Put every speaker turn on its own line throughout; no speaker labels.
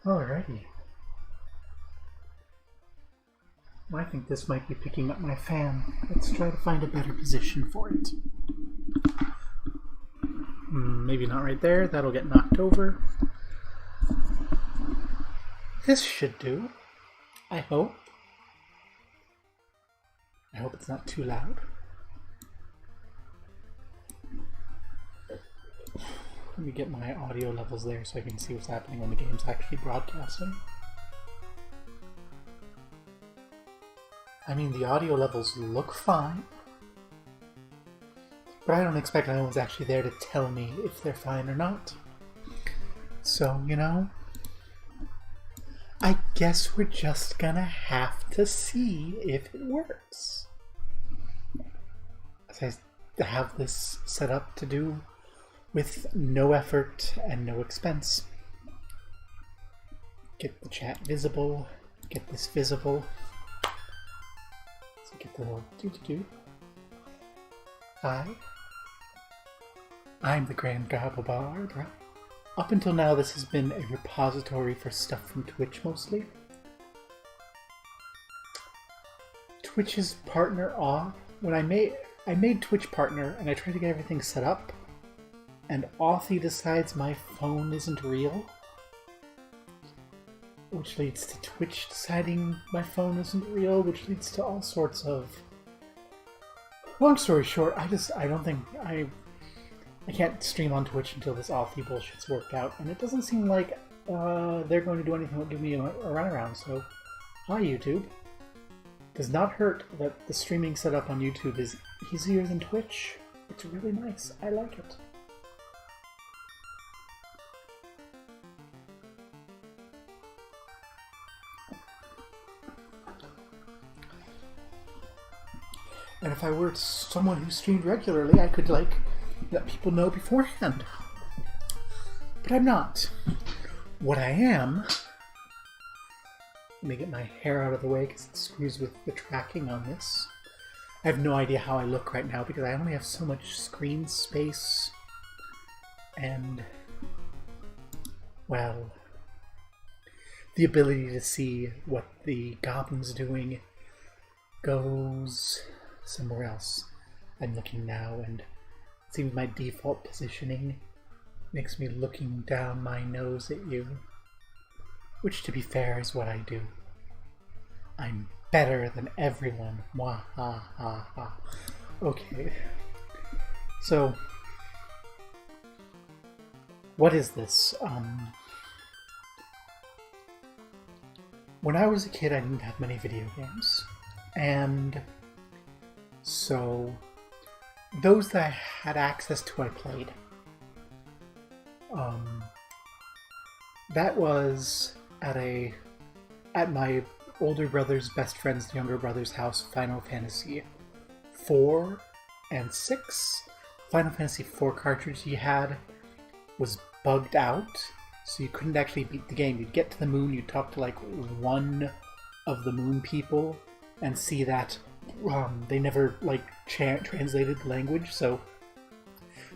Alrighty. I think this might be picking up my fan. Let's try to find a better position for it. Maybe not right there. That'll get knocked over. This should do. I hope. I hope it's not too loud. Let me get my audio levels there so I can see what's happening when the game's actually broadcasting. I mean, the audio levels look fine, but I don't expect anyone's actually there to tell me if they're fine or not. So, you know, I guess we're just gonna have to see if it works. As I have this set up to do with no effort and no expense. Get the chat visible, get this visible. So get the little doo-doo-doo. Hi. I'm the GrandGobboBarb. Up until now, this has been a repository for stuff from Twitch mostly. Twitch's partner off. When I made Twitch partner and I tried to get everything set up, and Authy decides my phone isn't real, which leads to Twitch deciding my phone isn't real, which leads to all sorts of... Long story short, I don't think I can't stream on Twitch until this Authy bullshit's worked out, and it doesn't seem like they're going to do anything but give me a runaround, so hi YouTube. Does not hurt that the streaming setup on YouTube is easier than Twitch. It's really nice. I like it. And if I were someone who streamed regularly, I could, like, let people know beforehand. But I'm not. What I am... Let me get my hair out of the way because it screws with the tracking on this. I have no idea how I look right now because I only have so much screen space. And... well... the ability to see what the goblin's doing goes somewhere else. I'm looking now, and it seems my default positioning makes me looking down my nose at you. Which, to be fair, is what I do. I'm better than everyone. Wah ha ha ha. Okay. So, what is this? When I was a kid, I didn't have many video games. And so, those that I had access to, I played. That was at my older brother's best friend's younger brother's house, Final Fantasy 4 and 6. Final Fantasy 4 cartridge he had was bugged out, so you couldn't actually beat the game. You'd get to the moon, you'd talk to like one of the moon people and see that they never like translated the language, so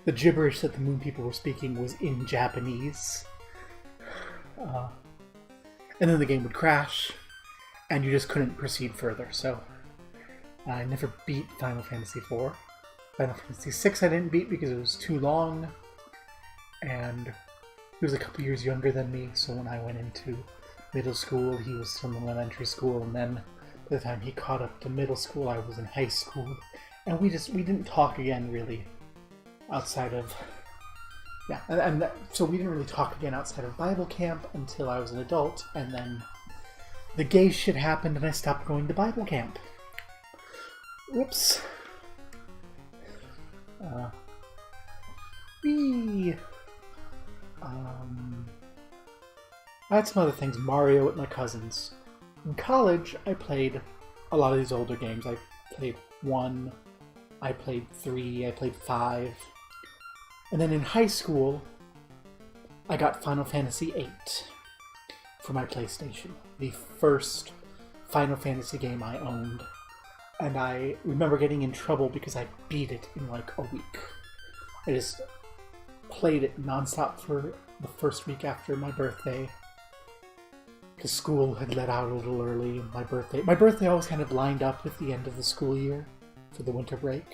the gibberish that the moon people were speaking was in Japanese. And then the game would crash, and you just couldn't proceed further, so I never beat Final Fantasy IV. Final Fantasy VI I didn't beat because it was too long, and he was a couple years younger than me, so when I went into middle school, he was still in elementary school, and then by the time he caught up to middle school, I was in high school, and we didn't talk again, really, outside of... yeah, so we didn't really talk again outside of Bible camp until I was an adult, and then the gay shit happened and I stopped going to Bible camp. Whoops. I had some other things. Mario with my cousins. In college, I played a lot of these older games. I played 1, I played 3, I played 5. And then in high school, I got Final Fantasy VIII for my PlayStation. The first Final Fantasy game I owned. And I remember getting in trouble because I beat it in like a week. I just played it nonstop for the first week after my birthday. because school had let out a little early. My birthday always kind of lined up with the end of the school year for the winter break.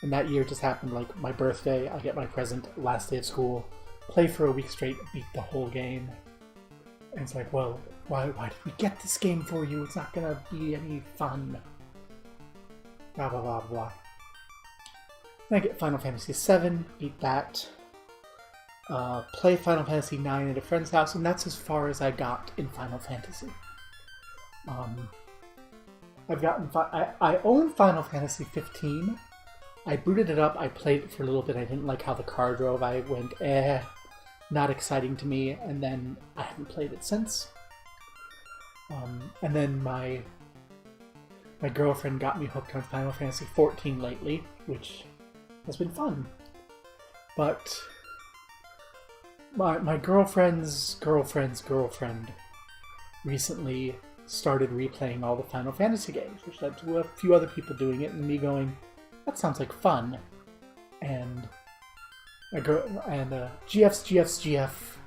And that year just happened like my birthday, I get my present, last day of school, play for a week straight, beat the whole game. And it's like, well, why did we get this game for you? It's not gonna be any fun. Blah, blah, blah, blah. Then I get Final Fantasy VII, beat that. Play Final Fantasy IX at a friend's house, and that's as far as I got in Final Fantasy. I own Final Fantasy 15. I booted it up, I played it for a little bit, I didn't like how the car drove, I went, not exciting to me, and then I haven't played it since. And then my girlfriend got me hooked on Final Fantasy 14 lately, which has been fun. But my girlfriend's girlfriend recently started replaying all the Final Fantasy games, which led to a few other people doing it, and me going, that sounds like fun. And GF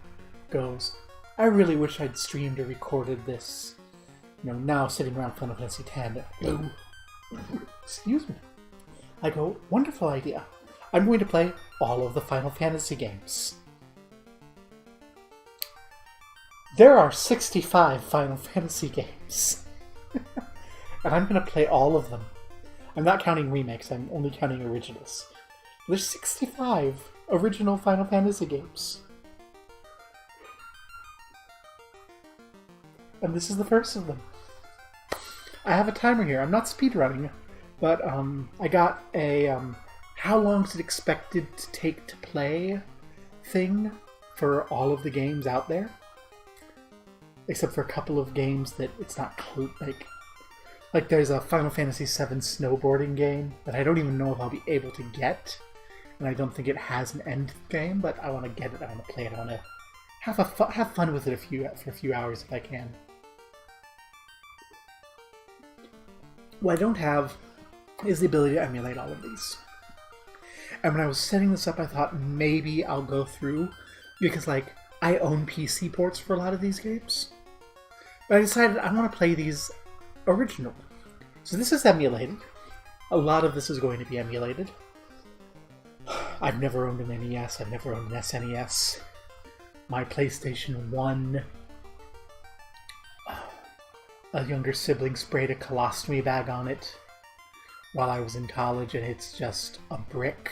goes, I really wish I'd streamed or recorded this, now sitting around Final Fantasy X. Excuse me. I go, wonderful idea. I'm going to play all of the Final Fantasy games. There are 65 Final Fantasy games. And I'm going to play all of them. I'm not counting remakes, I'm only counting originals. There's 65 original Final Fantasy games. And this is the first of them. I have a timer here. I'm not speedrunning, but I got a how long is it expected to take to play thing for all of the games out there. Except for a couple of games that it's not like there's a Final Fantasy VII snowboarding game that I don't even know if I'll be able to get. And I don't think it has an end game, but I want to get it, I want to play it, I want to have fun with it for a few hours if I can. What I don't have is the ability to emulate all of these. And when I was setting this up, I thought maybe I'll go through, because I own PC ports for a lot of these games. But I decided I want to play these original. So this is emulated. A lot of this is going to be emulated. I've never owned an NES, I've never owned an SNES. My PlayStation 1, a younger sibling sprayed a colostomy bag on it while I was in college, and it's just a brick.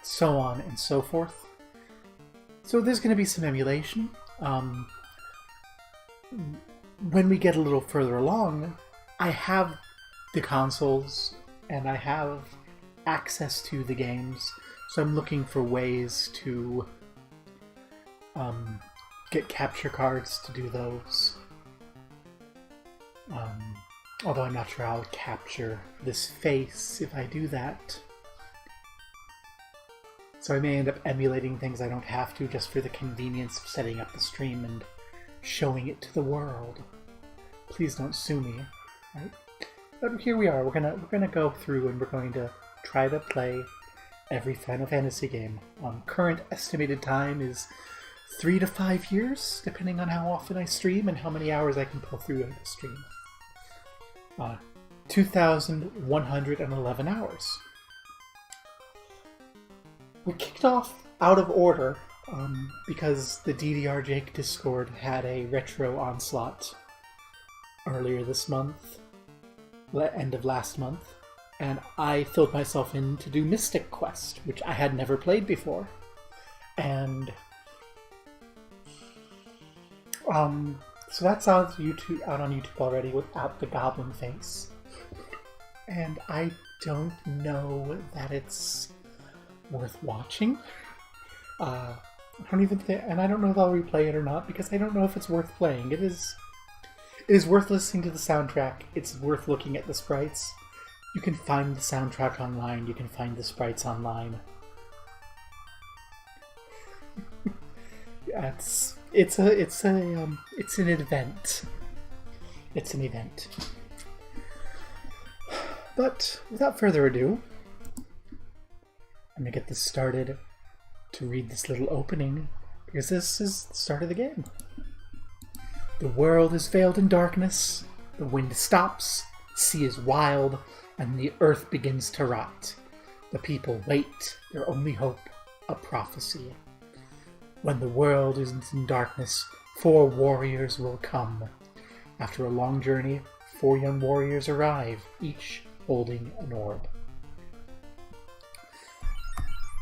So on and so forth. So there's going to be some emulation. When we get a little further along, I have the consoles and I have access to the games, so I'm looking for ways to get capture cards to do those. Although I'm not sure I'll capture this face if I do that. So I may end up emulating things I don't have to just for the convenience of setting up the stream and showing it to the world. Please don't sue me, right? But here we are. We're gonna go through and we're going to try to play every Final Fantasy game. Current estimated time is 3 to 5 years, depending on how often I stream and how many hours I can pull through a stream. 2,111 hours. We kicked off out of order because the DDR Jake Discord had a retro onslaught earlier this month, end of last month, and I filled myself in to do Mystic Quest, which I had never played before. And so that's out on YouTube already without the goblin face. And I don't know that it's worth watching. I don't even think, and I don't know if I'll replay it or not because I don't know if it's worth playing. It is worth listening to the soundtrack. It's worth looking at the sprites. You can find the soundtrack online. You can find the sprites online. It's an event. It's an event. But without further ado, I'm gonna get this started to read this little opening because this is the start of the game. The world is veiled in darkness, the wind stops, the sea is wild, and the earth begins to rot. The people wait, their only hope, a prophecy. When the world is in darkness, 4 warriors will come. After a long journey, 4 young warriors arrive, each holding an orb.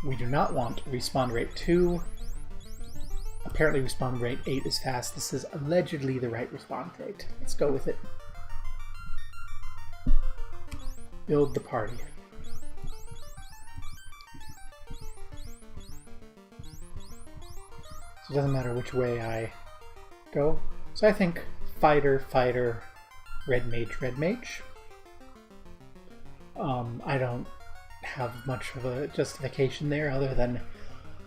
We do not want respawn rate 2. Apparently respawn rate 8 is fast. This is allegedly the right respawn rate. Let's go with it. Build the party. So it doesn't matter which way I go. So I think fighter, fighter, red mage, red mage. I don't have much of a justification there other than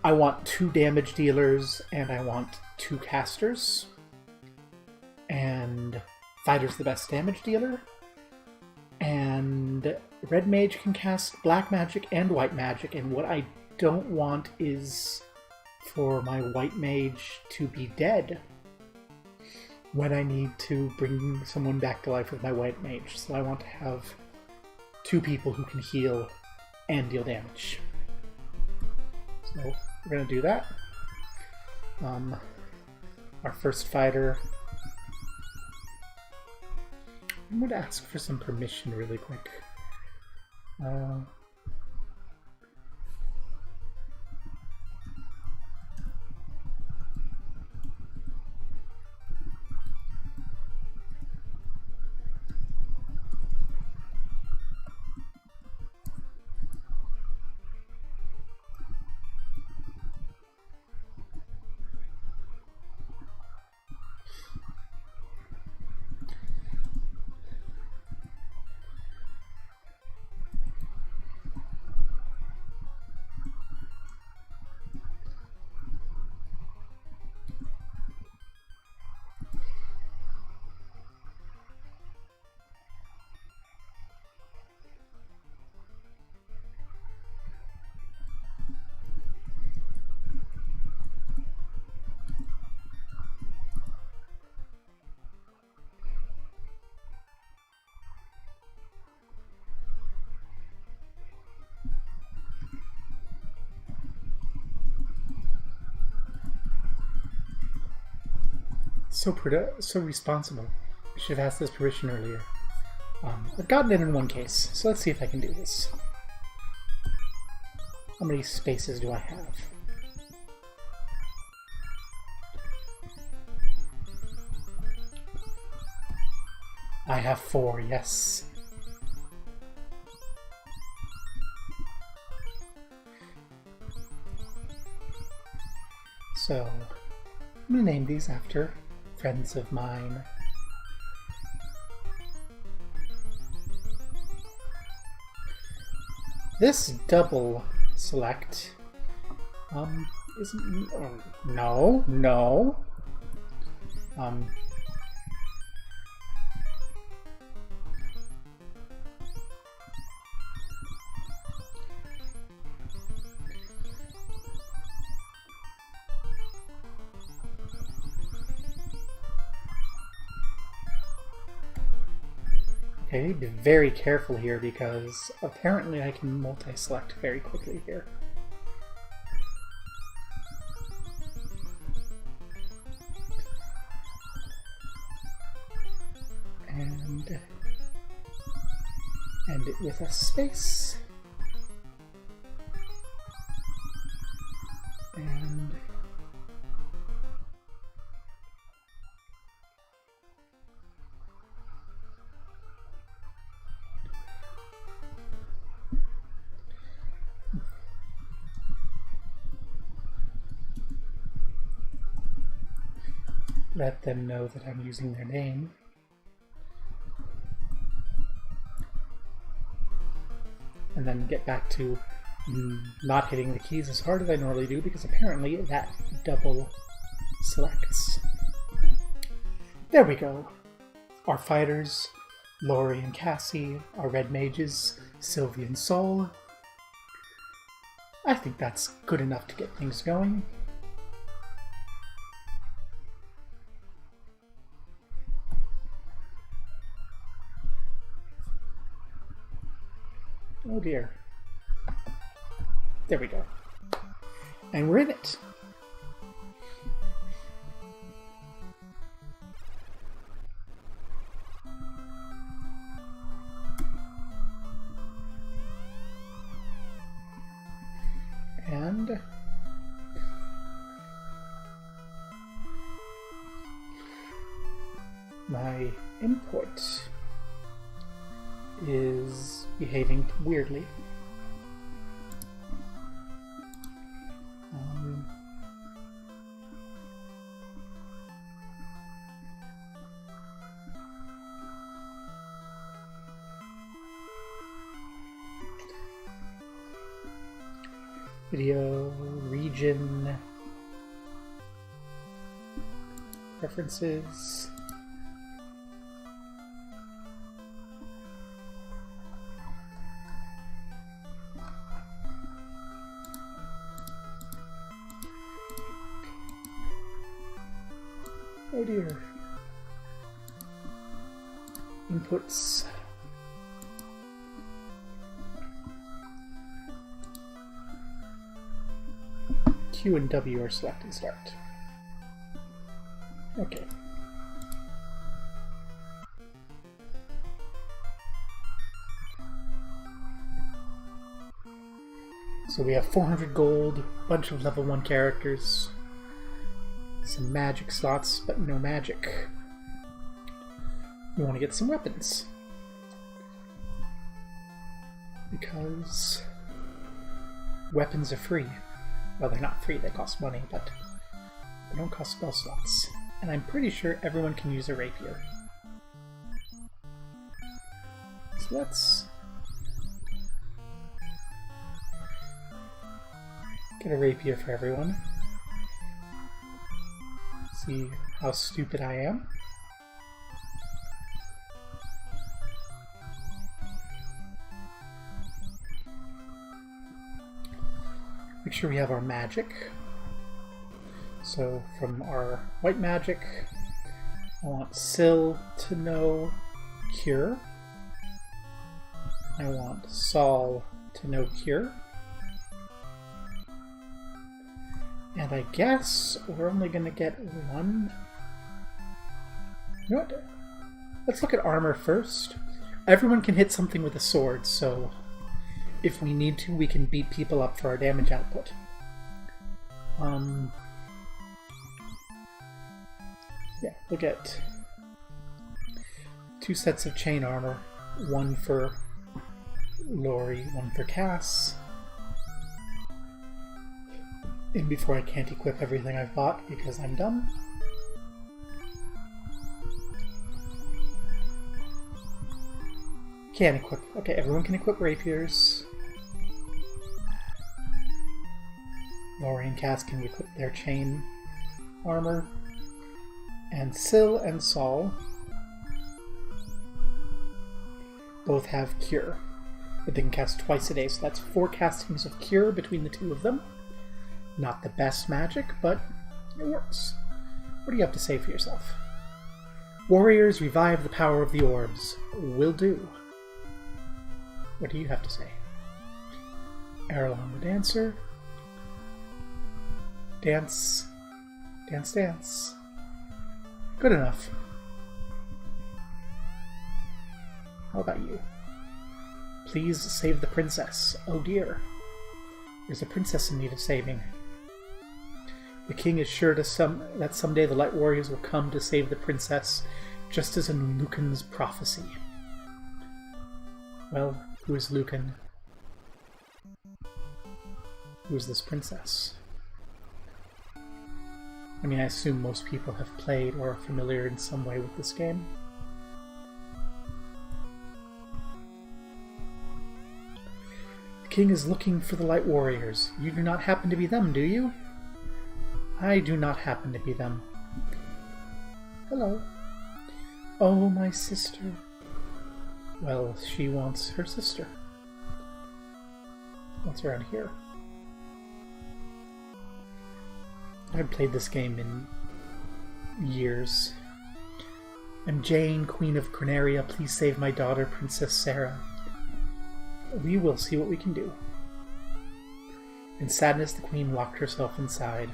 I want 2 damage dealers and I want 2 casters. And fighter's the best damage dealer. And red mage can cast black magic and white magic, and what I don't want is for my white mage to be dead when I need to bring someone back to life with my white mage. So I want to have 2 people who can heal and deal damage. So we're going to do that. Our first fighter... I'm going to ask for some permission really quick. So responsible. I should have asked this permission earlier. I've gotten it in one case, so let's see if I can do this. How many spaces do I have? I have 4, yes. So, I'm going to name these after friends of mine. This double select isn't... Oh, no. Okay, I need to be very careful here because apparently I can multi-select very quickly here. And end it with a space. And let them know that I'm using their name. And then get back to not hitting the keys as hard as I normally do, because apparently that double selects. There we go. Our fighters, Lori and Cassie, our red mages, Sylvie and Sol. I think that's good enough to get things going. Oh dear. There we go. And we're in it. And my input is behaving weirdly. Video, region, preferences. Oh dear. Inputs. Q and W are select and start. Okay. So we have 400 gold, a bunch of level 1 characters, some magic slots, but no magic. We want to get some weapons. Because weapons are free. Well, they're not free, they cost money, but they don't cost spell slots. And I'm pretty sure everyone can use a rapier. So let's get a rapier for everyone. See how stupid I am. Make sure we have our magic. So from our white magic, I want Syl to know Cure. I want Sol to know Cure. And I guess we're only going to get one. You know what? Let's look at armor first. Everyone can hit something with a sword, so if we need to, we can beat people up for our damage output. Yeah, we'll get 2 sets of chain armor. One for Lori, one for Cass. And before I can't equip everything I've bought because I'm dumb. Can't equip. Okay, everyone can equip rapiers. Lori and Cass can equip their chain armor. And Syl and Sol both have Cure. But they can cast twice a day, so that's 4 castings of Cure between the 2 of them. Not the best magic, but it works. What do you have to say for yourself? Warriors revive the power of the orbs. Will do. What do you have to say? Aralon the Dancer. Dance. Dance, dance. Good enough. How about you? Please save the princess. Oh dear. There's a princess in need of saving. The king is sure that someday the Light Warriors will come to save the princess, just as in Lucan's prophecy. Well, who is Lucan? Who is this princess? I mean, I assume most people have played or are familiar in some way with this game. The king is looking for the Light Warriors. You do not happen to be them, do you? I do not happen to be them. Hello. Oh, my sister. Well, she wants her sister. What's around here? I haven't played this game in years. I'm Jane, Queen of Corneria. Please save my daughter, Princess Sarah. we will see what we can do. In sadness, the queen locked herself inside.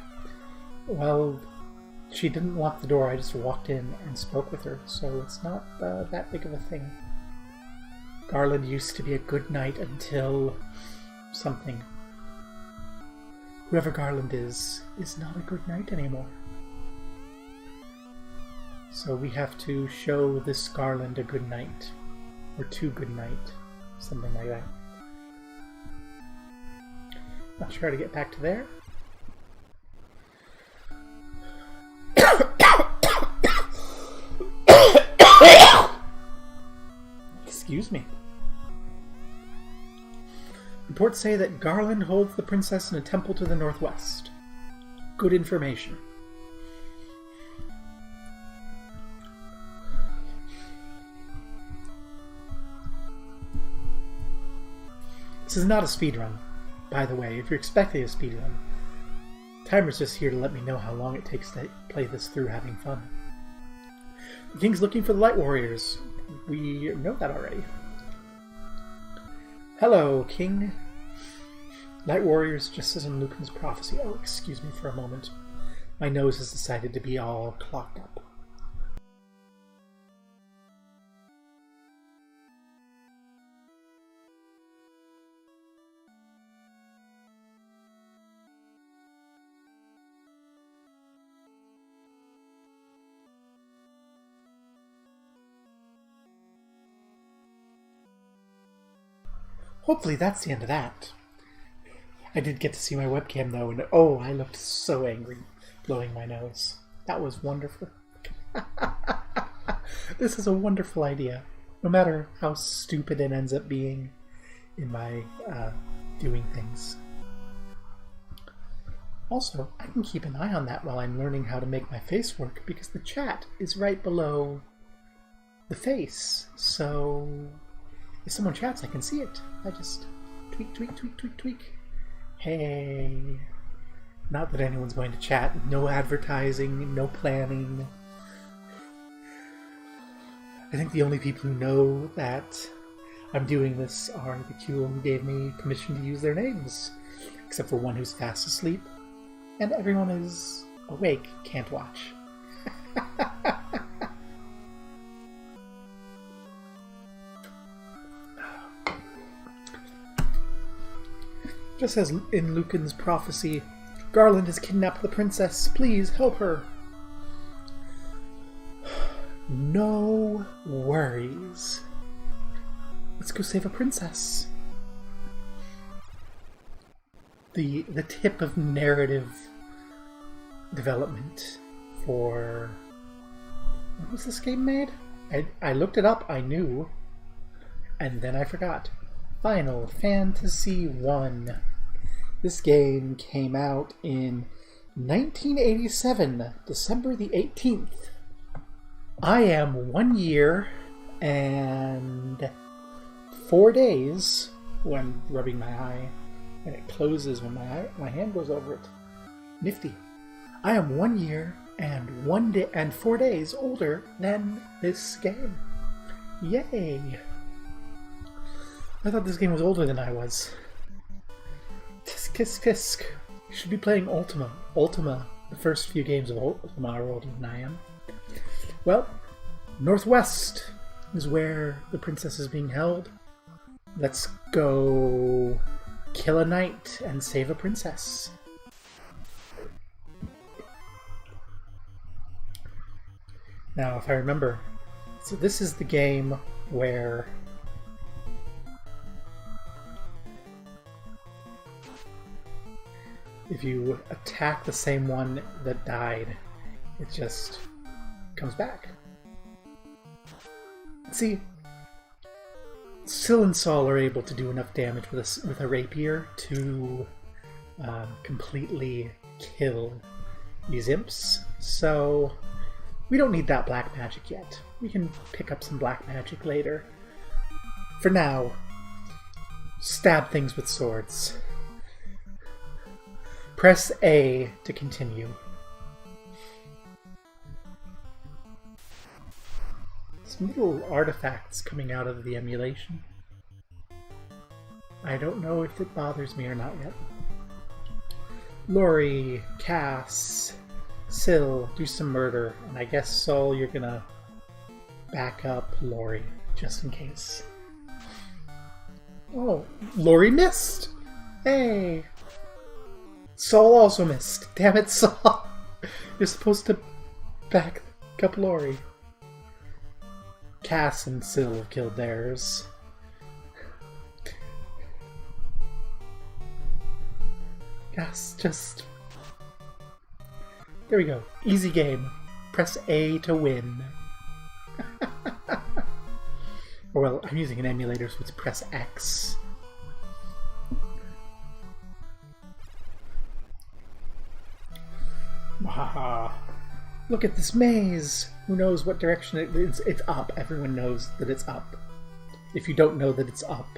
Well, she didn't lock the door, I just walked in and spoke with her, so it's not that big of a thing. Garland used to be a good knight until something. Whoever Garland is not a good knight anymore. So we have to show this Garland a good knight. Or too good knight. Something like that. Not sure how to get back to there. Excuse me. Reports say that Garland holds the princess in a temple to the northwest. Good information. This is not a speedrun, by the way, if you're expecting a speedrun. Timer's just here to let me know how long it takes to play this through having fun. The king's looking for the light warriors. We know that already. Hello, king. Light warriors, just as in Lucan's prophecy. Oh, excuse me for a moment. My nose has decided to be all clogged up. Hopefully that's the end of that. I did get to see my webcam though, and oh, I looked so angry blowing my nose. That was wonderful. This is a wonderful idea, no matter how stupid it ends up being in my doing things. Also, I can keep an eye on that while I'm learning how to make my face work, because the chat is right below the face, so if someone chats, I can see it. I just tweak, tweak, tweak, tweak, tweak. Hey. Not that anyone's going to chat. No advertising, no planning. I think the only people who know that I'm doing this are the people who gave me permission to use their names. Except for one who's fast asleep. And everyone is awake, can't watch. Just as in Lucan's prophecy, Garland has kidnapped the princess. Please help her. No worries. Let's go save a princess. The tip of narrative development for... When was this game made? I looked it up, I knew. And then I forgot. Final Fantasy I. This game came out in 1987, December the 18th. I am 1 year and 4 days when rubbing my eye, and it closes when my hand goes over it. Nifty. I am 1 year and 1 day and 4 days older than this game. Yay! I thought this game was older than I was. Tisk, tisk, tisk. You should be playing Ultima. Ultima, the first few games of Ultima are older than I am. Well, Northwest is where the princess is being held. Let's go kill a knight and save a princess. Now, if I remember, so this is the game where if you attack the same one that died, it just comes back. See, Syl and Saul are able to do enough damage with a rapier to completely kill these imps, so we don't need that black magic yet. We can pick up some black magic later. For now, stab things with swords. Press A to continue. Some little artifacts coming out of the emulation. I don't know if it bothers me or not yet. Lori, Cass, Syl, do some murder, and I guess Sol, you're gonna back up Lori, just in case. Oh, Lori missed! Hey! Sol also missed. Damn it, Sol! You're supposed to back up Lori. Cass and Syl have killed theirs. Cass, just... There we go. Easy game. Press A to win. Well, I'm using an emulator, so it's press X. Wahaha. Look at this maze! Who knows what direction it is? It's up. Everyone knows that it's up. If you don't know that it's up.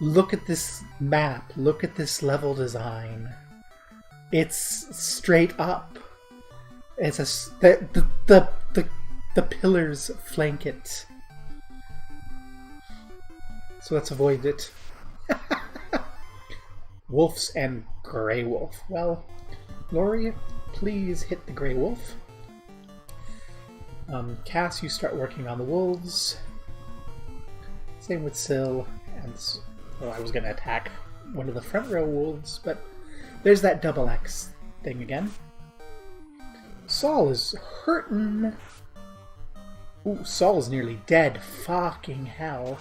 Look at this map. Look at this level design. It's straight up. It's the pillars flank it. So let's avoid it. Wolves and Grey Wolf. Well, Lori, please hit the Grey Wolf. Cass, you start working on the wolves. Same with Syl. And well, I was going to attack one of the front row wolves, but there's that double X thing again. Sol is hurting. Ooh, Sol is nearly dead. Fucking hell.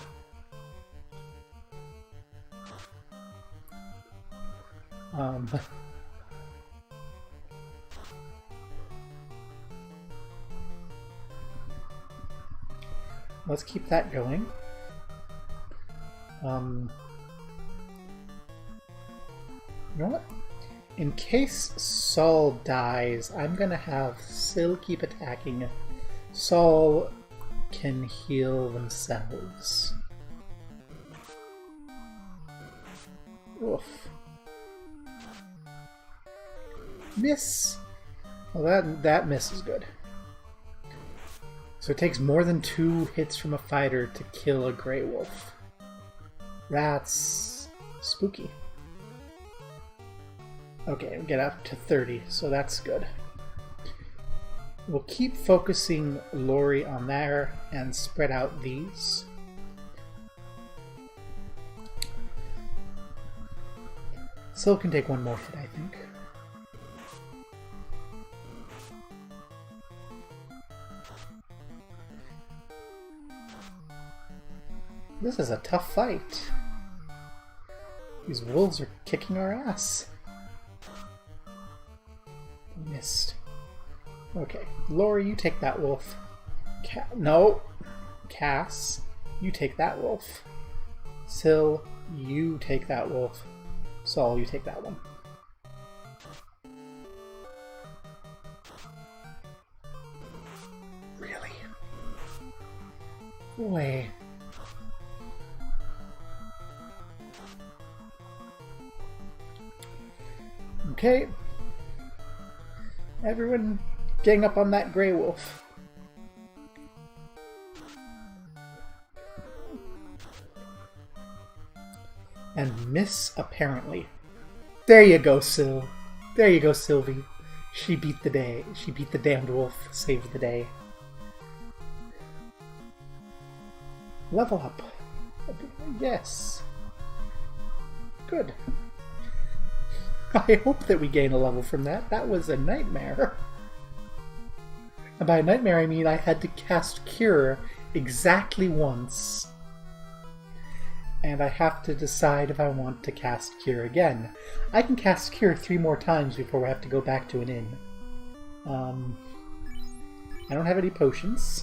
Let's keep that going. You know what? In case Sol dies, I'm gonna have Syl keep attacking. Sol can heal themselves. Oof. Miss! Well, that miss is good. So it takes more than 2 hits from a fighter to kill a Grey Wolf. That's spooky. Okay, we get up to 30, so that's good. We'll keep focusing Lori on there and spread out these. Syl can take one more hit, I think. This is a tough fight. These wolves are kicking our ass. Missed. Okay, Lori, you take that wolf. No! Cass, you take that wolf. Syl, you take that wolf. Sol, you take that one. Really? Boy. Okay. Everyone gang up on that Grey Wolf. And miss, apparently. There you go, Syl. There you go, Sylvie. She beat the day. She beat the damned wolf. Saved the day. Level up. Yes. Good. I hope that we gain a level from that. That was a nightmare. And by a nightmare, I mean I had to cast Cure exactly once. And I have to decide if I want to cast Cure again. I can cast Cure 3 more times before we have to go back to an inn. I don't have any potions.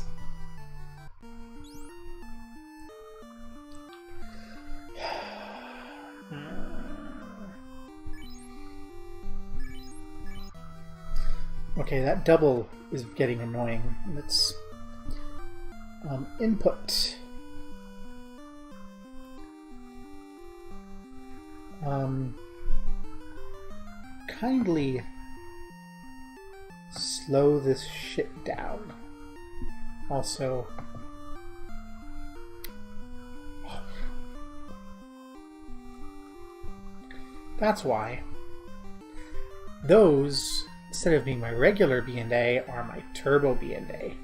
Okay, that double is getting annoying. Let's input. Kindly slow this shit down. Also, That's why. Those, instead of being my regular B&A, are my turbo B&A.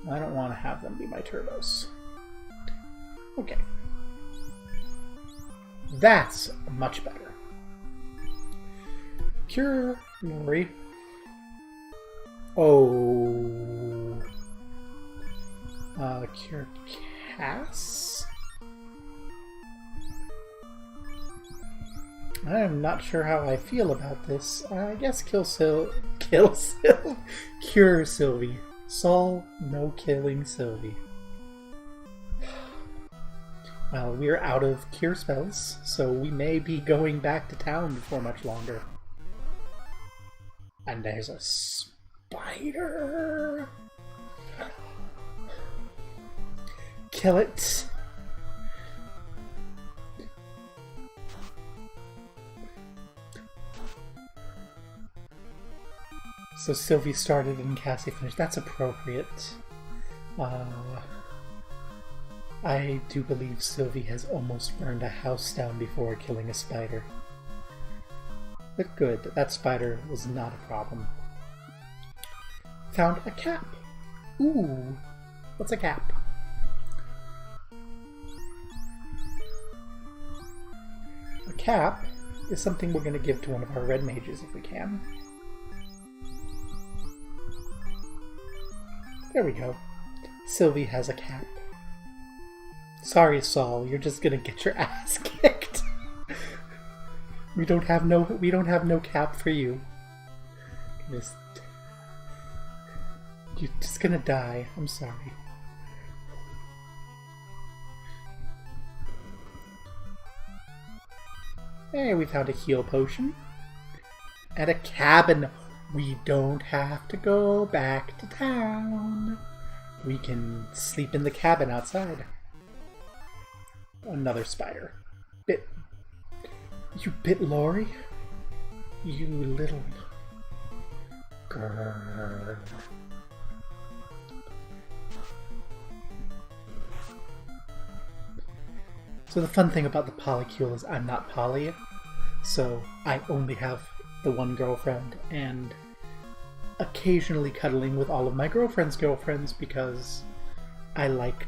I don't want to have them be my turbos. Okay. That's much better. Cure Lori. Oh. Cure Cass? I'm not sure how I feel about this. I guess Cure Sylvie. Sol, no killing Sylvie. Well, we're out of cure spells, so we may be going back to town before much longer. And there's a spider! Kill it! So Sylvie started and Cassie finished. That's appropriate. I do believe Sylvie has almost burned a house down before killing a spider. But good, that spider was not a problem. Found a cap. Ooh, what's a cap? A cap is something we're going to give to one of our red mages if we can. There we go. Sylvie has a cap. Sorry, Sol, you're just gonna get your ass kicked. We don't have no cap for you. You're just gonna die. I'm sorry. Hey, we found a heal potion. And a cabin. We don't have to go back to town. We can sleep in the cabin outside. Another spider. You bit Lori? You little girl. So the fun thing about the polycule is I'm not poly, so I only have the one girlfriend, and occasionally cuddling with all of my girlfriend's girlfriends because I like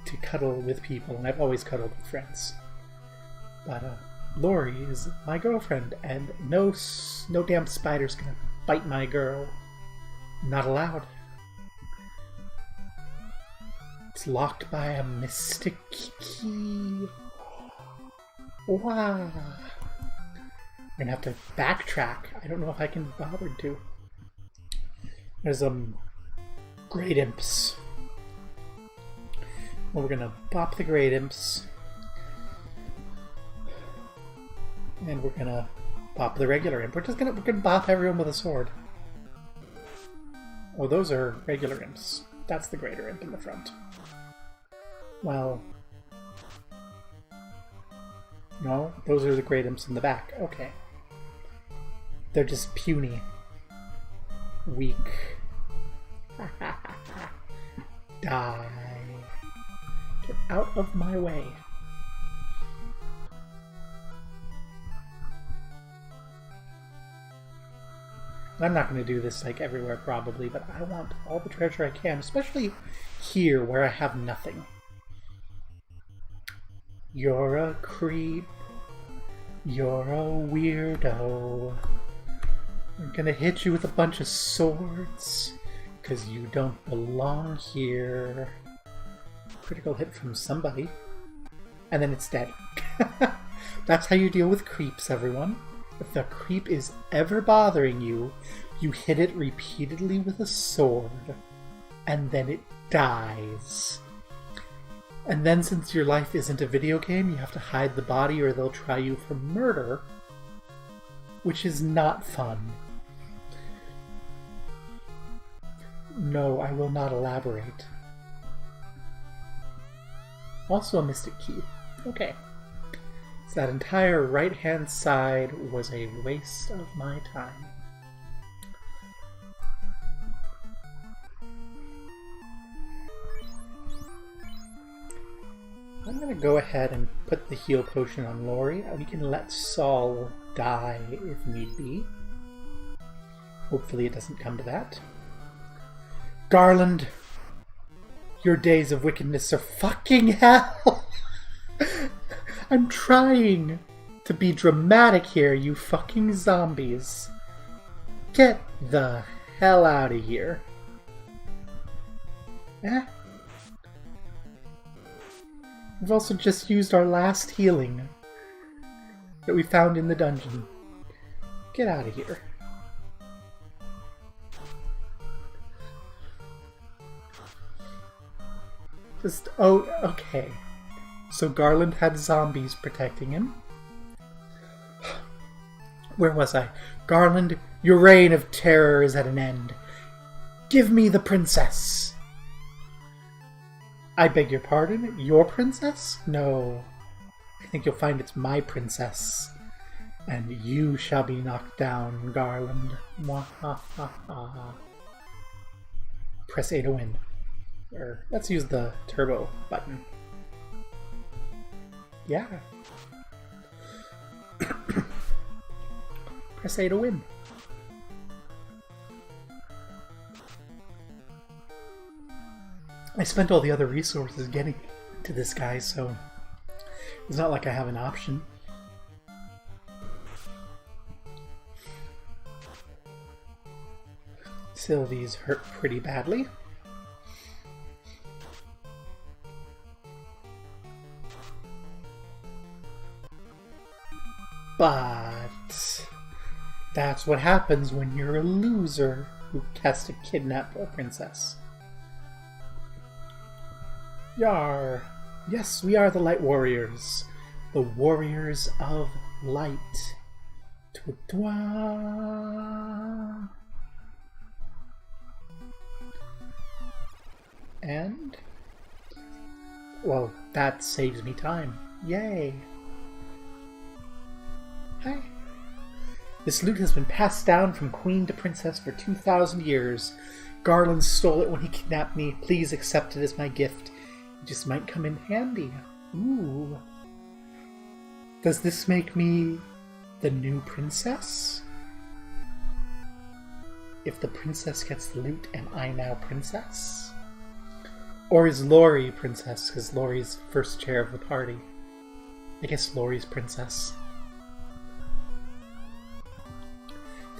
to cuddle with people, and I've always cuddled with friends. But Lori is my girlfriend, and no damn spider's gonna bite my girl. Not allowed. It's locked by a mystic key. Wow. I'm gonna have to backtrack. I don't know if I can be bothered to. There's great imps. Well, we're gonna bop the great imps. And we're gonna bop the regular imp. We're gonna bop everyone with a sword. Oh, those are regular imps. That's the greater imp in the front. Well, no, those are the great imps in the back. Okay. They're just puny. Weak. Die. Get out of my way. I'm not going to do this like everywhere probably, but I want all the treasure I can, especially here where I have nothing. You're a creep. You're a weirdo. I'm gonna hit you with a bunch of swords, because you don't belong here. Critical hit from somebody. And then it's dead. That's how you deal with creeps, everyone. If the creep is ever bothering you, you hit it repeatedly with a sword, and then it dies. And then, since your life isn't a video game, you have to hide the body or they'll try you for murder, which is not fun. No, I will not elaborate. Also a mystic key. Okay. So that entire right-hand side was a waste of my time. I'm I'm going to go ahead and put the heal potion on Lori. We can let Saul die if need be. Hopefully it doesn't come to that. Garland, your days of wickedness are fucking hell! I'm trying to be dramatic here, you fucking zombies. Get the hell out of here. Eh? We've also just used our last healing that we found in the dungeon. Get out of here. Just, oh, okay. So Garland had zombies protecting him. Where was I? Garland, your reign of terror is at an end. Give me the princess. I beg your pardon? Your princess? No. I think you'll find it's my princess. And you shall be knocked down, Garland. Mwahaha. Press A to win. Or let's use the turbo button. Yeah. Press A to win. I spent all the other resources getting to this guy, so it's not like I have an option. Sylvie's hurt pretty badly. But that's what happens when you're a loser who has to kidnap a princess. Yar! Yes, we are the Light Warriors. The Warriors of Light. Twa-twa. And... well, that saves me time. Yay! Hi. This loot has been passed down from queen to princess for 2,000 years. Garland stole it when he kidnapped me. Please accept it as my gift. It just might come in handy. Ooh. Does this make me the new princess? If the princess gets the loot, am I now princess? Or is Lori princess, because Lori's first chair of the party? I guess Lori's princess.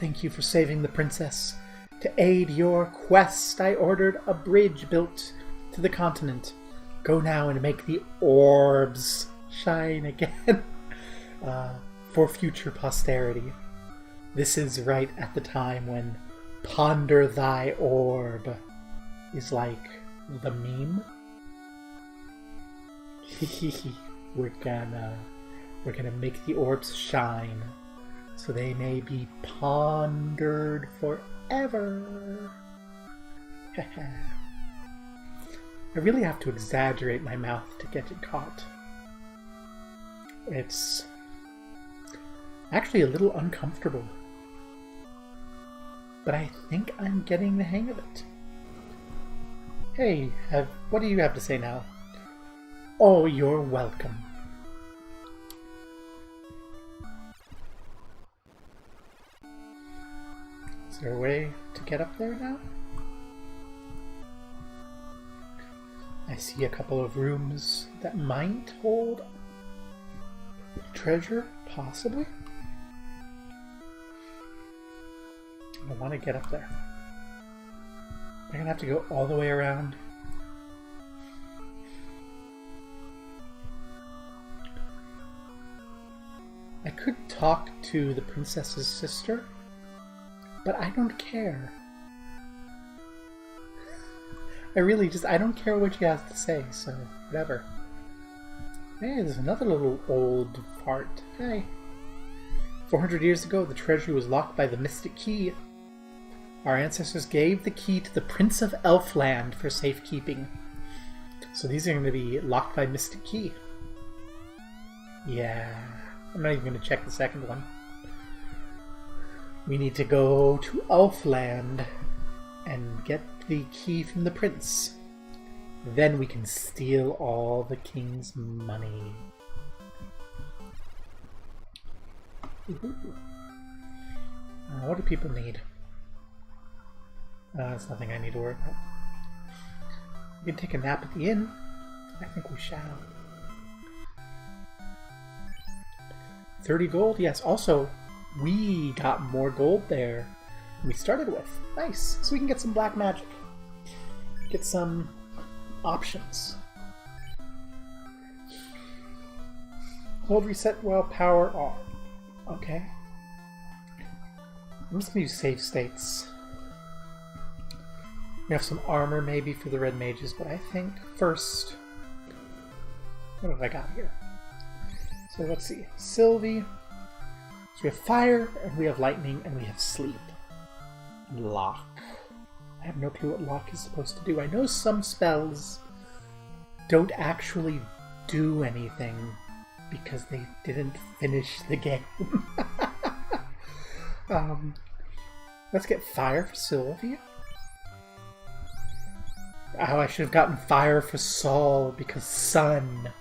Thank you for saving the princess. To aid your quest, I ordered a bridge built to the continent. Go now and make the orbs shine again for future posterity. This is right at the time when ponder thy orb is like the meme. We're gonna make the orbs shine so they may be pondered forever. I really have to exaggerate my mouth to get it caught. It's actually a little uncomfortable, but I think I'm getting the hang of it. Hey, what do you have to say now? Oh, you're welcome. Is there a way to get up there now? I see a couple of rooms that might hold treasure, possibly. I want to get up there. I'm gonna have to go all the way around. I could talk to the princess's sister, but I don't care. I don't care what she has to say, so whatever. Hey, there's another little old fart. Hey. 400 years ago, the treasury was locked by the mystic key. Our ancestors gave the key to the Prince of Elfland for safekeeping. So these are going to be locked by mystic key. Yeah. I'm not even going to check the second one. We need to go to Elfland and get the key from the prince. Then we can steal all the king's money. What do people need? It's nothing I need to worry about. We can take a nap at the inn. I think we shall. 30 gold? Yes. Also, we got more gold there than we started with. Nice. So we can get some black magic. Get some options. Hold reset while power on. Okay. I'm just going to use save states. We have some armor maybe for the red mages, but I think first... What have I got here? So let's see. Sylvie. So we have fire, and we have lightning, and we have sleep. Lock. I have no clue what lock is supposed to do. I know some spells don't actually do anything because they didn't finish the game. Let's get fire for Sylvia. Oh, I should have gotten fire for Saul because sun.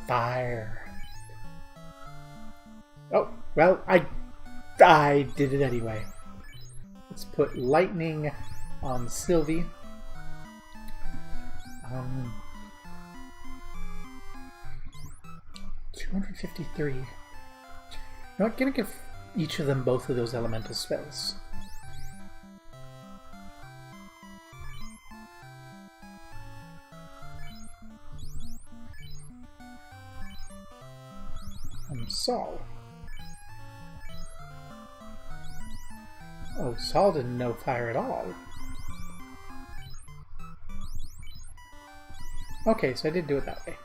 Fire. Oh, well, I did it anyway. Let's put lightning on Sylvie. 253. You know what? Gonna give each of them both of those elemental spells. Saul. Oh, Saul didn't know fire at all. Okay, so I did do it that way.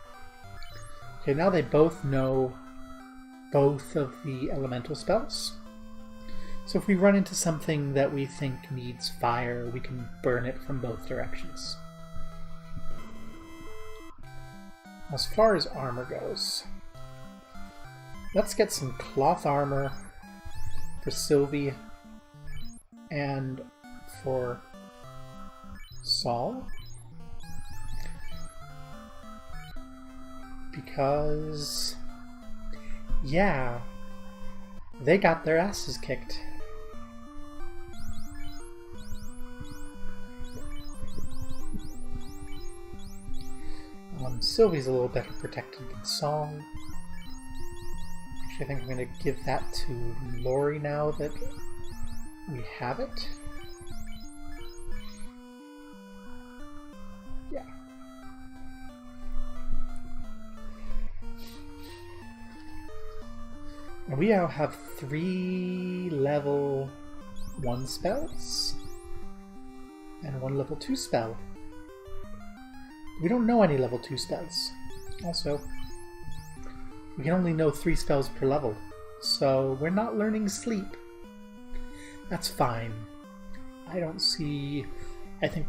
Okay, now they both know both of the elemental spells. So if we run into something that we think needs fire, we can burn it from both directions. As far as armor goes, let's get some cloth armor for Sylvie and for Saul. Because, yeah, they got their asses kicked. Sylvie's a little better protected than Saul. Actually, I think I'm going to give that to Lori now that we have it. Yeah. And we now have 3 level 1 spells and 1 level 2 spell. We don't know any level 2 spells. Also, we can only know 3 spells per level, so we're not learning sleep. That's fine. I don't see... I think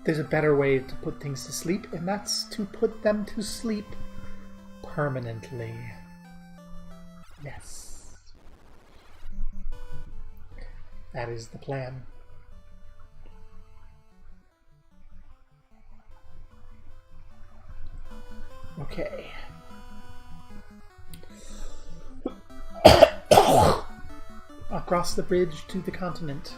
there's a better way to put things to sleep, and that's to put them to sleep permanently. Yes. That is the plan. Okay. Across the bridge to the continent.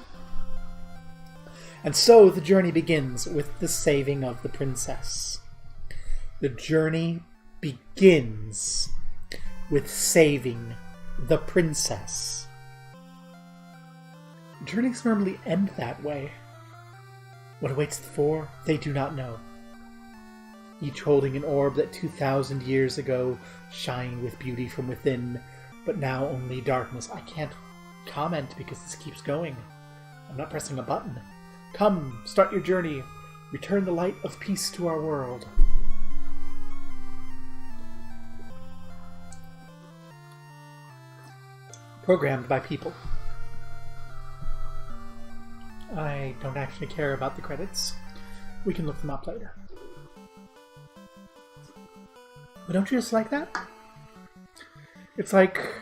And so the journey begins with the saving of the princess. The journey begins with saving the princess. Journeys normally end that way. What awaits the 4, they do not know. Each holding an orb that 2,000 years ago shined with beauty from within, but now only darkness. I can't comment because this keeps going. I'm not pressing a button. Come, start your journey. Return the light of peace to our world. Programmed by people. I don't actually care about the credits. We can look them up later. But don't you just like that? It's like,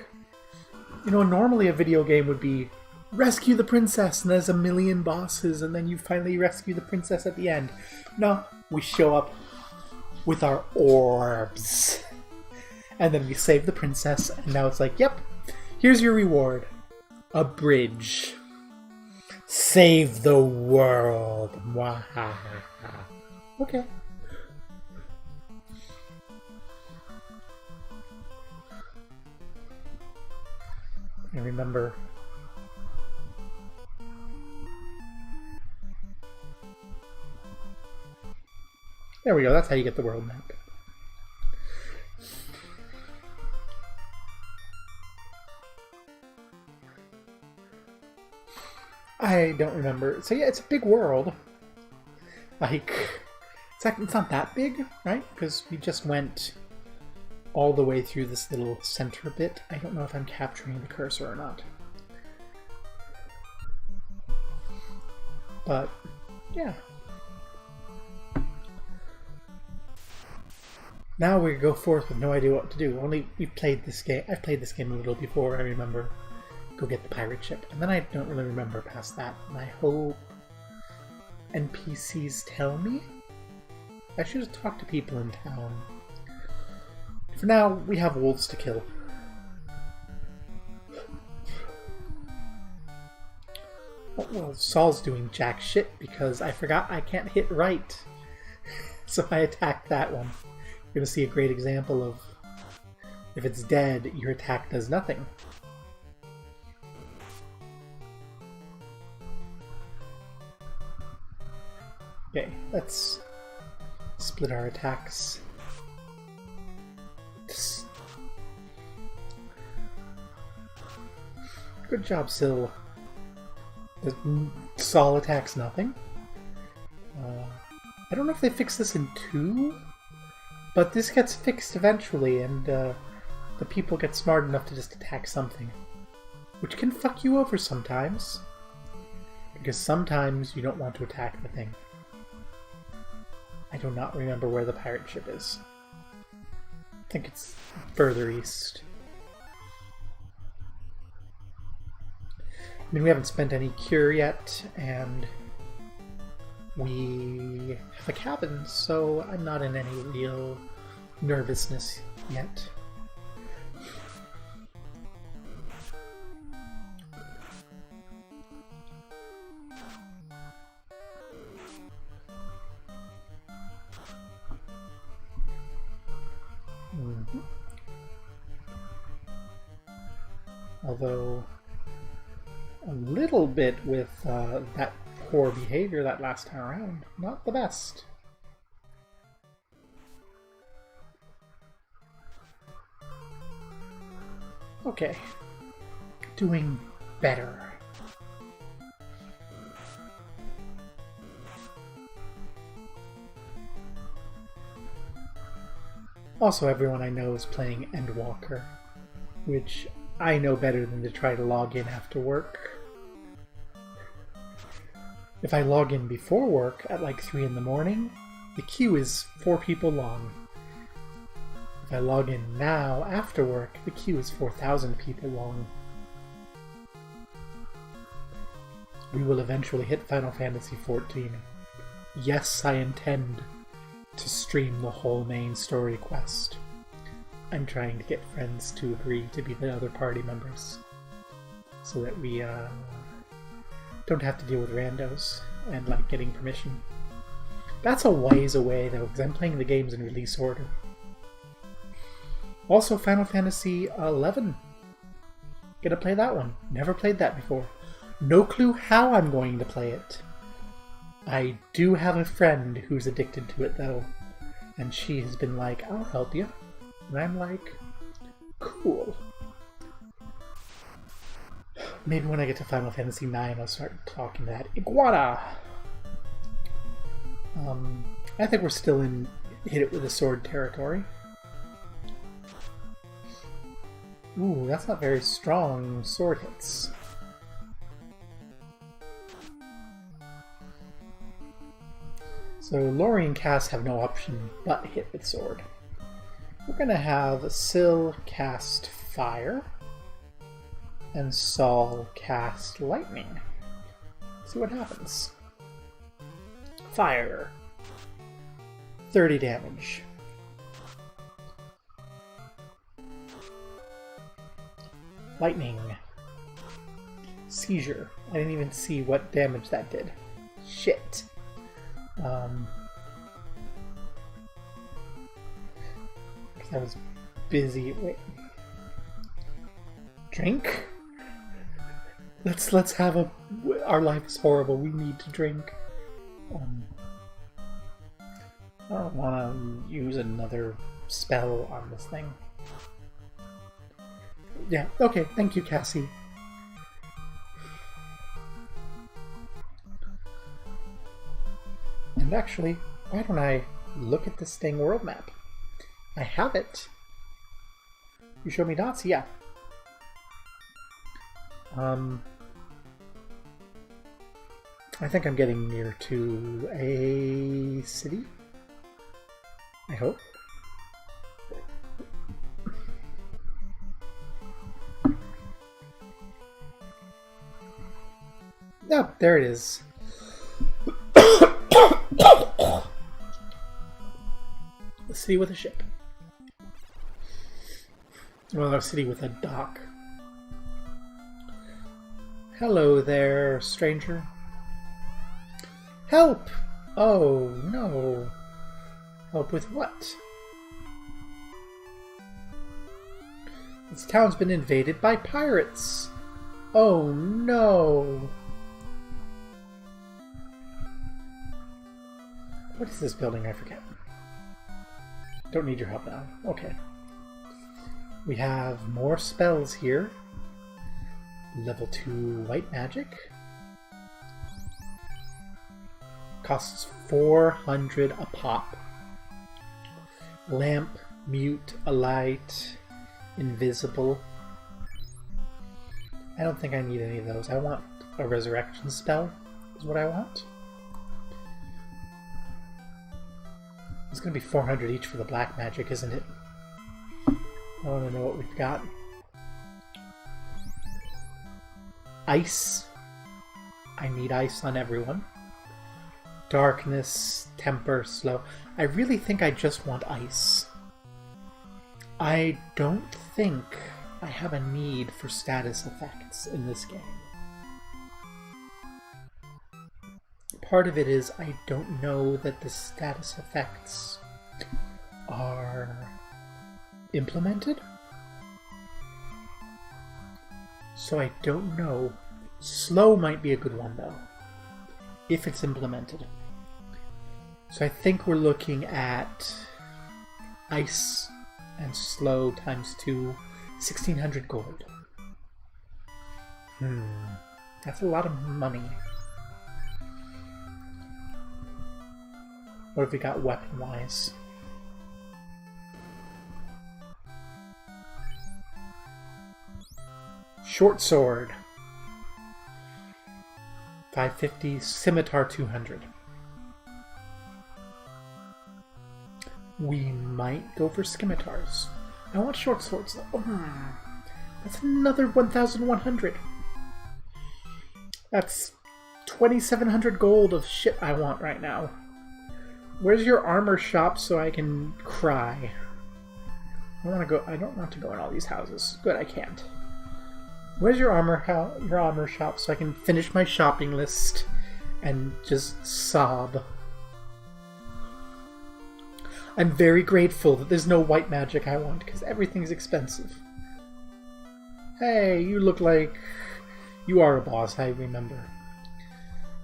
you know, normally a video game would be, rescue the princess, and there's a million bosses, and then you finally rescue the princess at the end. No, we show up with our orbs. And then we save the princess, and now it's like, yep, here's your reward. A bridge. Save the world. Okay. I remember. There we go, that's how you get the world map. I don't remember. So yeah, it's a big world. Like, it's not that big, right? Because we just went all the way through this little center bit. I don't know if I'm capturing the cursor or not. But, yeah. Now we go forth with no idea what to do. Only we've played this game. I've played this game a little before, I remember. Go get the pirate ship. And then I don't really remember past that. And I hope NPCs tell me? I should have talked to people in town. For now, we have wolves to kill. Oh, well, Saul's doing jack shit because I forgot I can't hit right. So I attacked that one. You're going to see a great example of if it's dead, your attack does nothing. Okay, let's split our attacks. Good job, Syl. Saul attacks nothing. I don't know if they fix this in 2, but this gets fixed eventually, and the people get smart enough to just attack something. Which can fuck you over sometimes. Because sometimes you don't want to attack the thing. I do not remember where the pirate ship is. I think it's further east. I mean, we haven't spent any cure yet, and we have a cabin, so I'm not in any real nervousness yet. Although, a little bit with that poor behavior that last time around. Not the best. Okay. Doing better. Also, everyone I know is playing Endwalker, which I know better than to try to log in after work. If I log in before work at like 3 in the morning, the queue is 4 people long. If I log in now after work, the queue is 4,000 people long. We will eventually hit Final Fantasy XIV. Yes, I intend to stream the whole main story quest. I'm trying to get friends to agree to be the other party members so that we don't have to deal with randos and like getting permission. That's a ways away though, because I'm playing the games in release order. Also, Final Fantasy XI. Gonna play that one. Never played that before. No clue how I'm going to play it. I do have a friend who's addicted to it though, and she has been like, I'll help you. And I'm like, cool. Maybe when I get to Final Fantasy IX, I'll start talking to that iguana. I think we're still in hit it with a sword territory. Ooh, that's not very strong sword hits. So Lori and Cass have no option but hit with sword. We're gonna have Syl cast fire. And Saul cast lightning. See what happens. Fire. 30 damage. Lightning. Seizure. I didn't even see what damage that did. Shit. Because I was busy. Wait. Drink? Let's have a... Our life is horrible. We need to drink. I don't want to use another spell on this thing. Yeah, okay. Thank you, Cassie. And actually, why don't I look at this dang world map? I have it. You show me dots? Yeah. I think I'm getting near to a city. I hope. Oh, there it is. A city with a ship. Well, a city with a dock. Hello there, stranger. Help! Oh, no. Help with what? This town's been invaded by pirates. Oh, no. What is this building? I forget. Don't need your help now. Okay. We have more spells here. Level 2 white magic. Costs 400 a pop. Lamp, mute, alight, invisible. I don't think I need any of those. I want a resurrection spell, is what I want. It's going to be 400 each for the black magic, isn't it? I want to know what we've got. Ice. I need ice on everyone. Darkness, temper, slow. I really think I just want ice. I don't think I have a need for status effects in this game. Part of it is I don't know that the status effects are implemented. So I don't know. Slow might be a good one though, if it's implemented. So I think we're looking at ice and slow times 2, 1600 gold. That's a lot of money. What have we got weapon-wise? Short sword. 550, scimitar 200. We might go for scimitars. I want short swords though. That's another 1,100. That's 2,700 gold of shit I want right now. Where's your armor shop so I can cry? I don't want to go in all these houses. Good, I can't. Where's your armor shop so I can finish my shopping list and just sob? I'm very grateful that there's no white magic I want because everything's expensive. Hey, you look like you are a boss, I remember.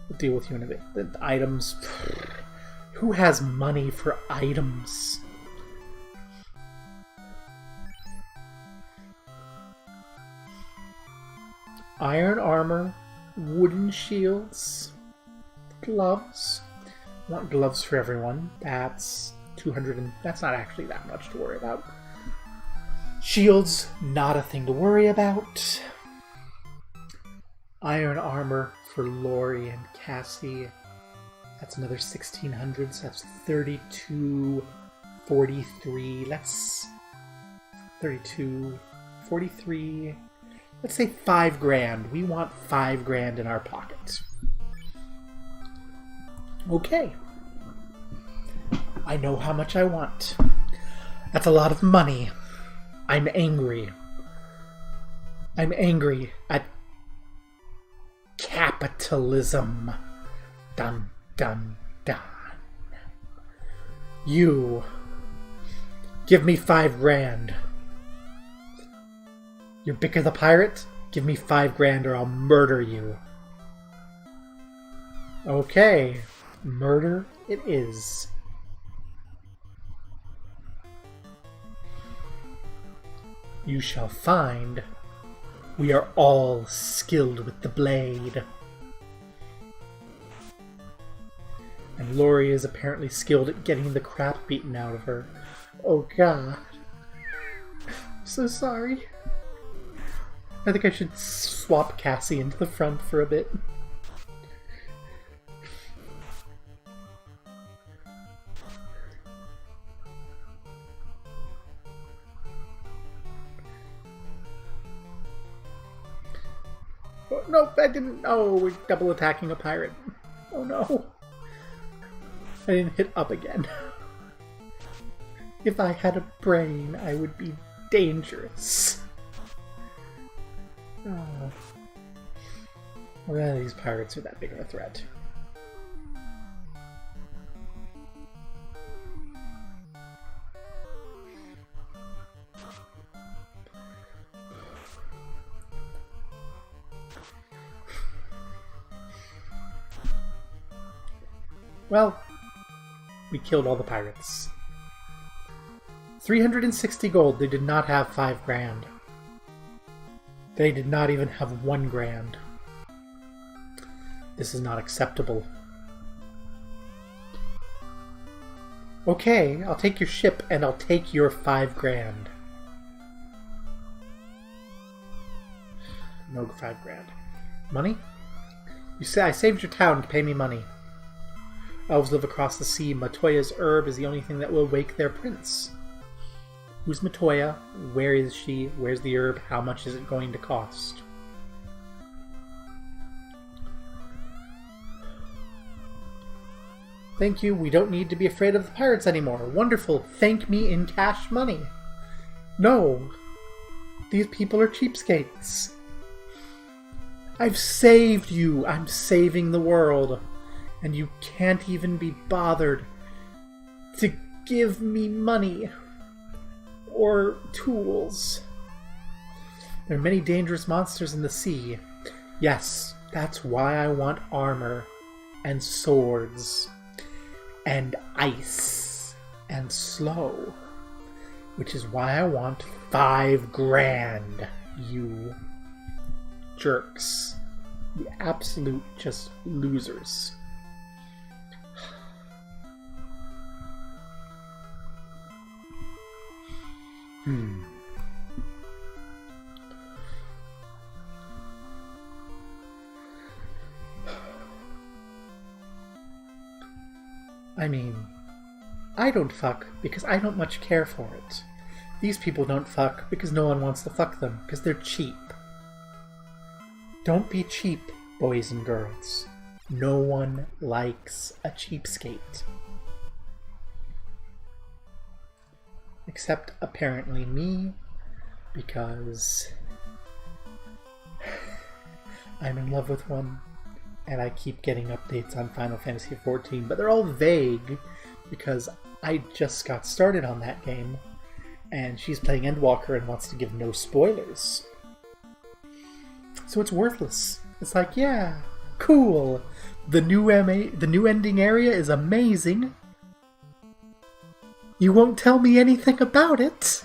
We'll deal with you in a bit. The items. Who has money for items? Iron armor, wooden shields, gloves. I want gloves for everyone. That's 200 and that's not actually that much to worry about. Shields, not a thing to worry about. Iron armor for Lori and Cassie. That's another 1,600, so that's 32.43. Let's 32.43. Let's say 5 grand. We want 5 grand in our pocket. Okay. I know how much I want. That's a lot of money. I'm angry. I'm angry at capitalism. Dun, dun, dun. You. Give me 5 grand. You're Bicker the Pirate? Give me 5 grand or I'll murder you. Okay. Murder it is. You shall find we are all skilled with the blade. And Lori is apparently skilled at getting the crap beaten out of her. Oh god. I'm so sorry. I think I should swap Cassie into the front for a bit. Oh, nope, I didn't. Oh, we're double attacking a pirate. Oh no. I didn't hit up again. If I had a brain, I would be dangerous. Oh. Well, none of these pirates are that big of a threat. Well, we killed all the pirates. 360 gold. They did not have 5 grand. They did not even have 1 grand. This is not acceptable. Okay, I'll take your ship and I'll take your 5 grand. No 5 grand. Money? You say I saved your town to pay me money. Elves live across the sea. Matoya's herb is the only thing that will wake their prince. Who's Matoya? Where is she? Where's the herb? How much is it going to cost? Thank you. We don't need to be afraid of the pirates anymore. Wonderful. Thank me in cash money. No. These people are cheapskates. I've saved you. I'm saving the world. And you can't even be bothered to give me money or tools. There are many dangerous monsters in the sea. Yes, that's why I want armor and swords and ice and slow. Which is why I want 5 grand, you jerks. The absolute just losers. I mean, I don't fuck because I don't much care for it. These people don't fuck because no one wants to fuck them because they're cheap. Don't be cheap, boys and girls. No one likes a cheapskate. Except apparently me, because I'm in love with one, and I keep getting updates on Final Fantasy XIV, but they're all vague, because I just got started on that game, and she's playing Endwalker and wants to give no spoilers. So it's worthless. It's like, yeah, cool, the new ending area is amazing. You won't tell me anything about it?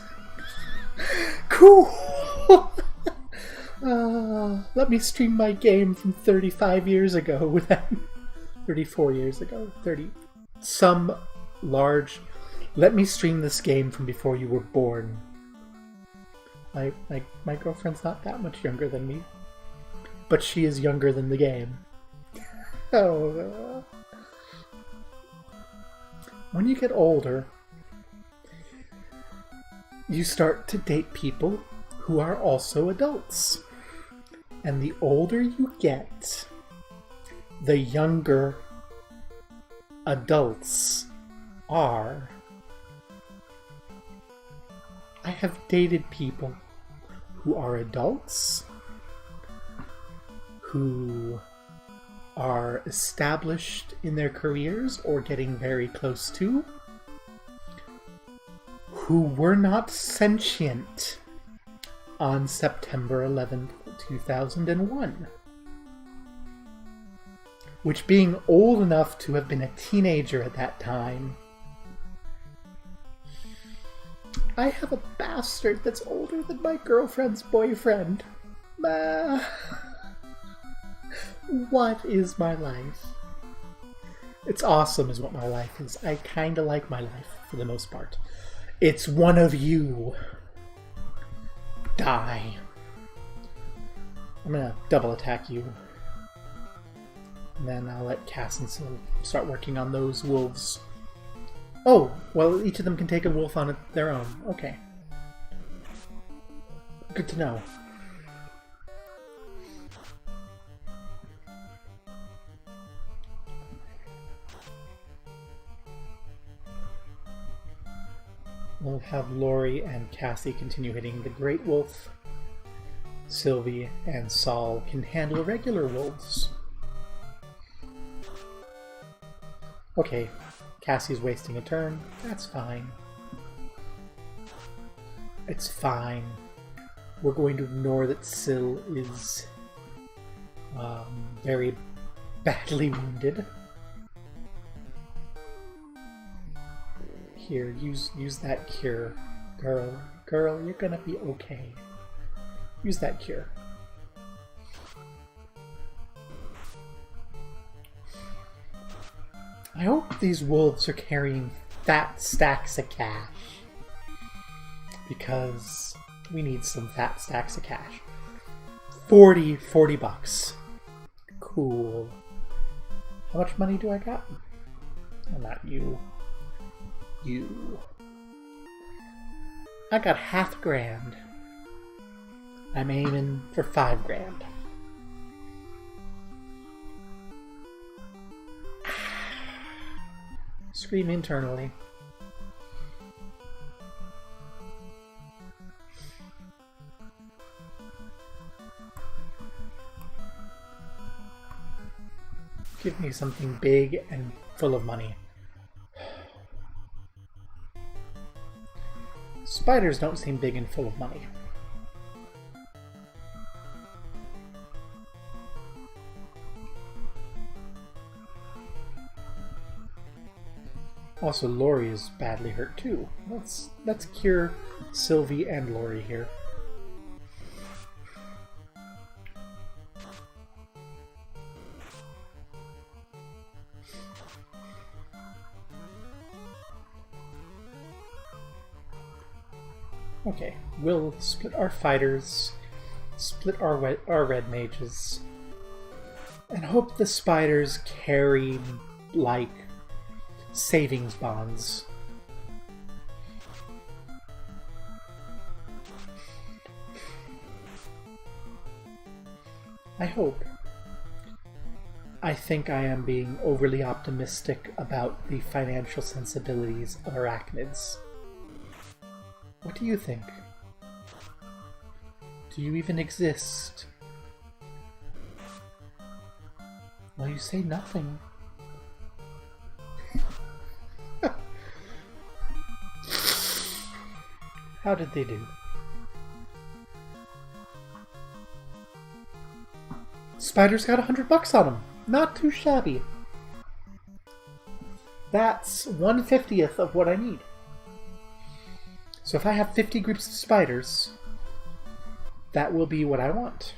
Cool! Let me stream my game from 35 years ago without 34 years ago. 30. Some large... Let me stream this game from before you were born. My girlfriend's not that much younger than me. But she is younger than the game. Oh. When you get older... you start to date people who are also adults. And the older you get, the younger adults are. I have dated people who are adults, who are established in their careers or getting very close to, who were not sentient on September 11th, 2001. Which, being old enough to have been a teenager at that time, I have a bastard that's older than my girlfriend's boyfriend. What is my life? It's awesome is what my life is. I kinda like my life for the most part. It's one of you. Die. I'm gonna double attack you. And then I'll let Cass and Sil start working on those wolves. Oh, well, each of them can take a wolf on their own. Okay. Good to know. We'll have Lori and Cassie continue hitting the Great Wolf. Sylvie and Saul can handle regular wolves. Okay, Cassie's wasting a turn. That's fine. It's fine. We're going to ignore that Sil is very badly wounded. Here, use that cure. Girl, you're gonna be okay. Use that cure. I hope these wolves are carrying fat stacks of cash. Because we need some fat stacks of cash. 40 bucks. Cool. How much money do I got? Oh, not you. You. I got $500. I'm aiming for $5,000. Scream internally. Give me something big and full of money. Spiders don't seem big and full of money. Also, Lori is badly hurt too. Let's cure Sylvie and Lori here. Okay, we'll split our fighters, split our red mages, and hope the spiders carry, like, savings bonds. I hope. I think I am being overly optimistic about the financial sensibilities of arachnids. What do you think? Do you even exist? Well, you say nothing. How did they do? Spiders got $100 on them. Not too shabby. That's 1/50th of what I need. So if I have 50 groups of spiders, that will be what I want.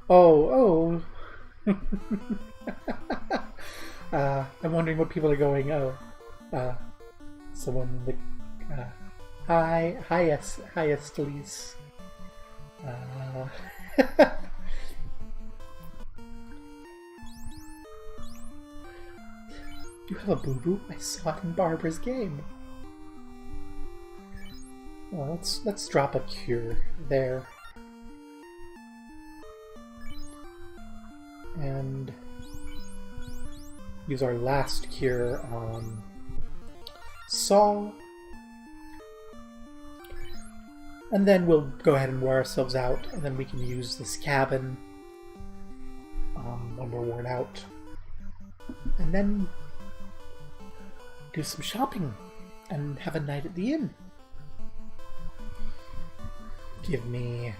Oh. I'm wondering what people are going, someone in the, hi Estelice. You have a boo-boo? I saw it in Barbara's game. Well, let's drop a cure there. And use our last cure on Saul. And then we'll go ahead and wear ourselves out, and then we can use this cabin when we're worn out. And then do some shopping and have a night at the inn. Give me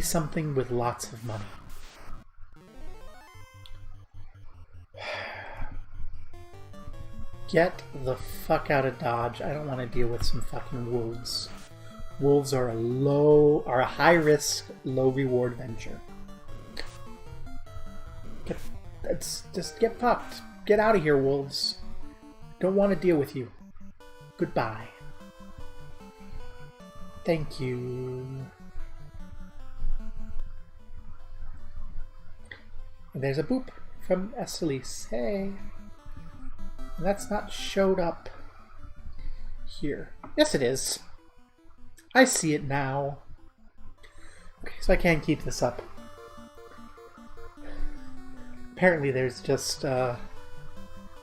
something with lots of money. Get the fuck out of Dodge. I don't want to deal with some fucking wolves. Wolves are a high risk, low reward venture. Just get fucked. Get out of here, wolves. Don't want to deal with you. Goodbye. Thank you. And there's a boop from Estellise. Hey. And that's not showed up here. Yes, it is. I see it now. Okay, so I can't keep this up. Apparently there's just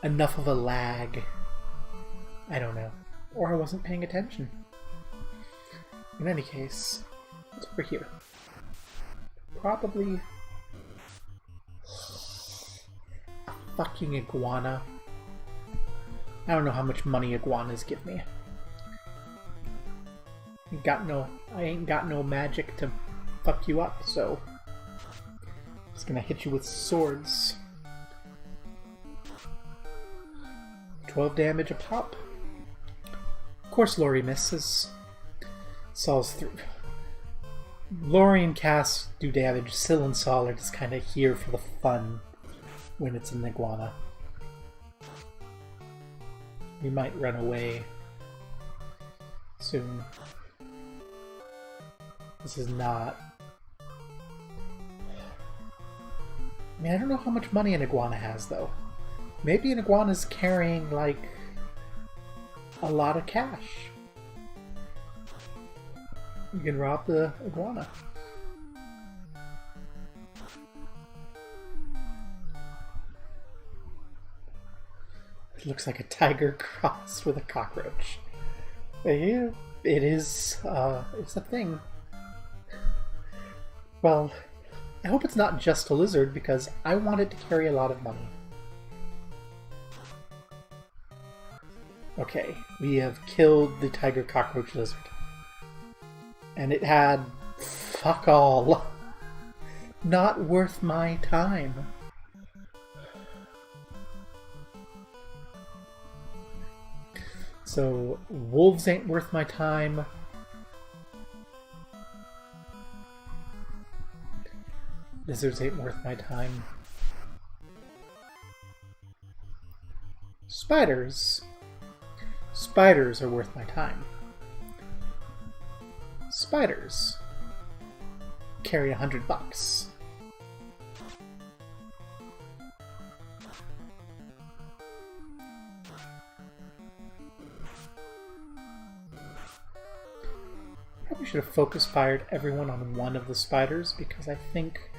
enough of a lag. I don't know. Or I wasn't paying attention. In any case, what's over here? Probably a fucking iguana. I don't know how much money iguanas give me. I ain't got no magic to fuck you up, so I'm just gonna hit you with swords. 12 damage a pop. Of course Lori misses. Saul's through. Lori and Cass do damage. Syl and Saul are just kind of here for the fun when it's an iguana. We might run away soon. This is not... I mean, I don't know how much money an iguana has, though. Maybe an iguana's carrying, like, a lot of cash. You can rob the iguana. It looks like a tiger crossed with a cockroach. Yeah, it is, it's a thing. Well, I hope it's not just a lizard, because I want it to carry a lot of money. Okay, we have killed the tiger cockroach lizard. And it had fuck all. Not worth my time. So, wolves ain't worth my time. Lizards ain't worth my time. Spiders. Spiders are worth my time. Spiders carry $100. Probably should have focus fired everyone on one of the spiders, because I think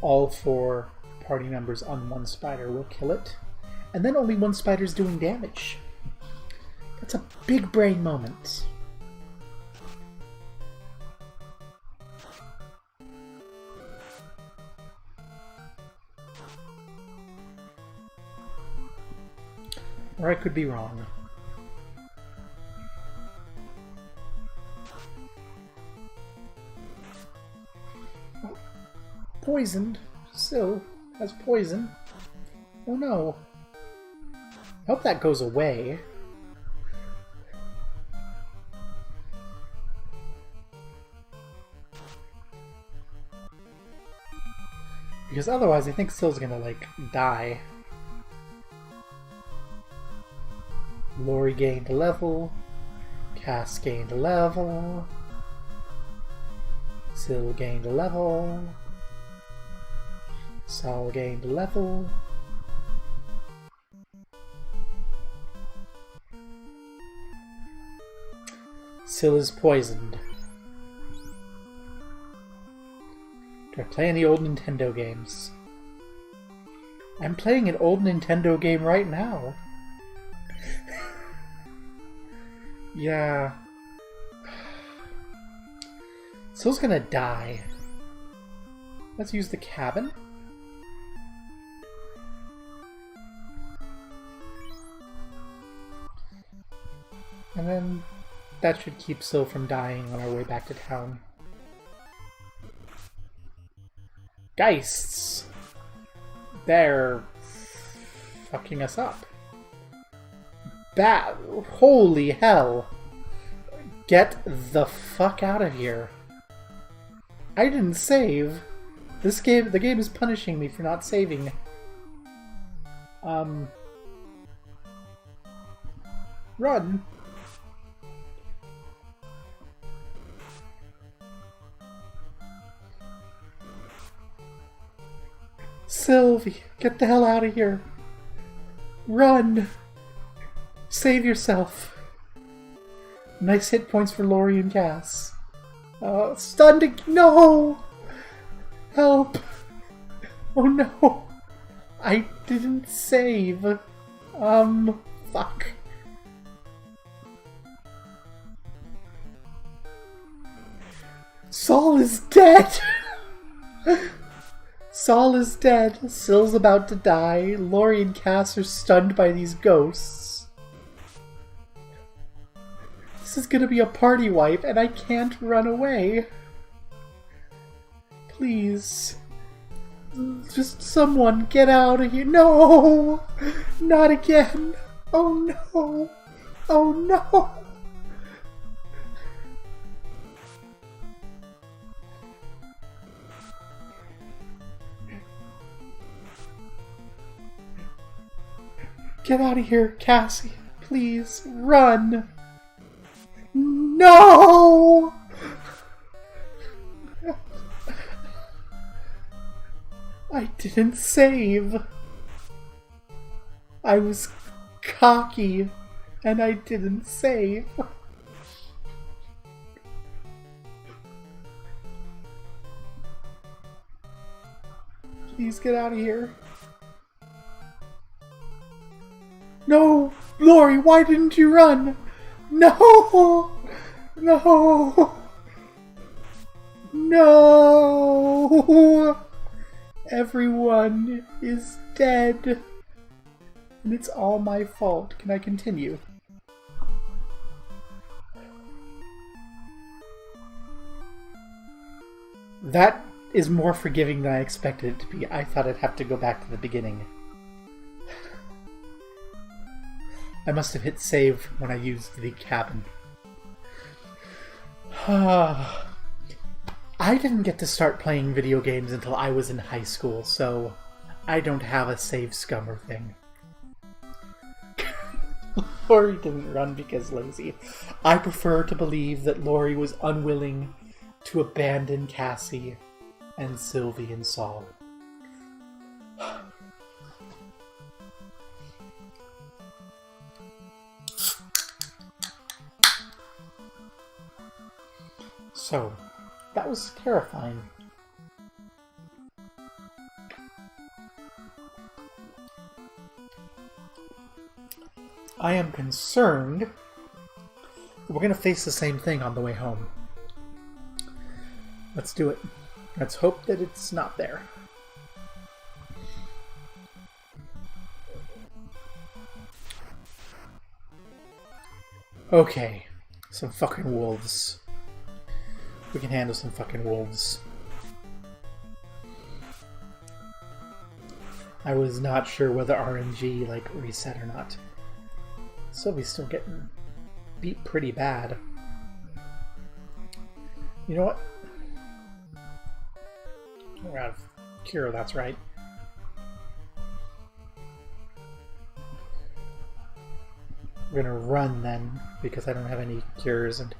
all 4 party members on one spider will kill it. And then only one spider's doing damage. That's a big brain moment. Or I could be wrong. Oh, poisoned. Still has poison. Oh no. I hope that goes away. Because otherwise I think Syl's gonna, like, die. Lori gained a level. Cass gained a level. Syl gained a level. Saul gained a level. Syl is poisoned. Do I play any old Nintendo games? I'm playing an old Nintendo game right now. Yeah. Syl's gonna die. Let's use the cabin. And then that should keep Syl from dying on our way back to town. Geists! They're fucking us up. Holy hell! Get the fuck out of here. I didn't save. The game is punishing me for not saving. Run! Sylvie, get the hell out of here. Run! Save yourself. Nice hit points for Lori and Cass. Stunned. No! Help! Oh no! I didn't save. Fuck. Saul is dead! Saul is dead. Syl's about to die. Lori and Cass are stunned by these ghosts. This is gonna be a party wipe, and I can't run away. Please. Just someone get out of here. No! Not again. Oh no. Oh no. Get out of here, Cassie. Please, run. No! I didn't save. I was cocky, and I didn't save. Please get out of here. No! Lori, why didn't you run? No! No! No! Everyone is dead. And it's all my fault. Can I continue? That is more forgiving than I expected it to be. I thought I'd have to go back to the beginning. I must have hit save when I used the cabin. I didn't get to start playing video games until I was in high school, so I don't have a save scummer thing. Lori didn't run because lazy. I prefer to believe that Lori was unwilling to abandon Cassie and Sylvie and Saul. So, that was terrifying. I am concerned that we're going to face the same thing on the way home. Let's do it. Let's hope that it's not there. Okay, some fucking wolves. We can handle some fucking wolves. I was not sure whether RNG reset or not. Sylvie's still getting beat pretty bad. You know what? We're out of cure, that's right. We're gonna run then, because I don't have any cures, and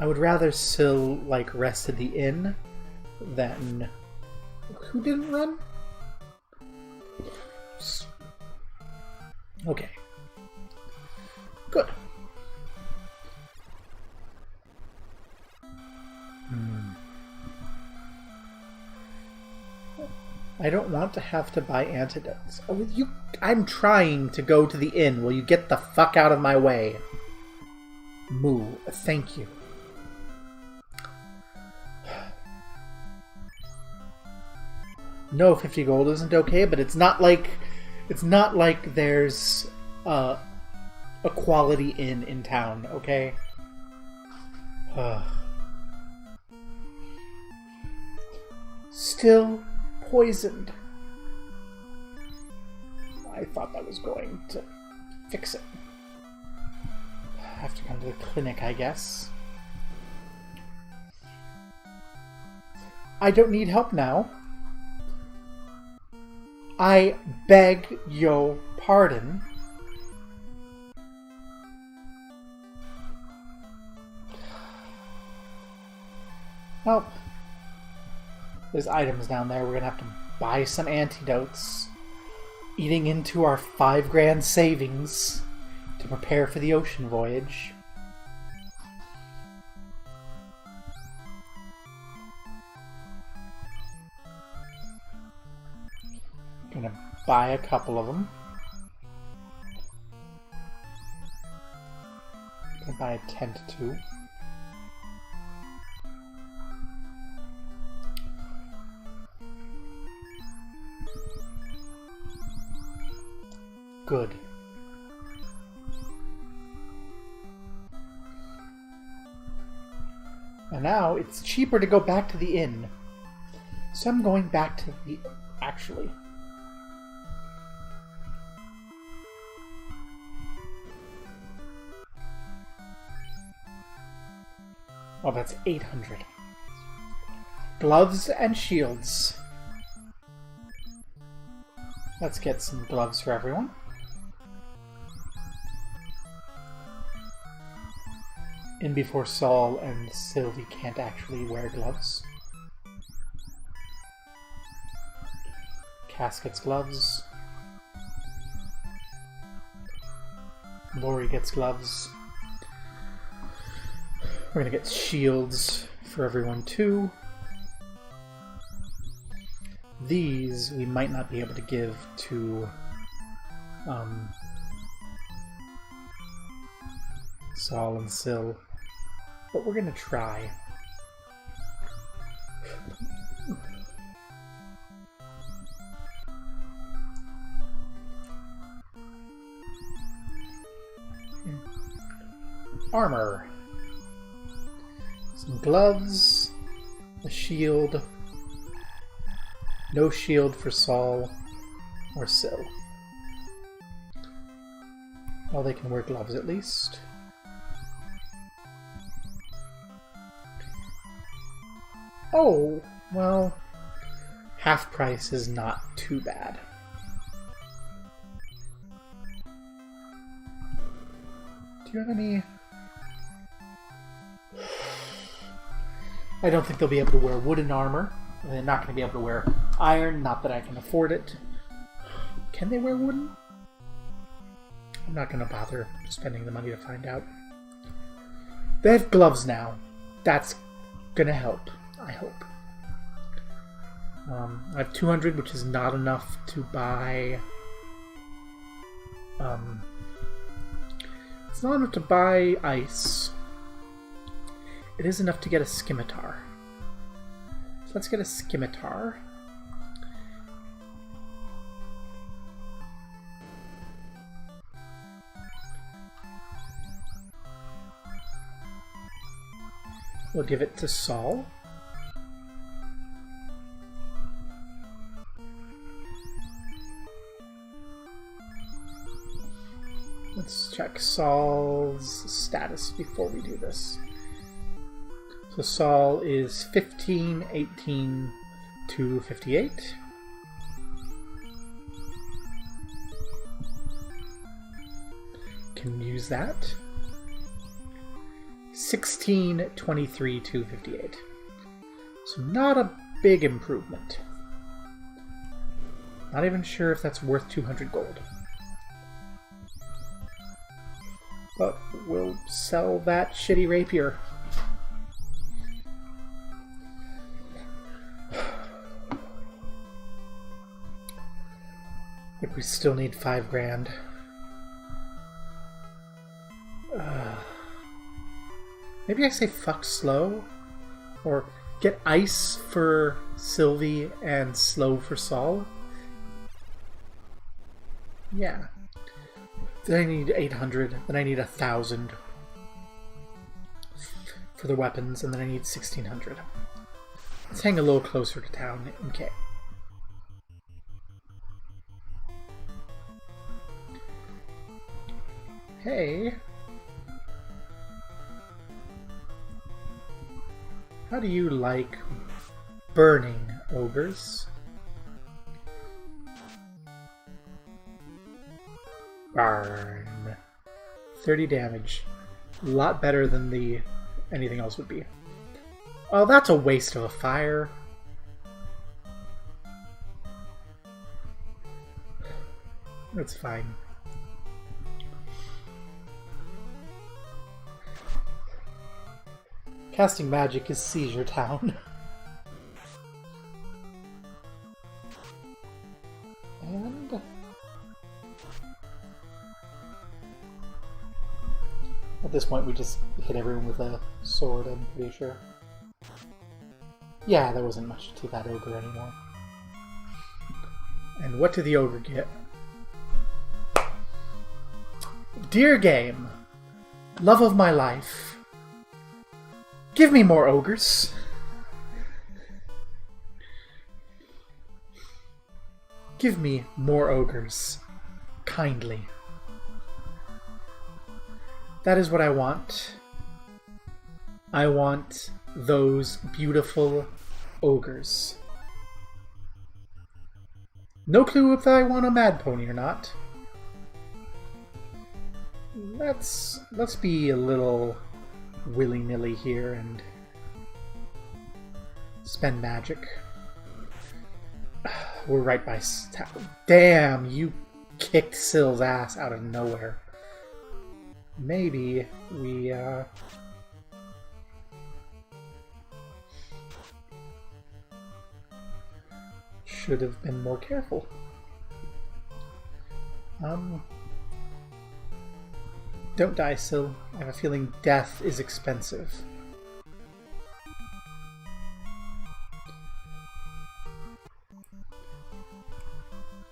I would rather Syl, rest at the inn than... Who didn't run? Okay. Good. I don't want to have to buy antidotes. Oh, I'm trying to go to the inn. Will you get the fuck out of my way? Moo. Thank you. No, 50 gold isn't okay, but it's not like there's a quality inn in town, okay? Still poisoned. I thought that was going to fix it. I have to come to the clinic, I guess. I don't need help now. I beg your pardon. Well, there's items down there. We're gonna have to buy some antidotes. Eating into our 5 grand savings to prepare for the ocean voyage. Gonna buy a couple of them. Gonna buy a 10 to 2. Good. And now it's cheaper to go back to the inn. So I'm going back to the... actually. Oh, that's 800. Gloves and shields. Let's get some gloves for everyone. In before Saul and Sylvie can't actually wear gloves. Cass gets gloves. Lori gets gloves. We're gonna get shields for everyone too. These we might not be able to give to Saul and Syl, but we're gonna try. Armor. Some gloves. A shield. No shield for Saul or Syl. Well, they can wear gloves at least. Oh, well, half price is not too bad. Do you have any... I don't think they'll be able to wear wooden armor. And they're not going to be able to wear iron, not that I can afford it. Can they wear wooden? I'm not going to bother spending the money to find out. They have gloves now. That's going to help, I hope. I have 200, which is not enough to buy... it's not enough to buy ice. It is enough to get a scimitar. So let's get a scimitar. We'll give it to Saul. Let's check Saul's status before we do this. So Saul is 15, 18 to 58. Can use that. 16, 23 to 58. So not a big improvement. Not even sure if that's worth 200 gold. But we'll sell that shitty rapier. think we still need 5 grand. Maybe I say fuck slow? Or get ice for Sylvie and slow for Sol? Yeah. Then I need 800, then I need 1,000 for the weapons, and then I need 1,600. Let's hang a little closer to town. Okay. Hey. How do you like burning ogres? Burn. 30 damage. A lot better than the anything else would be. Oh, that's a waste of a fire. That's fine. Casting magic is Seizure Town. And at this point we just hit everyone with a sword, I'm pretty sure. Yeah, there wasn't much to that ogre anymore. And what did the ogre get? Dear game, love of my life, give me more ogres. Give me more ogres. Kindly. That is what I want. I want those beautiful ogres. No clue if I want a mad pony or not. Let's be a little willy-nilly here and spend magic. We're right by town. Damn, you kicked Syl's ass out of nowhere. Maybe we should have been more careful. Don't die, Syl. I have a feeling death is expensive.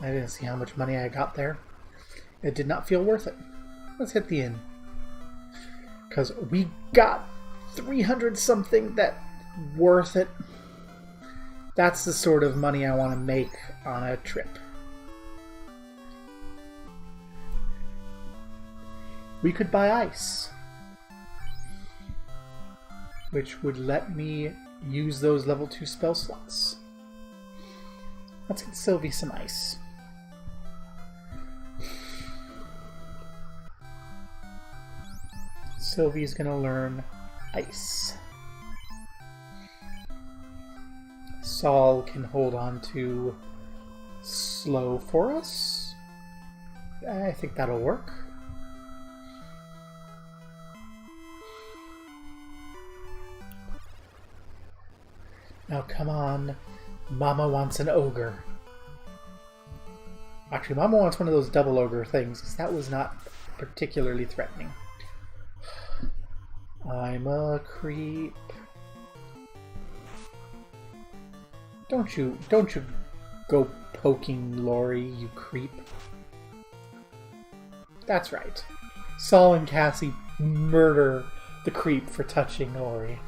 I didn't see how much money I got there. It did not feel worth it. Let's hit the inn. Because we got 300 something that worth it. That's the sort of money I want to make on a trip. We could buy ice, which would let me use those level 2 spell slots. Let's get Sylvie some ice. Sylvie's gonna learn ice. Sol can hold on to slow for us. I think that'll work. Now come on, Mama wants an ogre. Actually, Mama wants one of those double ogre things, because that was not particularly threatening. I'm a creep. Don't you go poking Lori, you creep. That's right. Sol and Cassie murder the creep for touching Lori.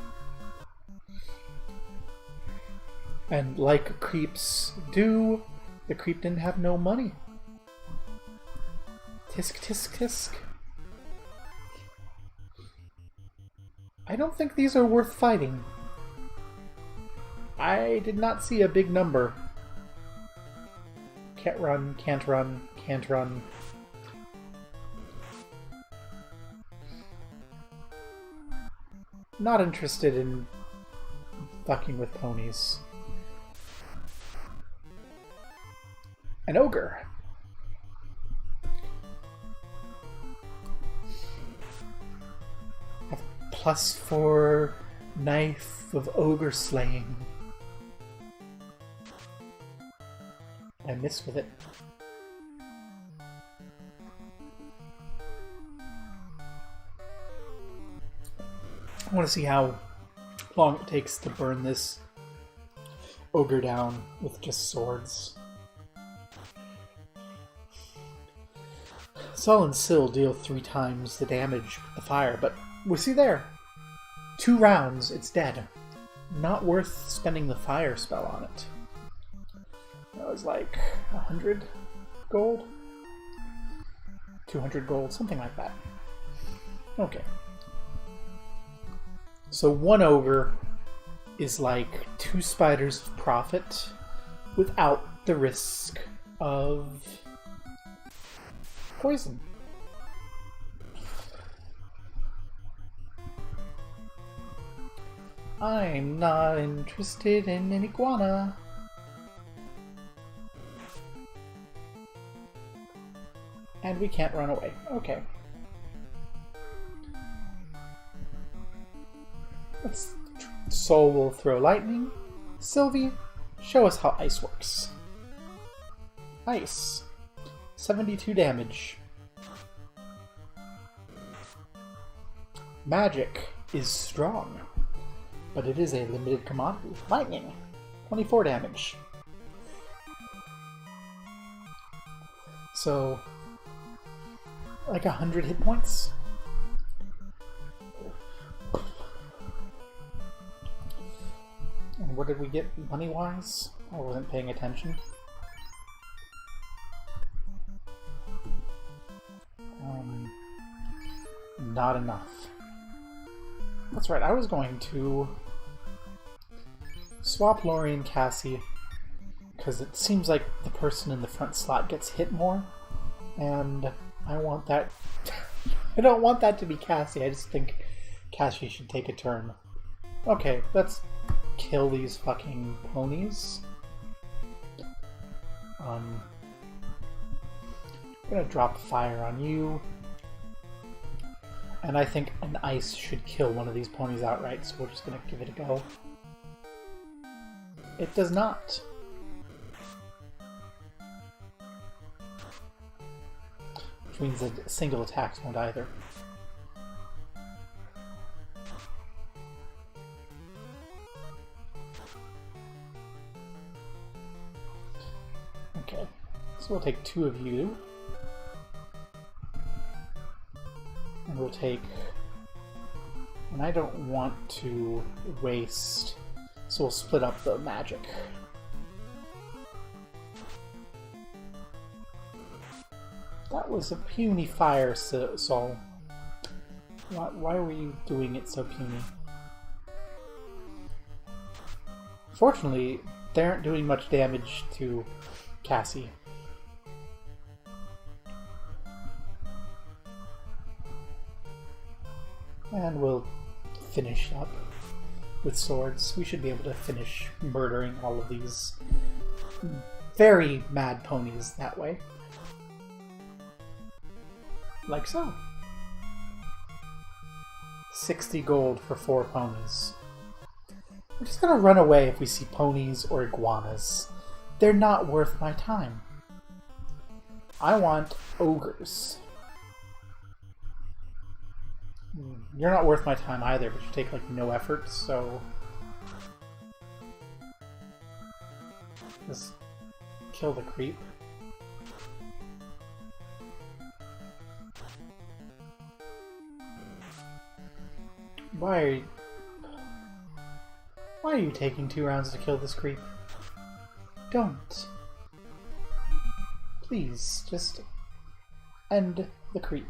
And like creeps do, the creep didn't have no money. Tisk, tisk, tisk. I don't think these are worth fighting. I did not see a big number. Can't run, can't run, can't run. Not interested in fucking with ponies. An ogre. A +4 knife of ogre slaying. I miss with it. I want to see how long it takes to burn this ogre down with just swords. Sol and Syl deal 3 times the damage with the fire, but we see there. 2 rounds, it's dead. Not worth spending the fire spell on it. That was like 100 gold? 200 gold, something like that. Okay. So 1 ogre is like 2 spiders of profit without the risk of poison. I'm not interested in an iguana. And we can't run away. Okay. Sol will throw lightning. Sylvie, show us how ice works. Ice. 72 damage. Magic is strong, but it is a limited commodity. Lightning. 24 damage. So, like 100 hit points. And what did we get money-wise? I wasn't paying attention. Not enough. That's right, I was going to swap Lori and Cassie because it seems like the person in the front slot gets hit more, and I want that. I don't want that to be Cassie. I just think Cassie should take a turn. Okay, let's kill these fucking ponies. I'm gonna drop fire on you. And I think an ice should kill one of these ponies outright, so we're just gonna give it a go. It does not. Which means that single attacks won't either. Okay, so we'll take 2 of you. And we'll take... And I don't want to waste, so we'll split up the magic. That was a puny fire, Sol. Why were you doing it so puny? Fortunately, they aren't doing much damage to Cassie. And we'll finish up with swords. We should be able to finish murdering all of these very mad ponies that way. Like so. 60 gold for 4 ponies. We're just gonna run away if we see ponies or iguanas. They're not worth my time. I want ogres. You're not worth my time either, but you take like no effort, so just kill the creep. Why are you taking 2 rounds to kill this creep? Don't. Please, just end the creep.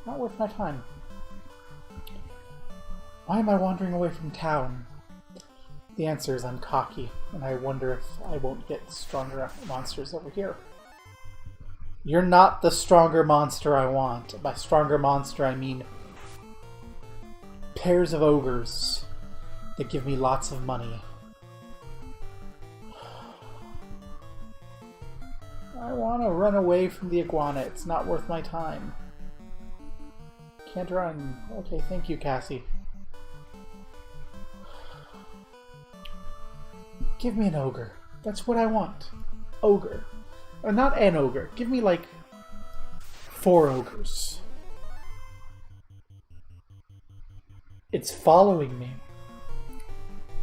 Not worth my time. Why am I wandering away from town? The answer is I'm cocky, and I wonder if I won't get stronger monsters over here. You're not the stronger monster I want. By stronger monster, I mean pairs of ogres that give me lots of money. I want to run away from the iguana. It's not worth my time. Can't run. Okay, thank you, Cassie. Give me an ogre. That's what I want. Ogre. Not an ogre. Give me like 4 ogres. It's following me.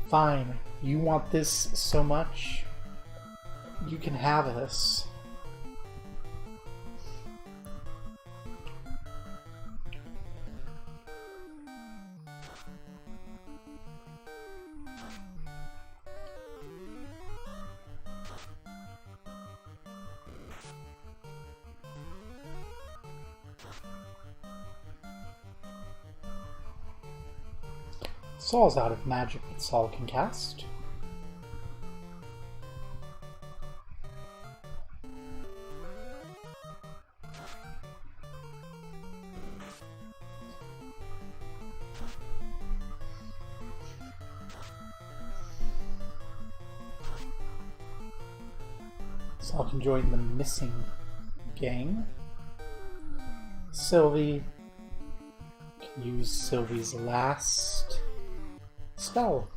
Fine. You want this so much? You can have this. Saul's out of magic that Saul can cast. Saul can join the missing gang. Sylvie can use Sylvie's last spell.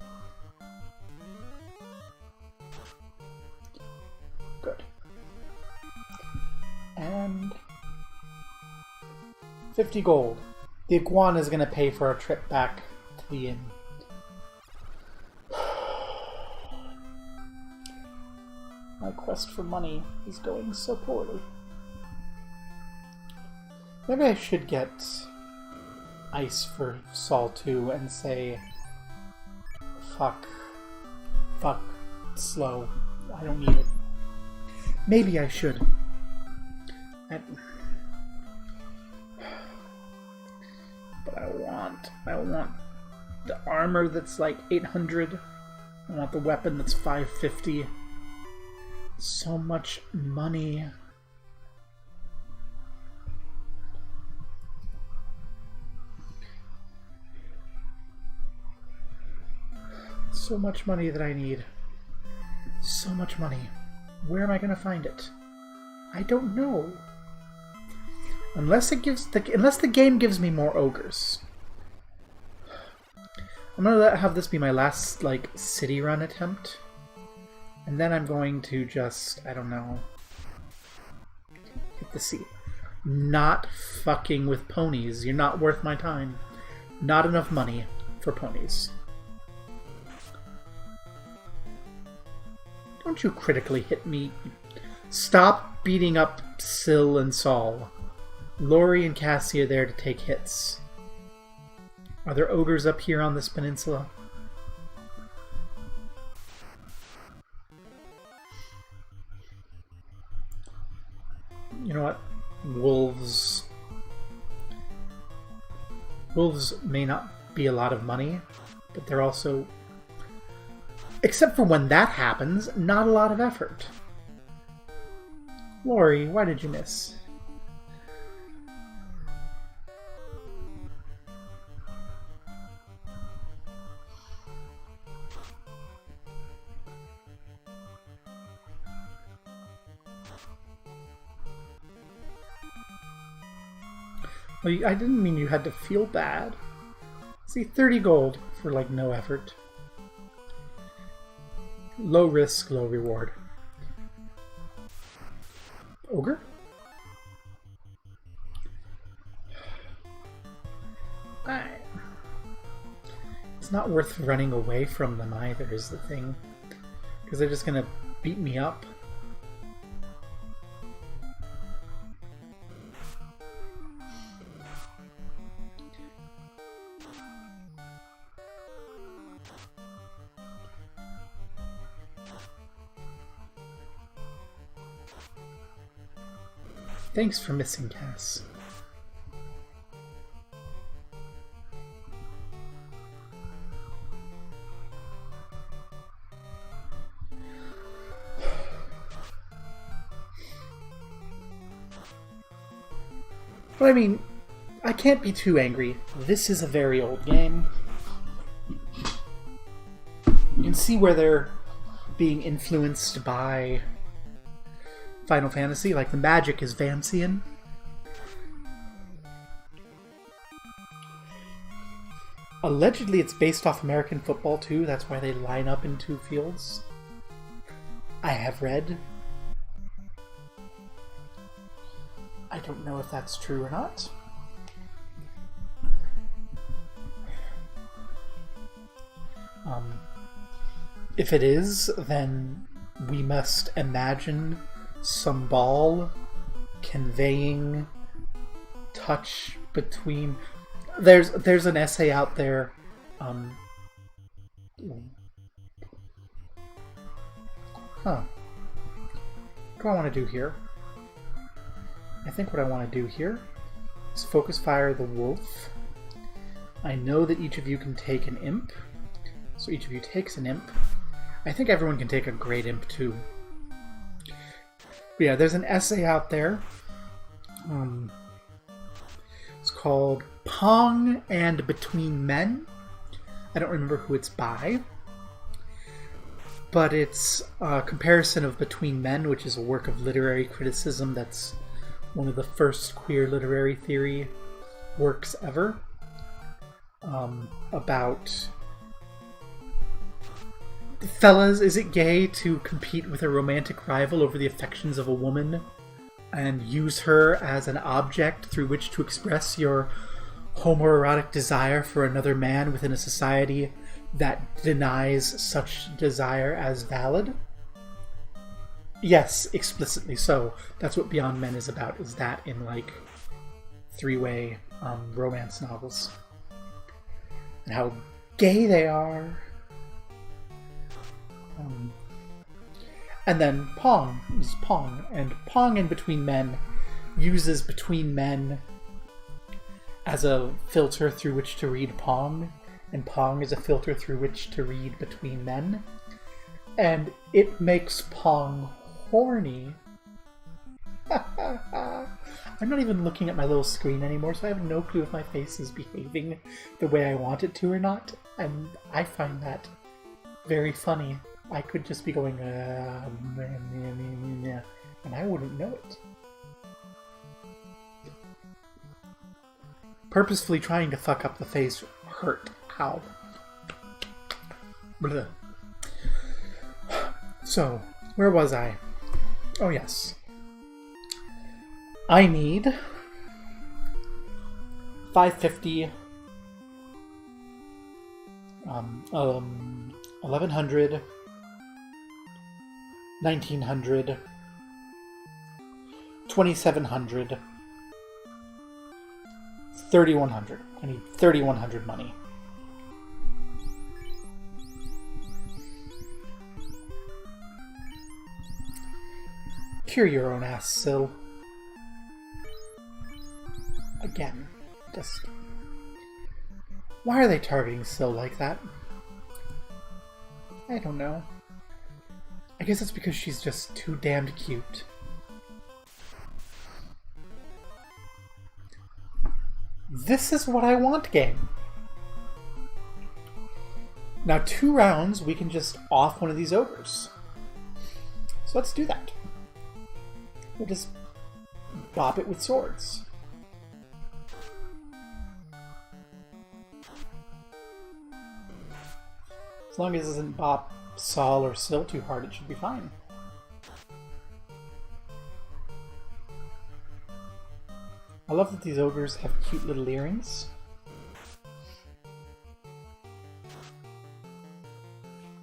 Good. And 50 gold. The iguana is going to pay for our trip back to the inn. My quest for money is going so poorly. Maybe I should get ice for Saul too and say, fuck, slow, I don't need it. Maybe I should. But I want the armor that's like 800. I want the weapon that's 550. So much money. So much money that I need. So much money. Where am I going to find it? I don't know. Unless the game gives me more ogres. I'm gonna have this be my last city run attempt. And then I'm going to just, I don't know, hit the sea. Not fucking with ponies. You're not worth my time. Not enough money for ponies. Don't you critically hit me. Stop beating up Syl and Saul. Lori and Cassie are there to take hits. Are there ogres up here on this peninsula? You know what? Wolves may not be a lot of money, but they're also, except for when that happens, not a lot of effort. Lori, why did you miss? Well, I didn't mean you had to feel bad. See, 30 gold for no effort. Low risk, low reward. Ogre? It's not worth running away from them either, is the thing. Because they're just gonna beat me up. Thanks for missing, Cass. But I mean, I can't be too angry. This is a very old game. You can see where they're being influenced by Final Fantasy, the magic is Vancian. Allegedly it's based off American football too, that's why they line up in two fields. I have read. I don't know if that's true or not. If it is, then we must imagine some ball conveying touch between... There's an essay out there. What do I want to do here? I think what I want to do here is focus fire the wolf. I know that each of you can take an imp, so each of you takes an imp. I think everyone can take a great imp too. But yeah, there's an essay out there. It's called Pong and Between Men. I don't remember who it's by, but it's a comparison of Between Men, which is a work of literary criticism that's one of the first queer literary theory works ever, about fellas, is it gay to compete with a romantic rival over the affections of a woman and use her as an object through which to express your homoerotic desire for another man within a society that denies such desire as valid? Yes, explicitly so. That's what Beyond Men is about, is that in, like, three-way romance novels. And how gay they are. And then Pong is Pong. And Pong and Between Men uses Between Men as a filter through which to read Pong. And Pong is a filter through which to read Between Men. And it makes Pong horny. I'm not even looking at my little screen anymore, so I have no clue if my face is behaving the way I want it to or not. And I find that very funny. I could just be going, and I wouldn't know it. Purposefully trying to fuck up the face hurt. How? Blah. So, where was I? Oh yes. I need 550, 1100, 1900, 2700, 3100. I need 3100 money. Cure your own ass, Syl. Again, just... Why are they targeting Syl like that? I don't know. I guess it's because she's just too damned cute. This is what I want, game. Now 2 rounds, we can just off one of these ogres. So let's do that. We'll just bop it with swords. As long as it doesn't bop Saul or Syl too hard, it should be fine. I love that these ogres have cute little earrings.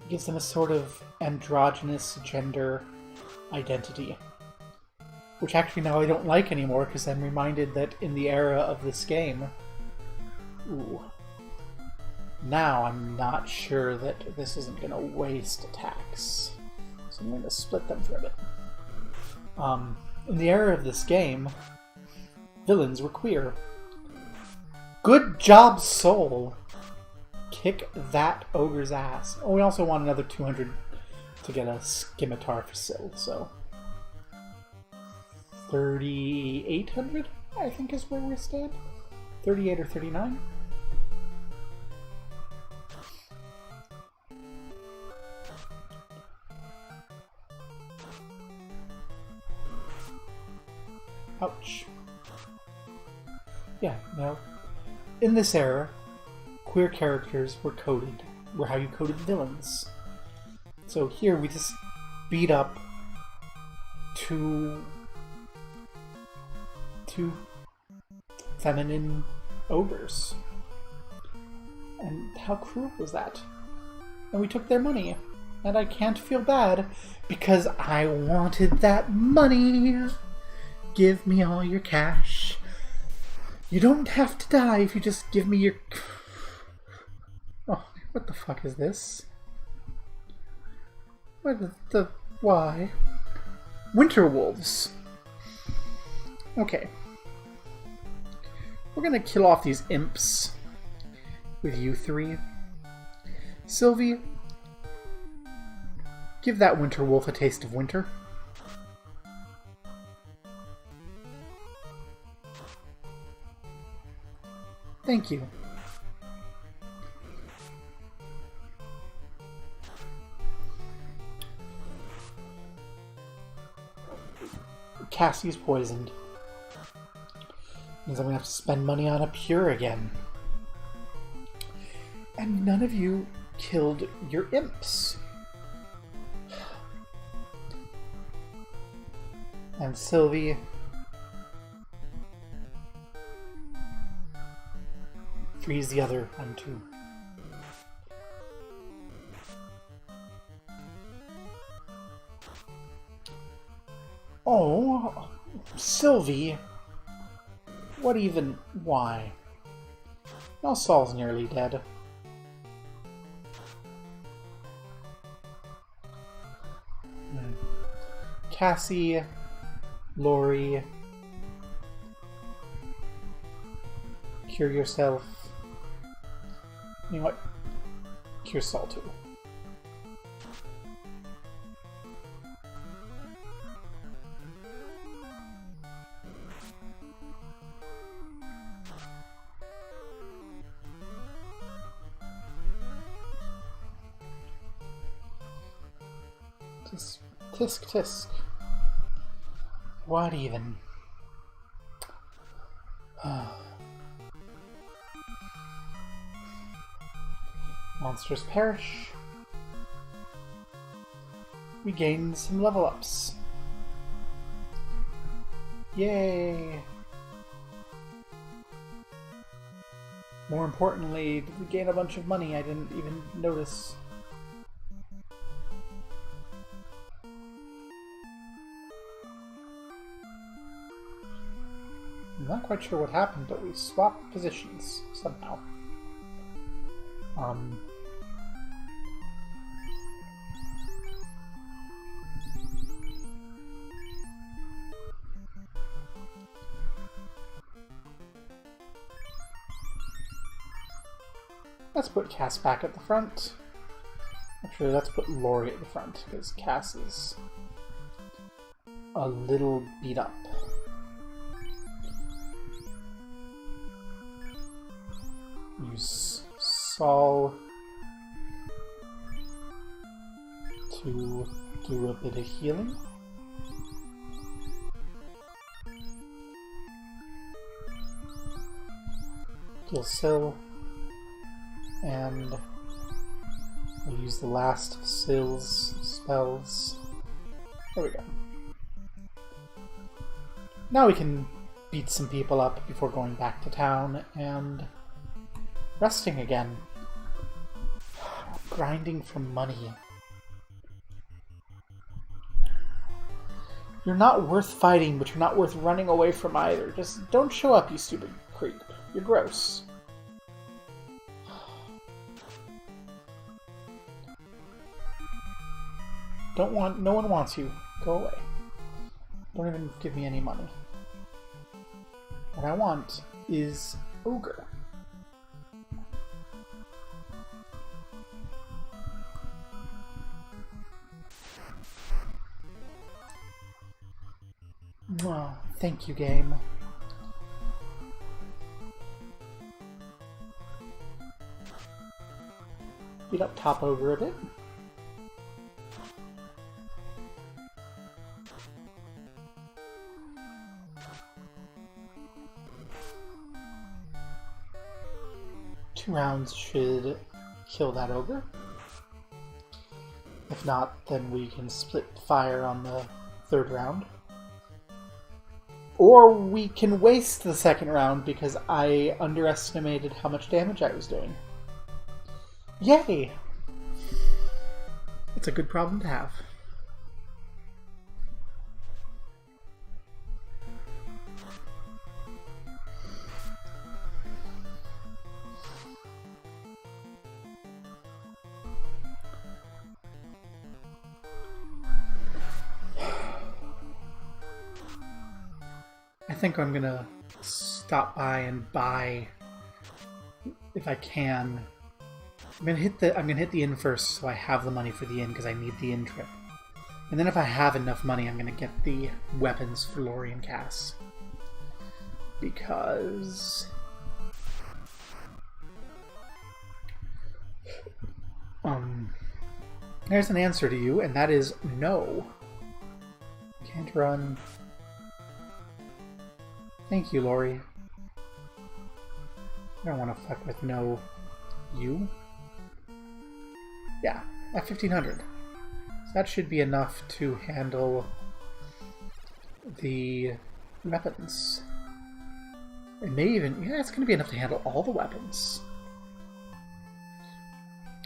It gives them a sort of androgynous gender identity. Which actually now I don't like anymore, because I'm reminded that in the era of this game... Ooh. Now I'm not sure that this isn't going to waste attacks. So I'm going to split them for a bit. In the era of this game, villains were queer. Good job, Soul! Kick that ogre's ass. Oh, we also want another 200 to get a scimitar for Syl, so... 3,800, I think is where we stand. 38 or 39. Ouch. Yeah, now, in this era, queer characters were how you coded villains. So here we just beat up two feminine ogres. And how cruel was that? and we took their money. And I can't feel bad because I wanted that money. Give me all your cash. You don't have to die if you just give me your... Oh, what the fuck is this? What the... Why? Winter wolves. Okay. We're gonna kill off these imps with you three. Sylvie, give that winter wolf a taste of winter. Thank you. Cassie's poisoned. Means I'm gonna have to spend money on a pure again. And none of you killed your imps. And Sylvie, freeze the other one too. Oh, Sylvie. What even? Why? Now Saul's nearly dead. Cassie, Lori, cure yourself. You know what? Cure Saul too. Tisk tisk. What even? Monsters perish. We gained some level ups. Yay! More importantly, did we gain a bunch of money I didn't even notice. I'm not quite sure what happened, but we swapped positions somehow. Let's put Cass back at the front. Actually, let's put Lori at the front, because Cass is a little beat up. Use Saul to do a bit of healing. Kill Syl. And we'll use the last of Syl's spells. There we go. Now we can beat some people up before going back to town and resting again. Grinding for money. You're not worth fighting, but you're not worth running away from either. Just don't show up, you stupid creep. You're gross. No one wants you. Go away. Don't even give me any money. What I want is Ogre. Oh, thank you, game. Beat up top Ogre a bit. Two rounds should kill that ogre. If not, then we can split fire on the third round. Or we can waste the second round because I underestimated how much damage I was doing. Yay! It's a good problem to have. I think I'm gonna stop by and buy, if I can. I'm gonna hit the inn first, so I have the money for the inn because I need the inn trip. And then if I have enough money, I'm gonna get the weapons for Lori and Cass. Because there's an answer to you, and that is no. Can't run. Thank you, Lori. I don't want to fuck with no you. Yeah, at 1500. So that should be enough to handle the weapons. It may even... yeah, it's going to be enough to handle all the weapons.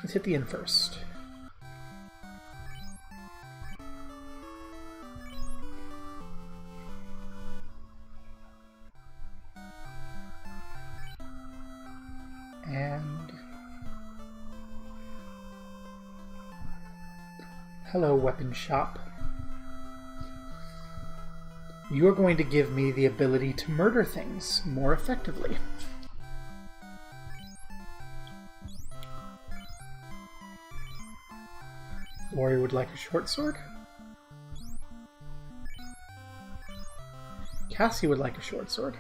Let's hit the inn first. And... hello, weapon shop. You're going to give me the ability to murder things more effectively. Lori would like a short sword. Cassie would like a short sword.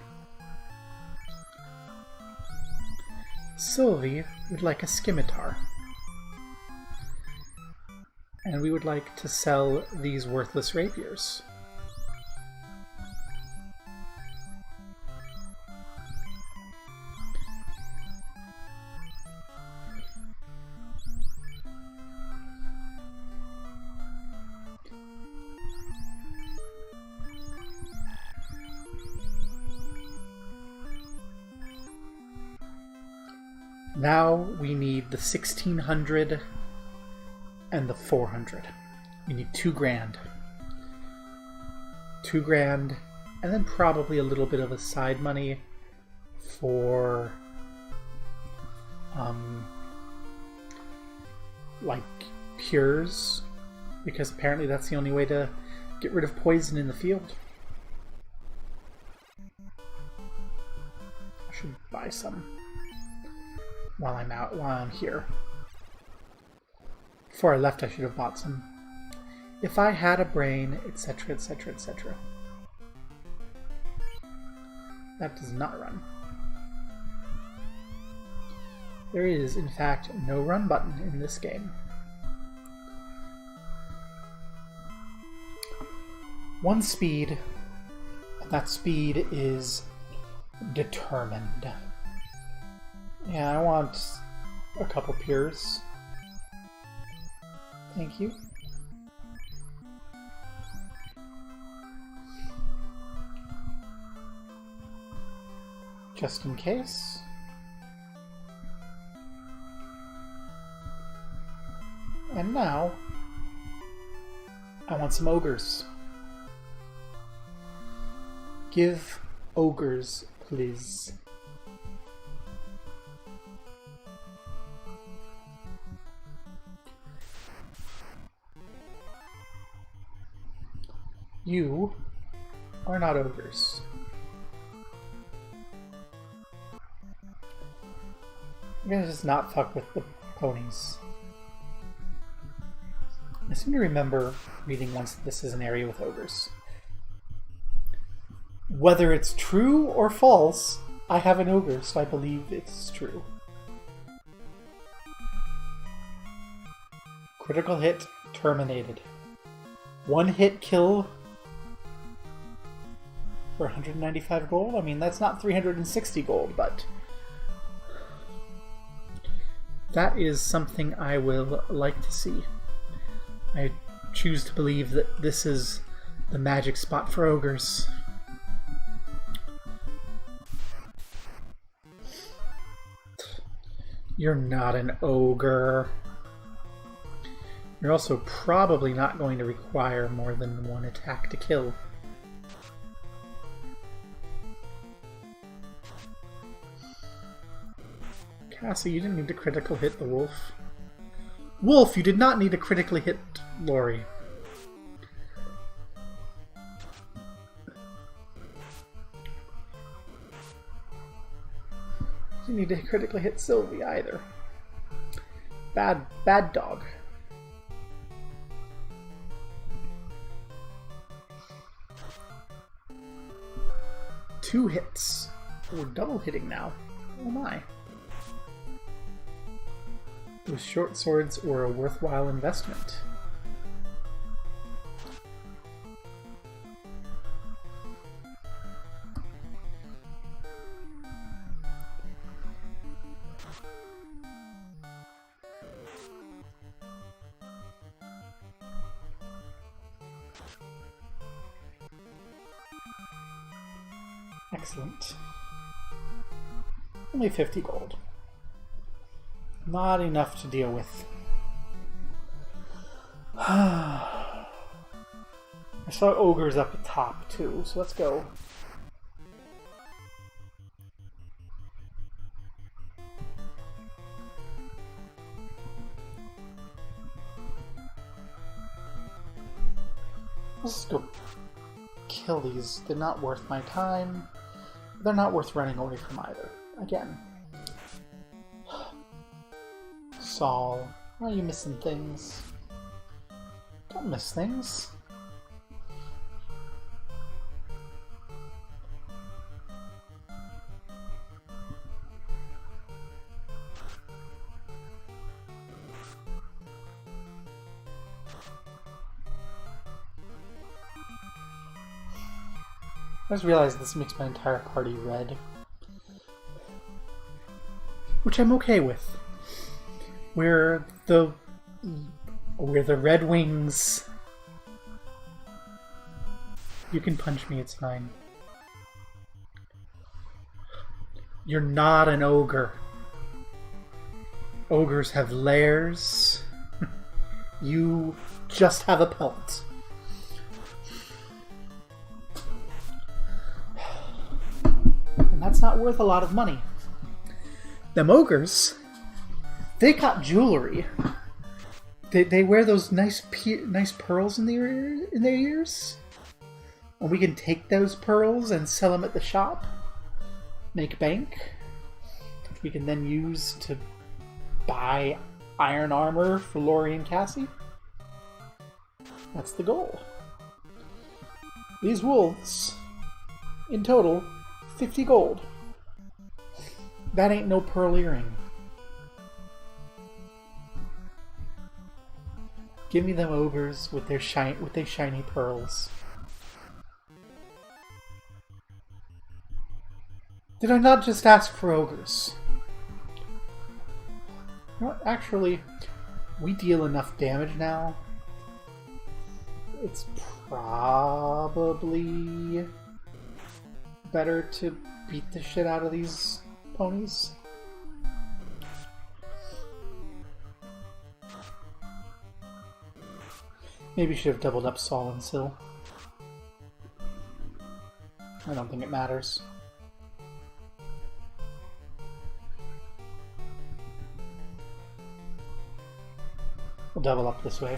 Sylvie would like a scimitar. And we would like to sell these worthless rapiers. Now we need the 1600 and the 400. We need 2 grand. 2 grand, and then probably a little bit of a side money for like pures, because apparently that's the only way to get rid of poison in the field. I should buy some while I'm here. Before I left, I should have bought some. If I had a brain, etc., etc., etc. That does not run. There is, in fact, no run button in this game. 1 speed, and that speed is determined. Yeah, I want a couple pures. Thank you. Just in case. And now, I want some ogres. Give ogres, please. You are not ogres. I'm gonna just not fuck with the ponies. I seem to remember reading once that this is an area with ogres. Whether it's true or false, I have an ogre, so I believe it's true. Critical hit terminated. 1 hit kill for 195 gold? I mean, that's not 360 gold, but that is something I will like to see. I choose to believe that this is the magic spot for ogres. You're not an ogre. You're also probably not going to require more than one attack to kill. Cassie, you didn't need to critical hit the wolf. Wolf, you did not need to critically hit Lori. You need to critically hit Sylvie either. Bad dog. Two hits. We're double hitting now. Oh my. Those short swords were a worthwhile investment. Excellent. Only 50 gold. Not enough to deal with. I saw ogres up at top too, so let's go. Let's go kill these. They're not worth my time. They're not worth running away from either. Again. Saul, why are you missing things? Don't miss things. I just realized this makes my entire party red. Which I'm okay with. We're the Red Wings. You can punch me, it's fine. You're not an ogre. Ogres have lairs. You just have a pelt. And that's not worth a lot of money. Them ogres, they got jewelry. They wear those nice pearls in their ears. And we can take those pearls and sell them at the shop. Make bank. We can then use to buy iron armor for Lori and Cassie. That's the goal. These wolves, in total, 50 gold. That ain't no pearl earring. Give me them ogres with their shiny pearls. Did I not just ask for ogres? You know what? Actually, we deal enough damage now. It's probably better to beat the shit out of these ponies. Maybe should have doubled up Saul and Syl. I don't think it matters. We'll double up this way.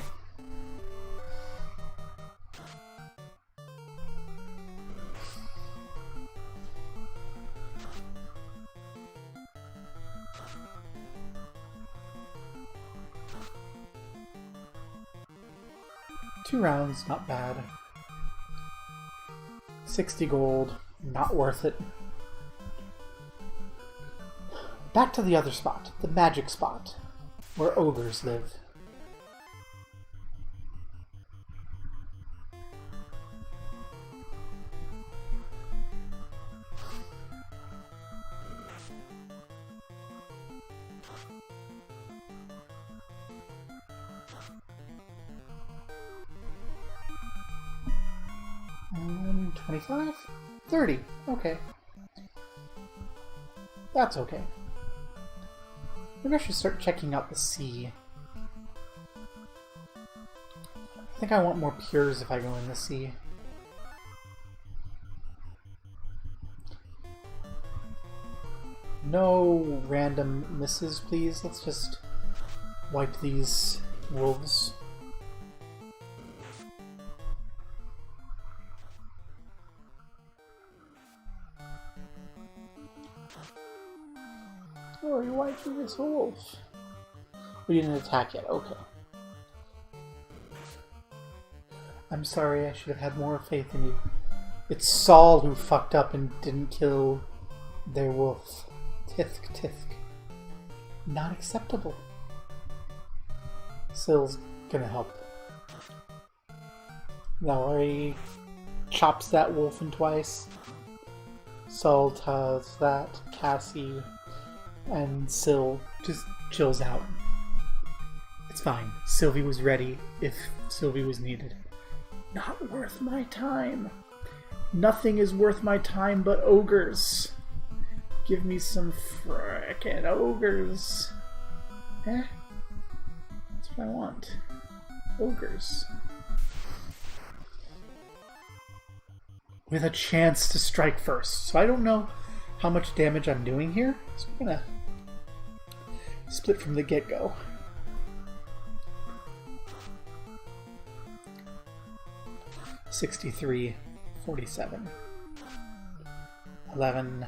Two rounds, not bad. 60 gold, not worth it. Back to the other spot, the magic spot, where ogres live. And 25? 30. Okay. That's okay. Maybe I should start checking out the sea. I think I want more pures if I go in the sea. No random misses, please. Let's just wipe these wolves. Oh, you're wiping this wolf. We didn't attack yet. Okay. I'm sorry, I should have had more faith in you. It's Saul who fucked up and didn't kill their wolf. Tithk, tithk. Not acceptable. Sill's gonna help. Lowry chops that wolf in twice. Saul does that. Cassie and Sill just chills out. It's fine. Sylvie was ready if Sylvie was needed. Not worth my time. Nothing is worth my time but ogres. Give me some frickin' ogres. Eh? That's what I want. Ogres. With a chance to strike first. So I don't know how much damage I'm doing here. So I'm gonna split from the get-go. $63, $47, $11,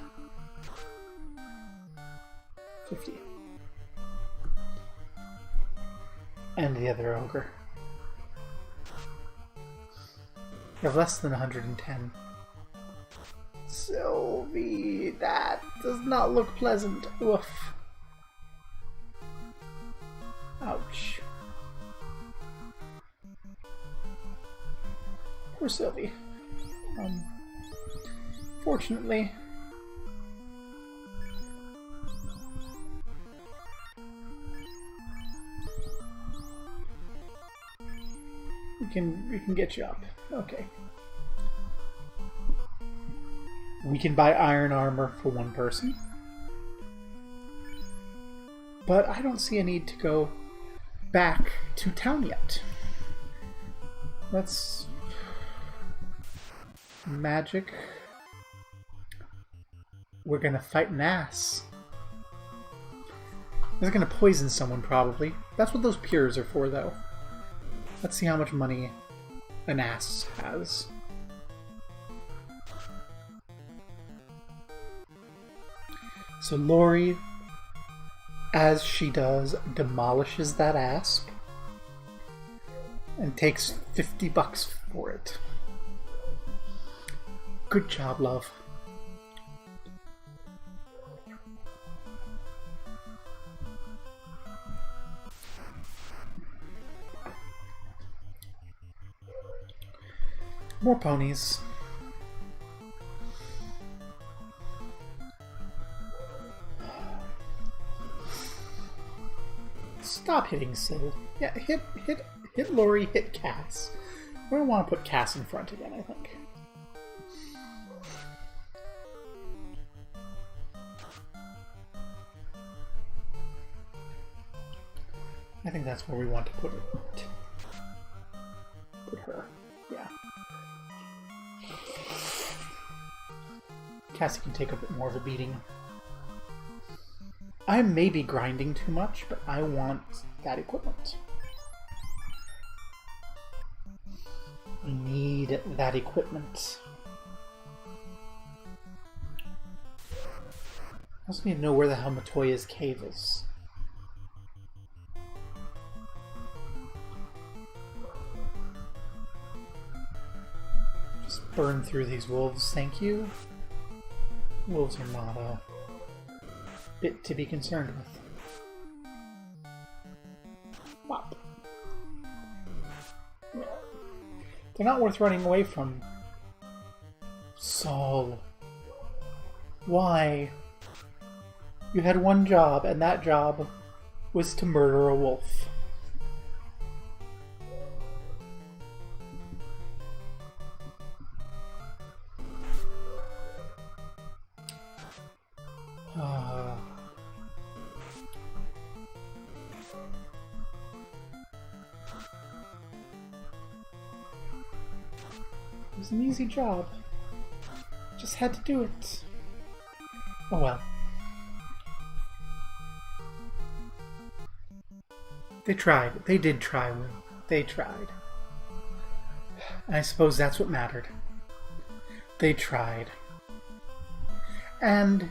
$50. And the other ogre. You have less than 110. Sylvie, that does not look pleasant. Woof. Ouch. Poor Sylvie. Fortunately, we can get you up. Okay. We can buy iron armor for one person. But I don't see a need to go back to town yet. Let's magic. We're gonna fight an ass. They're gonna poison someone probably. That's what those pures are for though. Let's see how much money an ass has. So Lori, as she does, demolishes that asp and takes $50 for it. Good job, love. More ponies. Stop hitting Syl. Yeah, hit Lori, hit Cass. We're gonna want to put Cass in front again, I think. I think that's where we want to put it. Put her. Yeah. Cassie can take a bit more of a beating. I may be grinding too much, but I want that equipment. I need that equipment. I also need to know where the hell Matoya's cave is. Just burn through these wolves, thank you. Wolves are not a bit to be concerned with. Wop. Yeah. They're not worth running away from. Saul. Why? You had one job, and that job was to murder a wolf. was an easy job. Just had to do it. Oh well. They tried. They did try, Will. They tried. And I suppose that's what mattered. They tried. And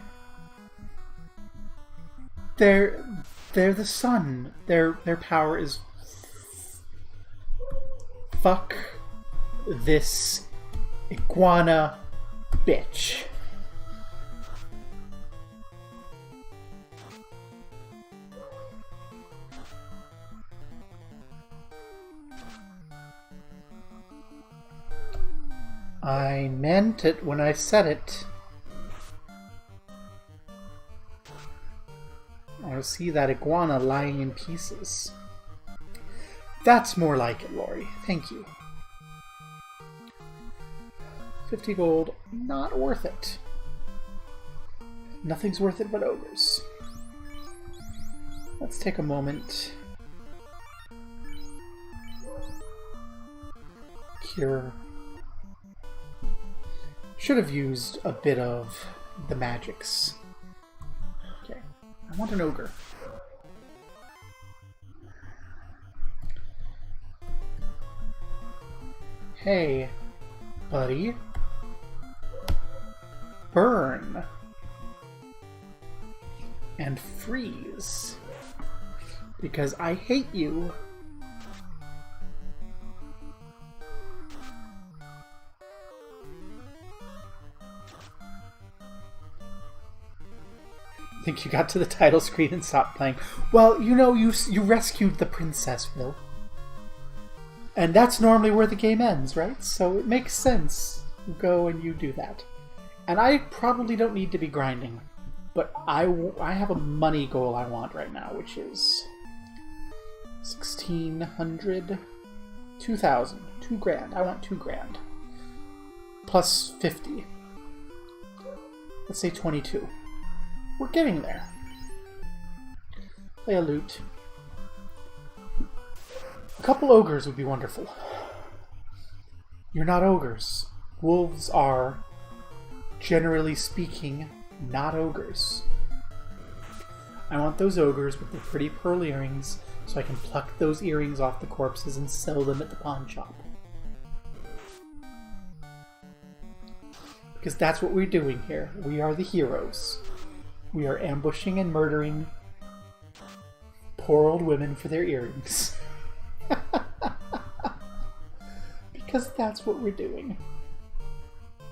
they're the sun. Their power is fuck this iguana bitch. I meant it when I said it. I want to see that iguana lying in pieces. That's more like it, Lori. Thank you. 50 gold, not worth it. Nothing's worth it but ogres. Let's take a moment. Cure. Should have used a bit of the magics. Okay, I want an ogre. Hey, buddy. Burn. And freeze. Because I hate you. I think you got to the title screen and stopped playing. Well, you know, you rescued the princess, Will. And that's normally where the game ends, right? So it makes sense. You go and you do that. And I probably don't need to be grinding. But I have a money goal I want right now, which is 1,600, 2,000, 2 grand. I want 2 grand. Plus 50. Let's say 22. We're getting there. Play a loot. A couple ogres would be wonderful. You're not ogres. Wolves are, generally speaking, not ogres. I want those ogres with the pretty pearl earrings so I can pluck those earrings off the corpses and sell them at the pawn shop. Because that's what we're doing here. We are the heroes. We are ambushing and murdering poor old women for their earrings. Because that's what we're doing.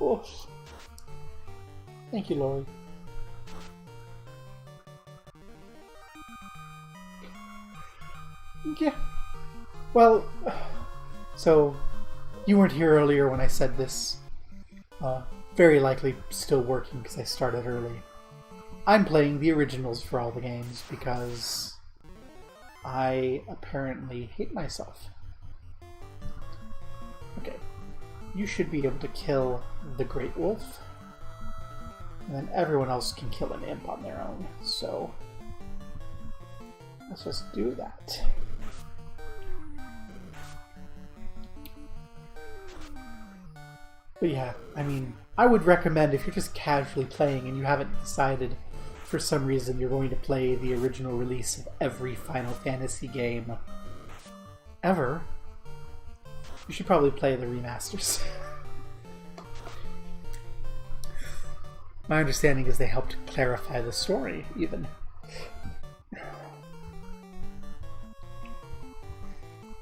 Oof. Thank you, Lori. Yeah. Well, so you weren't here earlier when I said this. Very likely still working because I started early. I'm playing the originals for all the games because I apparently hate myself. Okay, you should be able to kill the Great Wolf, and then everyone else can kill an imp on their own, so let's just do that. But yeah, I mean, I would recommend if you're just casually playing and you haven't decided for some reason you're going to play the original release of every Final Fantasy game ever, you should probably play the remasters. My understanding is they helped clarify the story, even.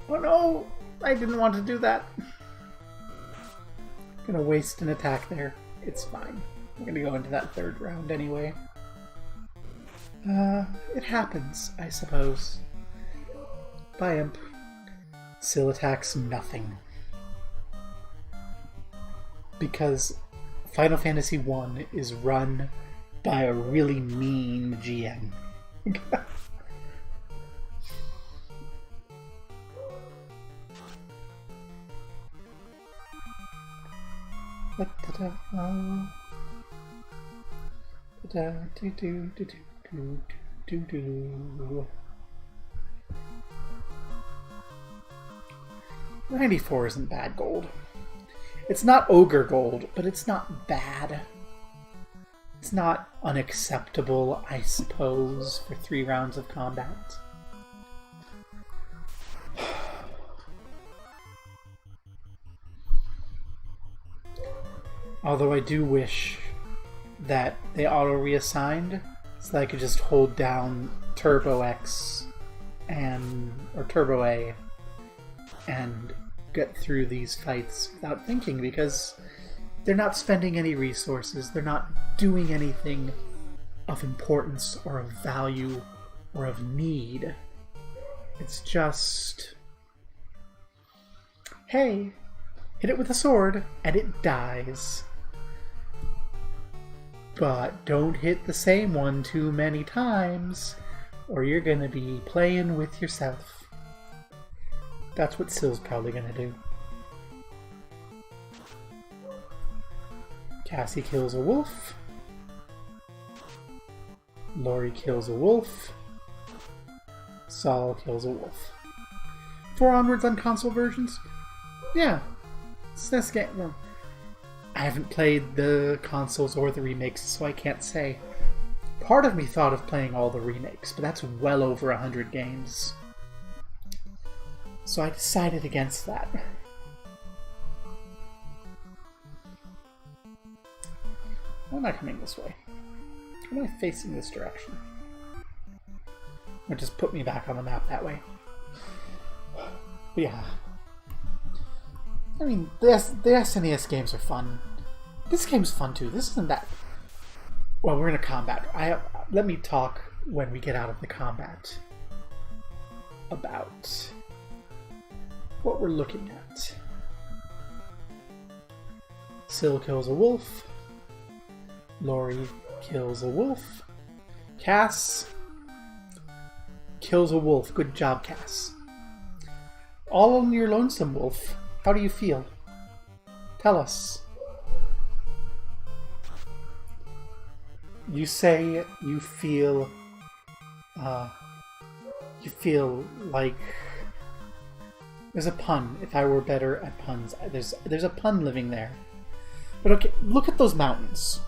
Oh no! I didn't want to do that. I'm gonna waste an attack there. It's fine. I'm gonna go into that third round anyway. It happens, I suppose. Bye, imp. Still attacks nothing. Because Final Fantasy I is run by a really mean GM. Do. 94 isn't bad gold. It's not ogre gold, but it's not bad. It's not unacceptable, I suppose, for 3 rounds of combat. Although I do wish that they auto-reassigned so that I could just hold down Turbo X or Turbo A and get through these fights without thinking, because they're not spending any resources, they're not doing anything of importance or of value or of need. It's just, hey, hit it with a sword and it dies. But don't hit the same one too many times, or you're gonna be playing with yourself. That's what Sill's probably gonna do. Cassie kills a wolf. Lori kills a wolf. Saul kills a wolf. 4 onwards on console versions? Yeah. It's this game. Well, I haven't played the consoles or the remakes, so I can't say. Part of me thought of playing all the remakes, but that's well over 100 games. So I decided against that. Why am I coming this way? Why am I facing this direction? Or just put me back on the map that way. But yeah. I mean, the SNES games are fun. This game's fun too. This isn't that... Well, we're in a combat. Let me talk when we get out of the combat about what we're looking at. Sill kills a wolf. Lori kills a wolf. Cass kills a wolf. Good job, Cass. All on your lonesome, wolf. How do you feel? Tell us. You say you feel like there's a pun. If I were better at puns, there's a pun living there. But okay, look at those mountains.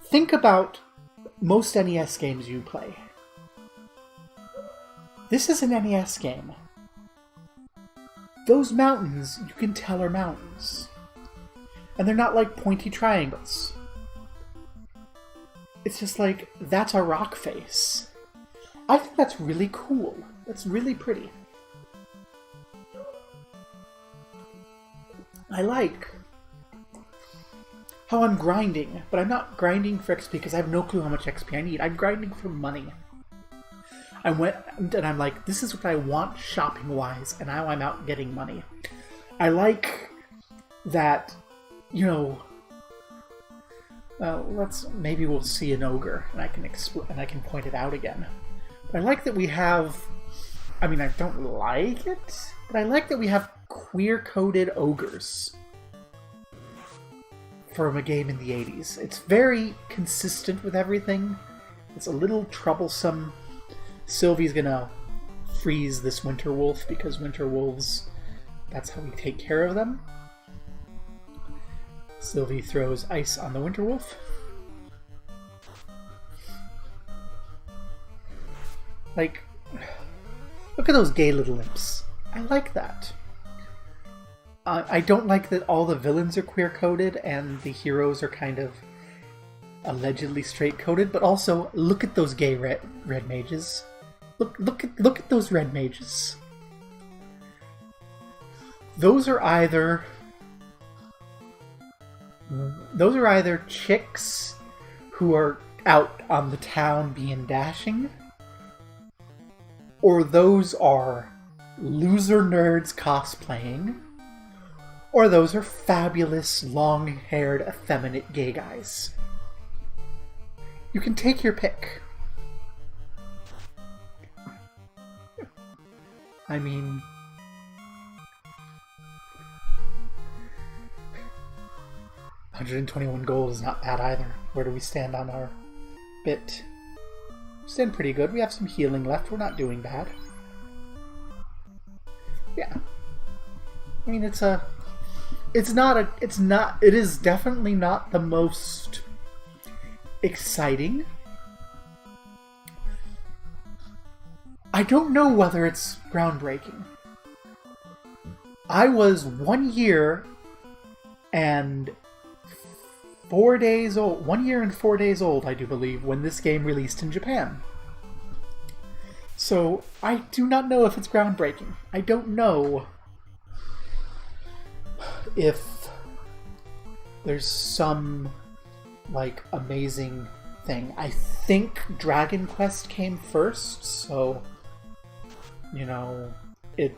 Think about most NES games you play. This is an NES game. Those mountains, you can tell are mountains. And they're not like pointy triangles. It's just like, that's a rock face. I think that's really cool. That's really pretty. I like how I'm grinding, but I'm not grinding for XP because I have no clue how much XP I need. I'm grinding for money. I went and I'm like, this is what I want shopping-wise, and now I'm out getting money. I like that, you know, maybe we'll see an ogre, and I can point it out again. But I like that we have, I mean, I don't like it, but I like that we have queer-coded ogres from a game in the 80s. It's very consistent with everything. It's a little troublesome. Sylvie's gonna freeze this winter wolf because winter wolves, that's how we take care of them. Sylvie throws ice on the winter wolf. Like, look at those gay little imps. I like that. I don't like that all the villains are queer-coded and the heroes are kind of allegedly straight-coded, but also, look at those gay red mages. Look at those red mages. Those are either chicks who are out on the town being dashing, or those are loser nerds cosplaying, or those are fabulous, long-haired, effeminate gay guys. You can take your pick. I mean, $121 gold is not bad either. Where do we stand on our bit? We stand pretty good. We have some healing left. We're not doing bad. Yeah. I mean, it's a it is definitely not the most exciting. I don't know whether it's groundbreaking. I was 1 year and 4 days old. 1 year and 4 days old, I do believe, when this game released in Japan. So, I do not know if it's groundbreaking. I don't know if there's some, like, amazing thing. I think Dragon Quest came first, so, you know, it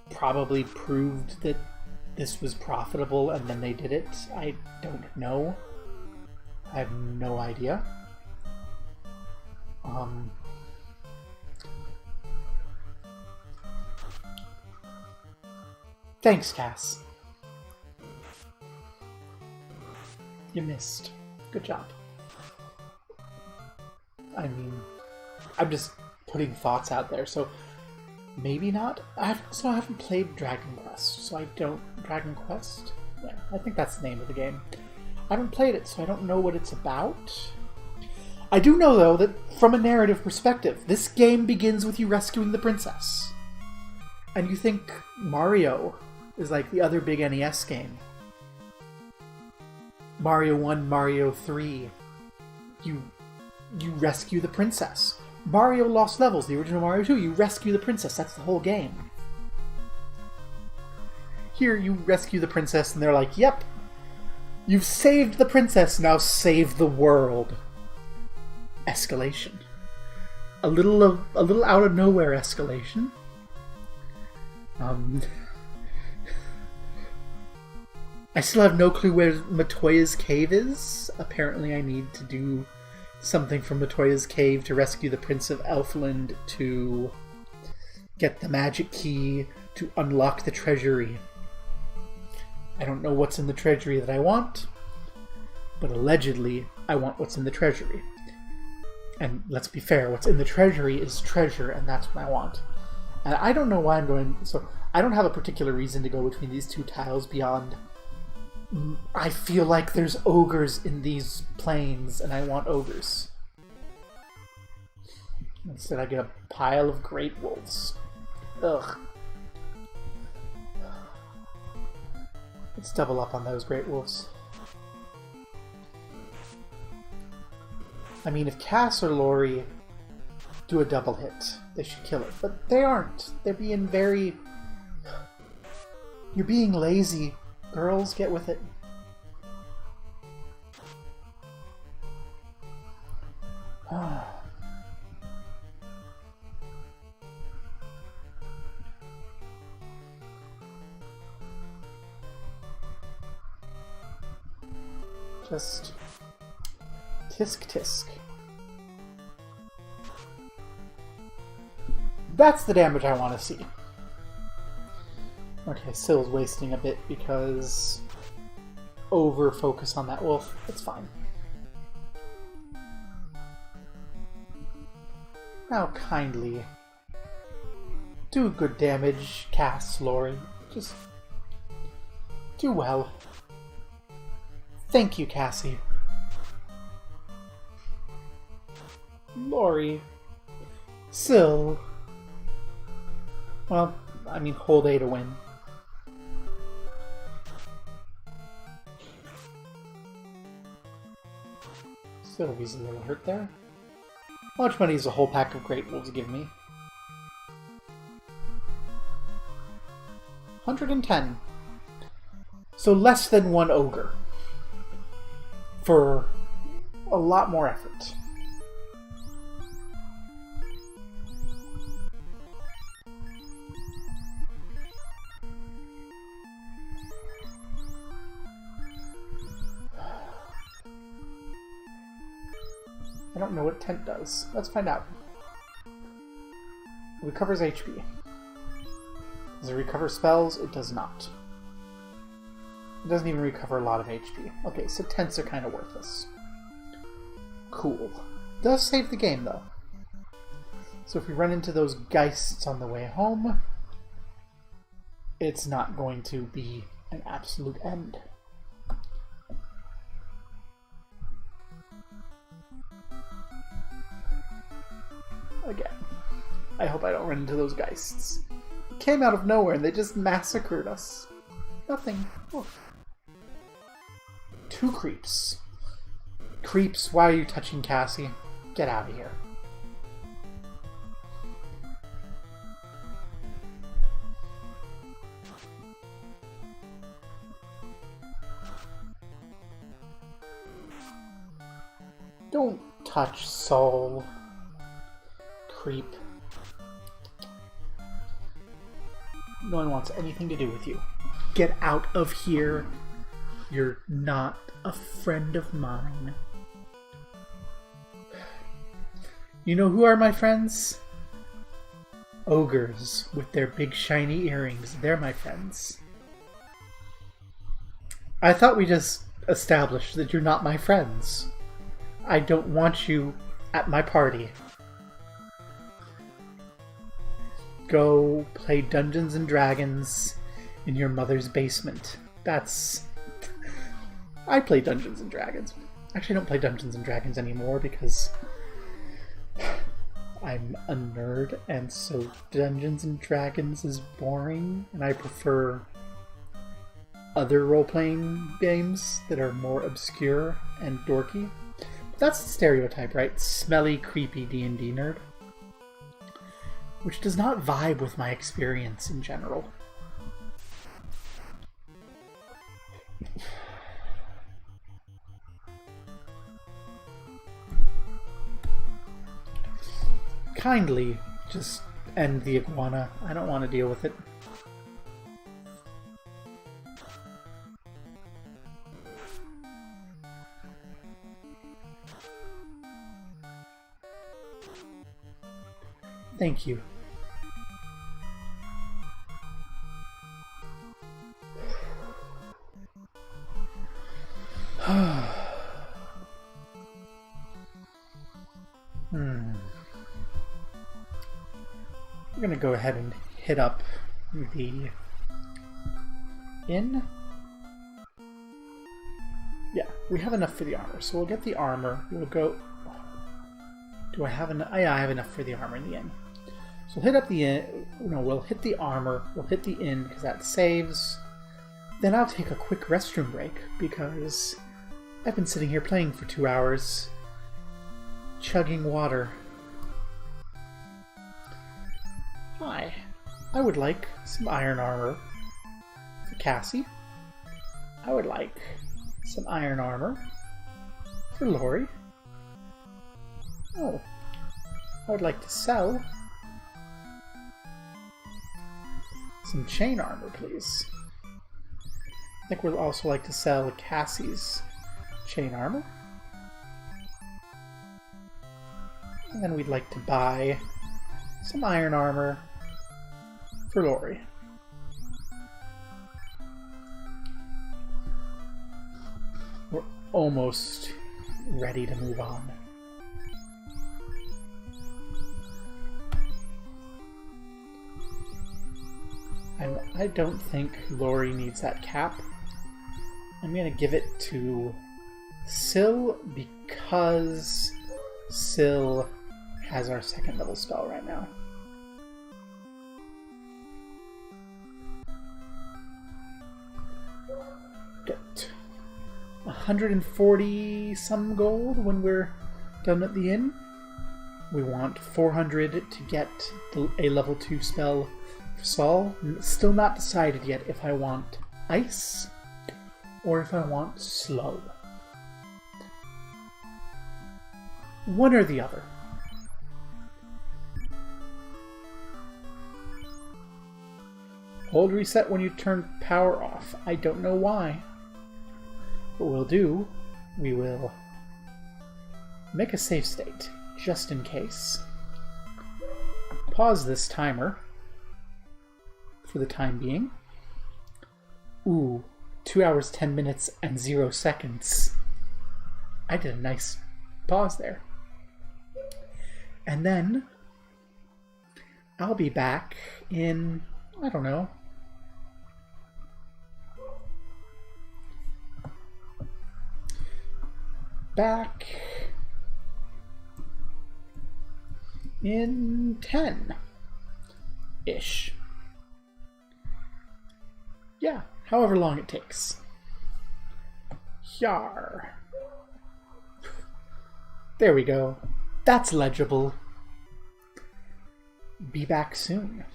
probably proved that this was profitable and then they did it. I don't know. I have no idea. Thanks, Cass. You missed. Good job. I mean, I'm just putting thoughts out there, so maybe not. I haven't played Dragon Quest, so I don't... Dragon Quest? Yeah, I think that's the name of the game. I haven't played it, so I don't know what it's about. I do know, though, that from a narrative perspective, this game begins with you rescuing the princess. And you think Mario is like the other big NES game. Mario 1, Mario 3. You rescue the princess. Mario Lost Levels, the original Mario 2, you rescue the princess. That's the whole game. Here, you rescue the princess, and they're like, yep, you've saved the princess, now save the world. Escalation. A little out of nowhere escalation. I still have no clue where Matoya's cave is. Apparently I need to do something from Matoya's cave to rescue the Prince of Elfland to get the magic key to unlock the treasury. I don't know what's in the treasury that I want, but allegedly I want what's in the treasury. And let's be fair, what's in the treasury is treasure, and that's what I want. And I don't know why I'm going... So I don't have a particular reason to go between these two tiles beyond... I feel like there's ogres in these plains, and I want ogres. Instead I get a pile of great wolves. Ugh. Let's double up on those great wolves. I mean, if Cass or Lori do a double hit, they should kill it. But they aren't. They're being very... You're being lazy. Girls, get with it. Just tisk tisk. That's the damage I want to see. Okay, Sill's wasting a bit because over-focus on that wolf. It's fine. Now kindly do good damage, Cass, Lori. Just do well. Thank you, Cassie. Lori. Sill. Well, I mean, hold A to win. Sylvie's a little hurt there. How much money does a whole pack of Great Wolves give me? 110. So less than one ogre. For a lot more effort. I don't know what Tent does. Let's find out. It recovers HP. Does it recover spells? It does not. It doesn't even recover a lot of HP. Okay, so Tents are kind of worthless. Cool. Does save the game, though. So if we run into those Geists on the way home, it's not going to be an absolute end. Again, I hope I don't run into those geists. They came out of nowhere and they just massacred us. Nothing. Oh. 2 creeps. Creeps, why are you touching Cassie? Get out of here. Don't touch Soul. Creep. No one wants anything to do with you. Get out of here. You're not a friend of mine. You know who are my friends? Ogres with their big shiny earrings. They're my friends. I thought we just established that you're not my friends. I don't want you at my party. Go play Dungeons and Dragons in your mother's basement. That's... I play Dungeons and Dragons. Actually, I don't play Dungeons and Dragons anymore because I'm a nerd, and so Dungeons and Dragons is boring, and I prefer other role-playing games that are more obscure and dorky. That's the stereotype, right? Smelly, creepy D&D nerd. Which does not vibe with my experience in general. Kindly just end the iguana. I don't want to deal with it. Thank you. We're gonna go ahead and hit up the inn. Yeah, we have enough for the armor, so we'll get the armor. We'll go. Do I have enough? Oh, yeah, I have enough for the armor in the inn. So we'll hit up the inn. No, we'll hit the armor. We'll hit the inn because that saves. Then I'll take a quick restroom break because I've been sitting here playing for 2 hours, chugging water. Hi. I would like some iron armor for Cassie. I would like some iron armor for Lori. Oh. I would like to sell some chain armor, please. I think we'd also like to sell Cassie's chain armor. And then we'd like to buy some iron armor for Lori. We're almost ready to move on. I don't think Lori needs that cap. I'm going to give it to Syl because Syl has our 2nd level spell right now. Get 140 some gold when we're done at the inn. We want 400 to get a level 2 spell for Saul. Still not decided yet if I want ice or if I want slow. One or the other. Hold reset when you turn power off. I don't know why. What we'll do, we will make a save state, just in case. Pause this timer for the time being. Ooh, 2 hours, 10 minutes, and 0 seconds. I did a nice pause there. And then I'll be back in, I don't know, back in 10-ish. Yeah, however long it takes. Yar. There we go. That's legible. Be back soon.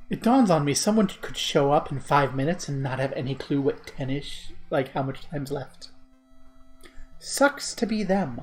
It dawns on me someone could show up in 5 minutes and not have any clue what 10-ish, like how much time's left. Sucks to be them.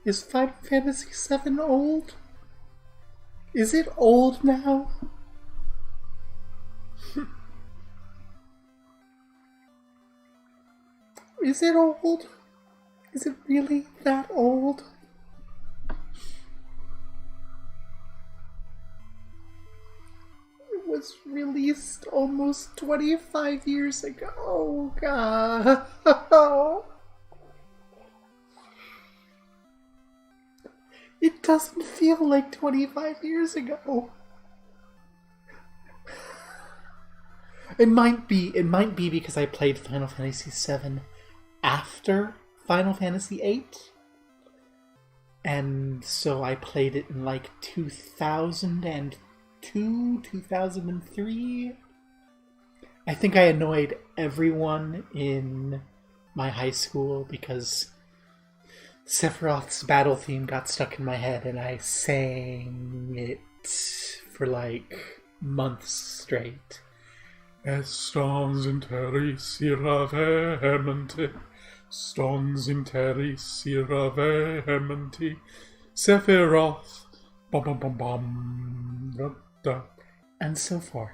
Is Final Fantasy VII old? Is it old now? Is it old? Is it really that old? It was released almost 25 years ago. Oh, God. It doesn't feel like 25 years ago. It might be because I played Final Fantasy VII after Final Fantasy VIII. And so I played it in like 2002, 2003. I think I annoyed everyone in my high school because Sephiroth's battle theme got stuck in my head and I sang it for like months straight. Estons in terris ira vehementi, stons in terris ira vehementi, Sephiroth, bum bum bum bum, da, da, and so forth.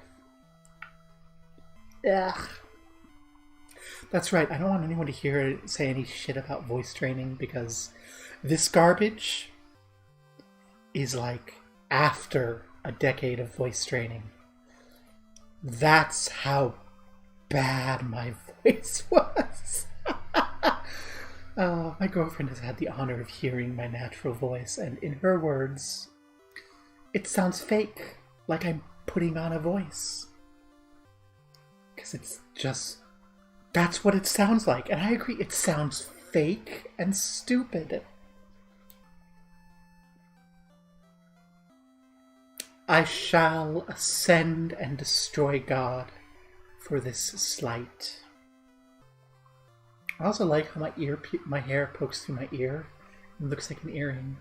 Ugh. That's right, I don't want anyone to say any shit about voice training because this garbage is like after a decade of voice training. That's how bad my voice was. My girlfriend has had the honor of hearing my natural voice, and in her words, it sounds fake, like I'm putting on a voice. Because it's just... that's what it sounds like, and I agree, it sounds fake and stupid. I shall ascend and destroy God for this slight. I also like how my hair pokes through my ear and looks like an earring.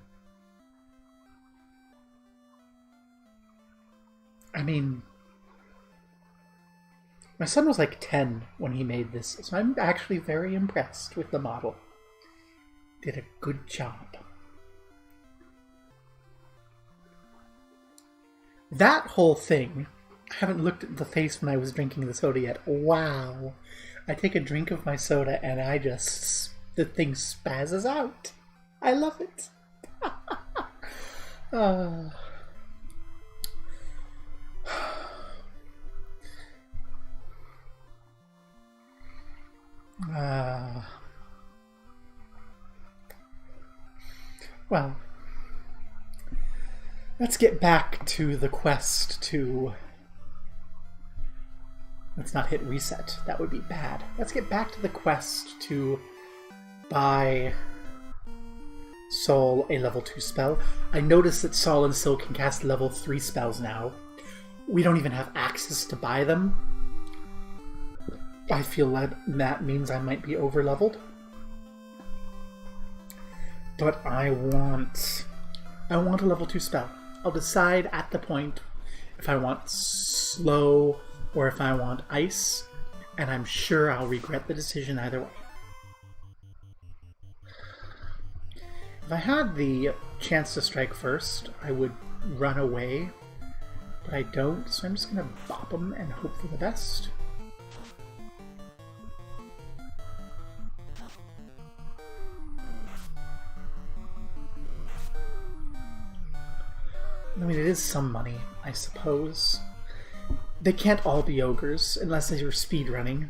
I mean, my son was like 10 when he made this, so I'm actually very impressed with the model. Did a good job. That whole thing, I haven't looked at the face when I was drinking the soda yet. Wow. I take a drink of my soda and the thing spazzes out. I love it. Well, let's get back to the quest to... let's not hit reset. That would be bad. Let's get back to the quest to buy Sol a level 2 spell. I noticed that Sol and Sil can cast level 3 spells now. We don't even have access to buy them. I feel that means I might be over-leveled. But I want a level 2 spell. I'll decide at the point if I want slow or if I want ice, and I'm sure I'll regret the decision either way. If I had the chance to strike first, I would run away, but I don't, so I'm just going to bop them and hope for the best. I mean, it is some money, I suppose. They can't all be ogres, unless they were speedrunning.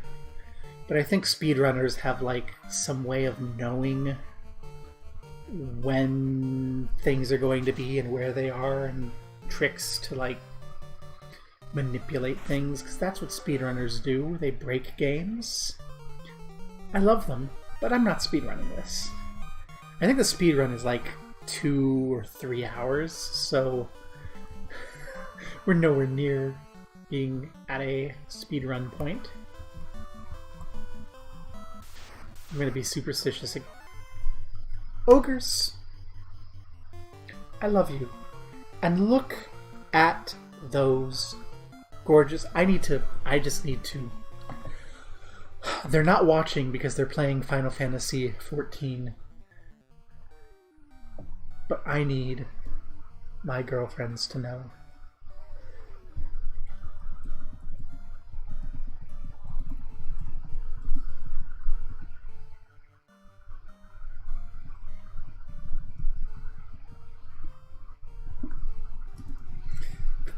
But I think speedrunners have, like, some way of knowing when things are going to be and where they are, and tricks to, like, manipulate things, because that's what speedrunners do. They break games. I love them, but I'm not speedrunning this. I think the speedrun is, like, 2 or 3 hours, so we're nowhere near being at a speedrun point. I'm gonna be superstitious. Ogres! I love you. And look at those gorgeous. I just need to... They're not watching because they're playing Final Fantasy XIV. But I need my girlfriends to know.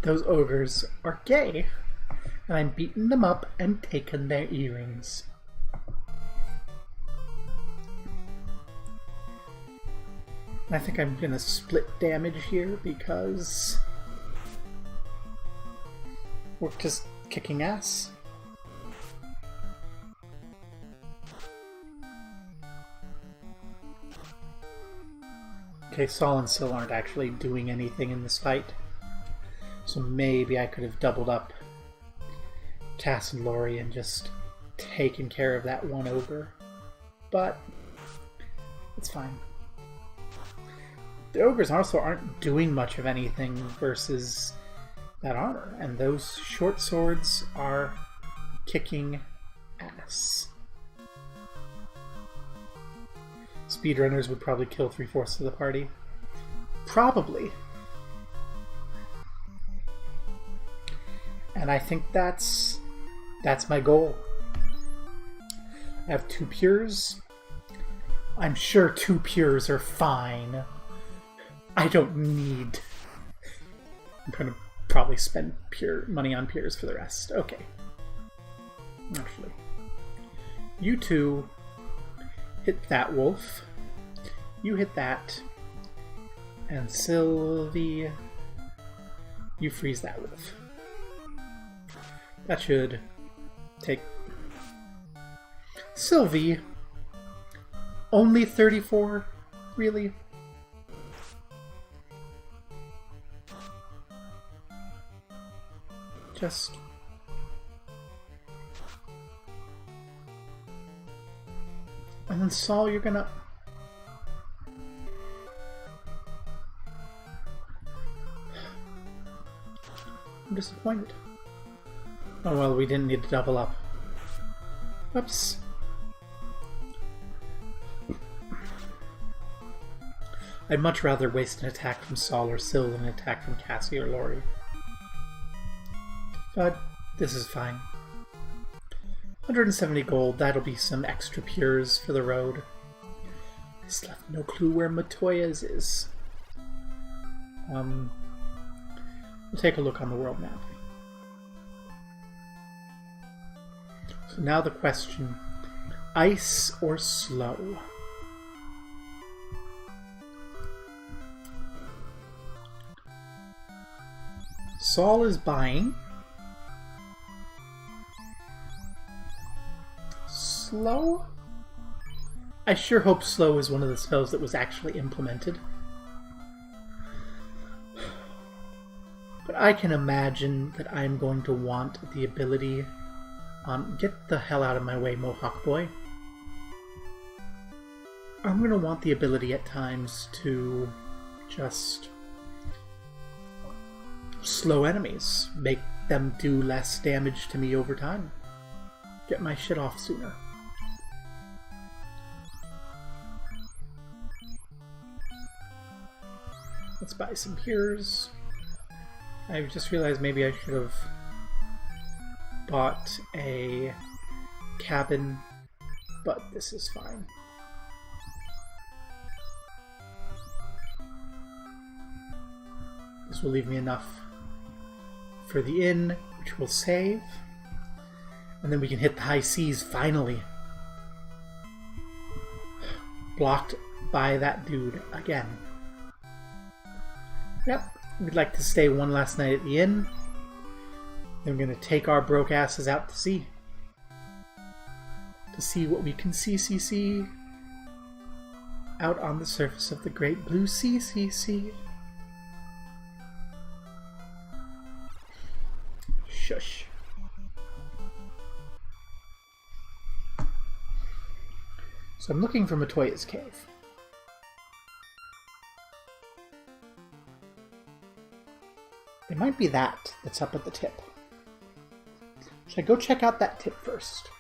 Those ogres are gay, and I'm beating them up and taking their earrings. I think I'm gonna split damage here because we're just kicking ass. Okay, Saul and Syl aren't actually doing anything in this fight. So maybe I could have doubled up Cass and Lori and just taken care of that one ogre. But it's fine. The ogres also aren't doing much of anything versus that armor, and those short swords are kicking ass. Speedrunners would probably kill 3/4 of the party. Probably. And I think that's my goal. I have 2 pures. I'm sure 2 pures are fine. I don't need... I'm gonna probably spend money on pures for the rest. Okay. Actually. You 2 hit that wolf. You hit that. And Sylvie, you freeze that wolf. That should take... Sylvie! Only 34? Really? Just... And then Saul, you're gonna... I'm disappointed. Oh well, we didn't need to double up. Whoops. I'd much rather waste an attack from Saul or Syl than an attack from Cassie or Lori. But this is fine. 170 gold, that'll be some extra pures for the road. I still have no clue where Matoya's is. We'll take a look on the world map. So now the question, ice or slow? Saul is buying. Slow? I sure hope slow is one of the spells that was actually implemented. But I can imagine that I'm going to want the ability get the hell out of my way, Mohawk Boy. I'm going to want the ability at times to just slow enemies, make them do less damage to me over time. Get my shit off sooner. Let's buy some pures. I just realized maybe I should have bought a cabin, but this is fine. This will leave me enough for the inn, which we'll save. And then we can hit the high seas, finally. Blocked by that dude again. Yep, we'd like to stay one last night at the inn. Then we're going to take our broke asses out to sea. To see what we can see out on the surface of the great blue sea. Shush. So I'm looking for Matoya's cave. It might be that's up at the tip. Should I go check out that tip first?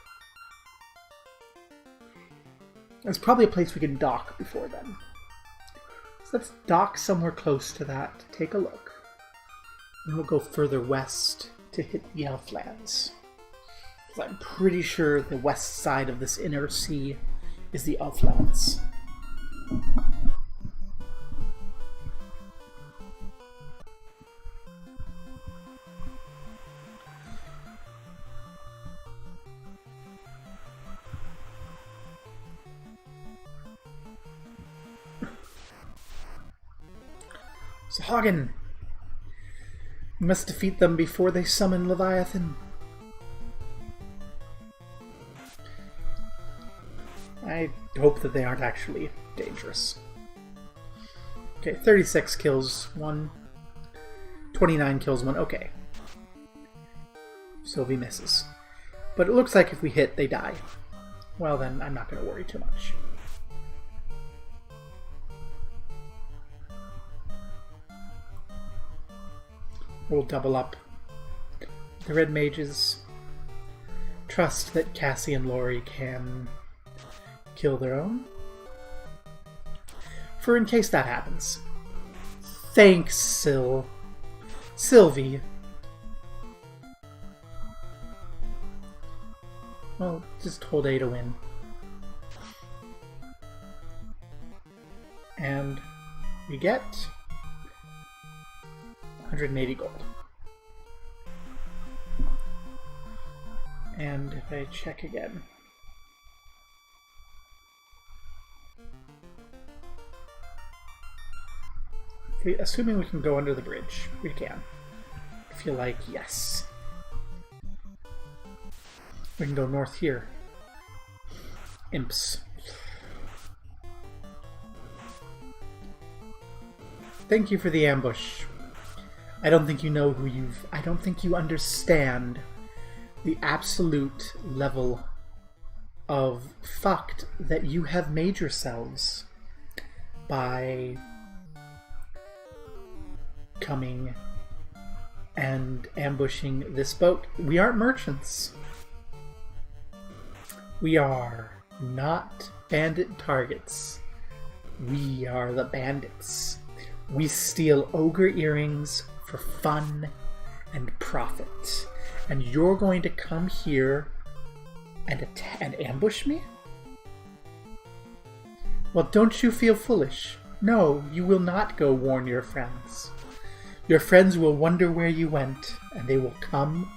There's probably a place we can dock before then. So let's dock somewhere close to that, take a look. And we'll go further west to hit the Elflands. I'm pretty sure the west side of this inner sea is the Elflands. So Hagen, we must defeat them before they summon Leviathan. I hope that they aren't actually dangerous. Okay, 36 kills one. 29 kills one. Okay. Sylvie misses. But it looks like if we hit, they die. Well, then I'm not going to worry too much. We'll double up the red mages. Trust that Cassie and Lori can kill their own. For in case that happens. Thanks, Sylvie. Well, just hold A to win. And we get 180 gold. And if I check again. Assuming we can go under the bridge, we can. I feel like yes. We can go north here. Imps. Thank you for the ambush. I don't think you know who you've... I don't think you understand the absolute level of fucked that you have made yourselves by coming and ambushing this boat. We aren't merchants. We are not bandit targets. We are the bandits. We steal ogre earrings for fun and profit. And you're going to come here and ambush me? Well, don't you feel foolish? No, you will not go warn your friends. Your friends will wonder where you went, and they will come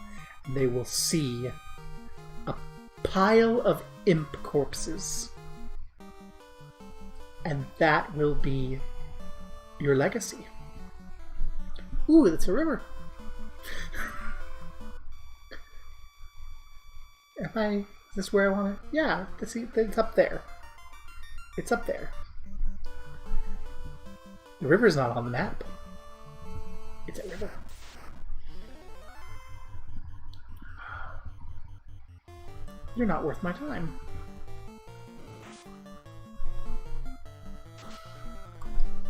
and they will see a pile of imp corpses. And that will be your legacy. Ooh, that's a river. Is this where I want to? Yeah, it's up there. It's up there. The river's not on the map. It's a river. You're not worth my time.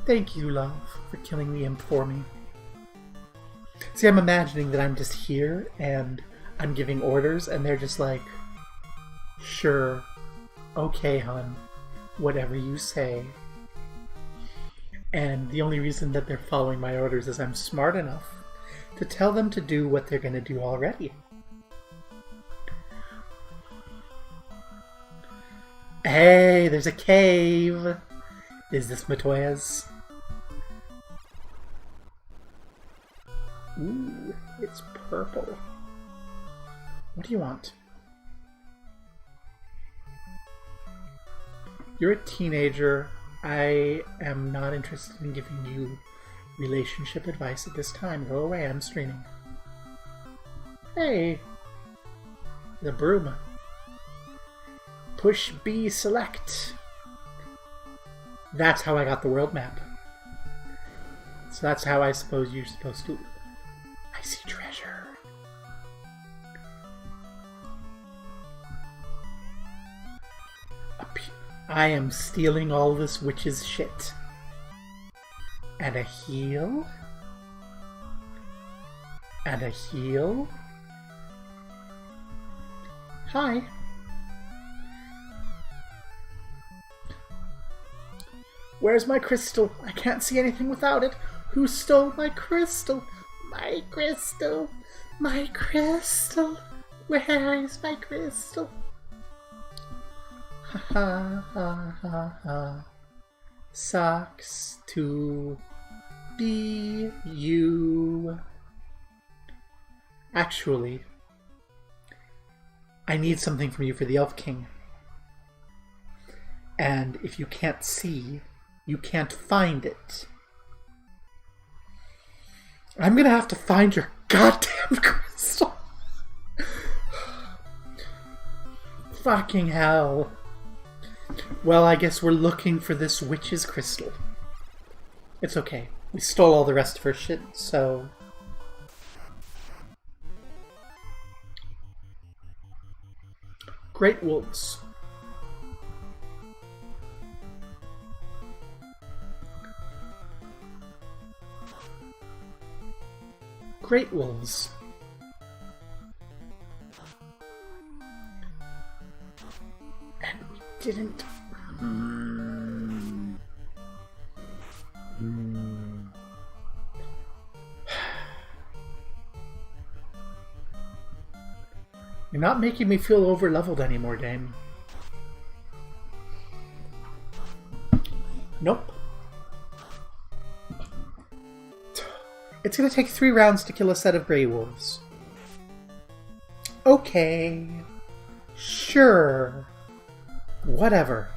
Thank you, love, for killing the imp for me. See, I'm imagining that I'm just here and I'm giving orders and they're just like, sure, okay, hun, whatever you say. And the only reason that they're following my orders is I'm smart enough to tell them to do what they're going to do already. Hey, there's a cave! Is this Matoya's? Ooh, it's purple. What do you want? You're a teenager. I am not interested in giving you relationship advice at this time. Go away, I'm streaming. Hey! The broom. Push B select. That's how I got the world map. So that's how I suppose you're supposed to... I see treasure. I am stealing all this witch's shit. And a heal. And a heal. Hi. Where's my crystal? I can't see anything without it. Who stole my crystal? My crystal. My crystal. Where is my crystal? Ha ha ha ha ha. Sucks to be you. Actually, I need something from you for the Elf King. And if you can't see, you can't find it. I'm gonna have to find your goddamn crystal. Fucking hell. Well, I guess we're looking for this witch's crystal. It's okay. We stole all the rest of her shit, so... Great wolves. Great wolves. And we didn't... You're not making me feel over-leveled anymore, Dame. Nope. It's gonna take 3 rounds to kill a set of Grey Wolves. Okay. Sure. Whatever.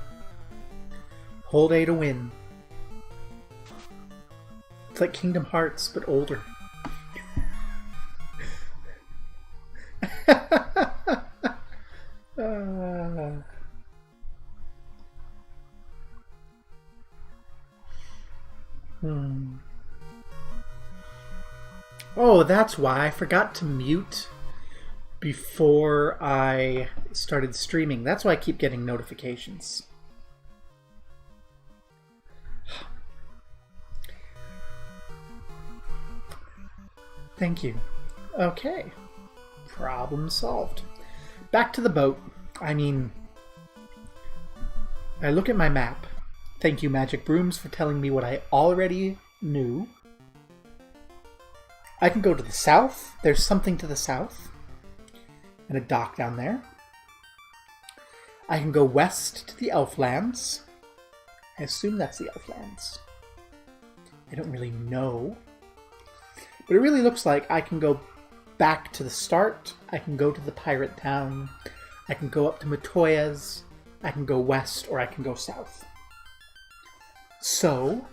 Hold A to win. It's like Kingdom Hearts, but older. Oh, that's why I forgot to mute before I started streaming. That's why I keep getting notifications. Thank you. Okay. Problem solved. Back to the boat. I mean, I look at my map. Thank you, Magic Brooms, for telling me what I already knew. I can go to the south. There's something to the south. And a dock down there. I can go west to the Elflands. I assume that's the Elflands. I don't really know. But it really looks like I can go back to the start. I can go to the pirate town. I can go up to Matoya's. I can go west, or I can go south. So,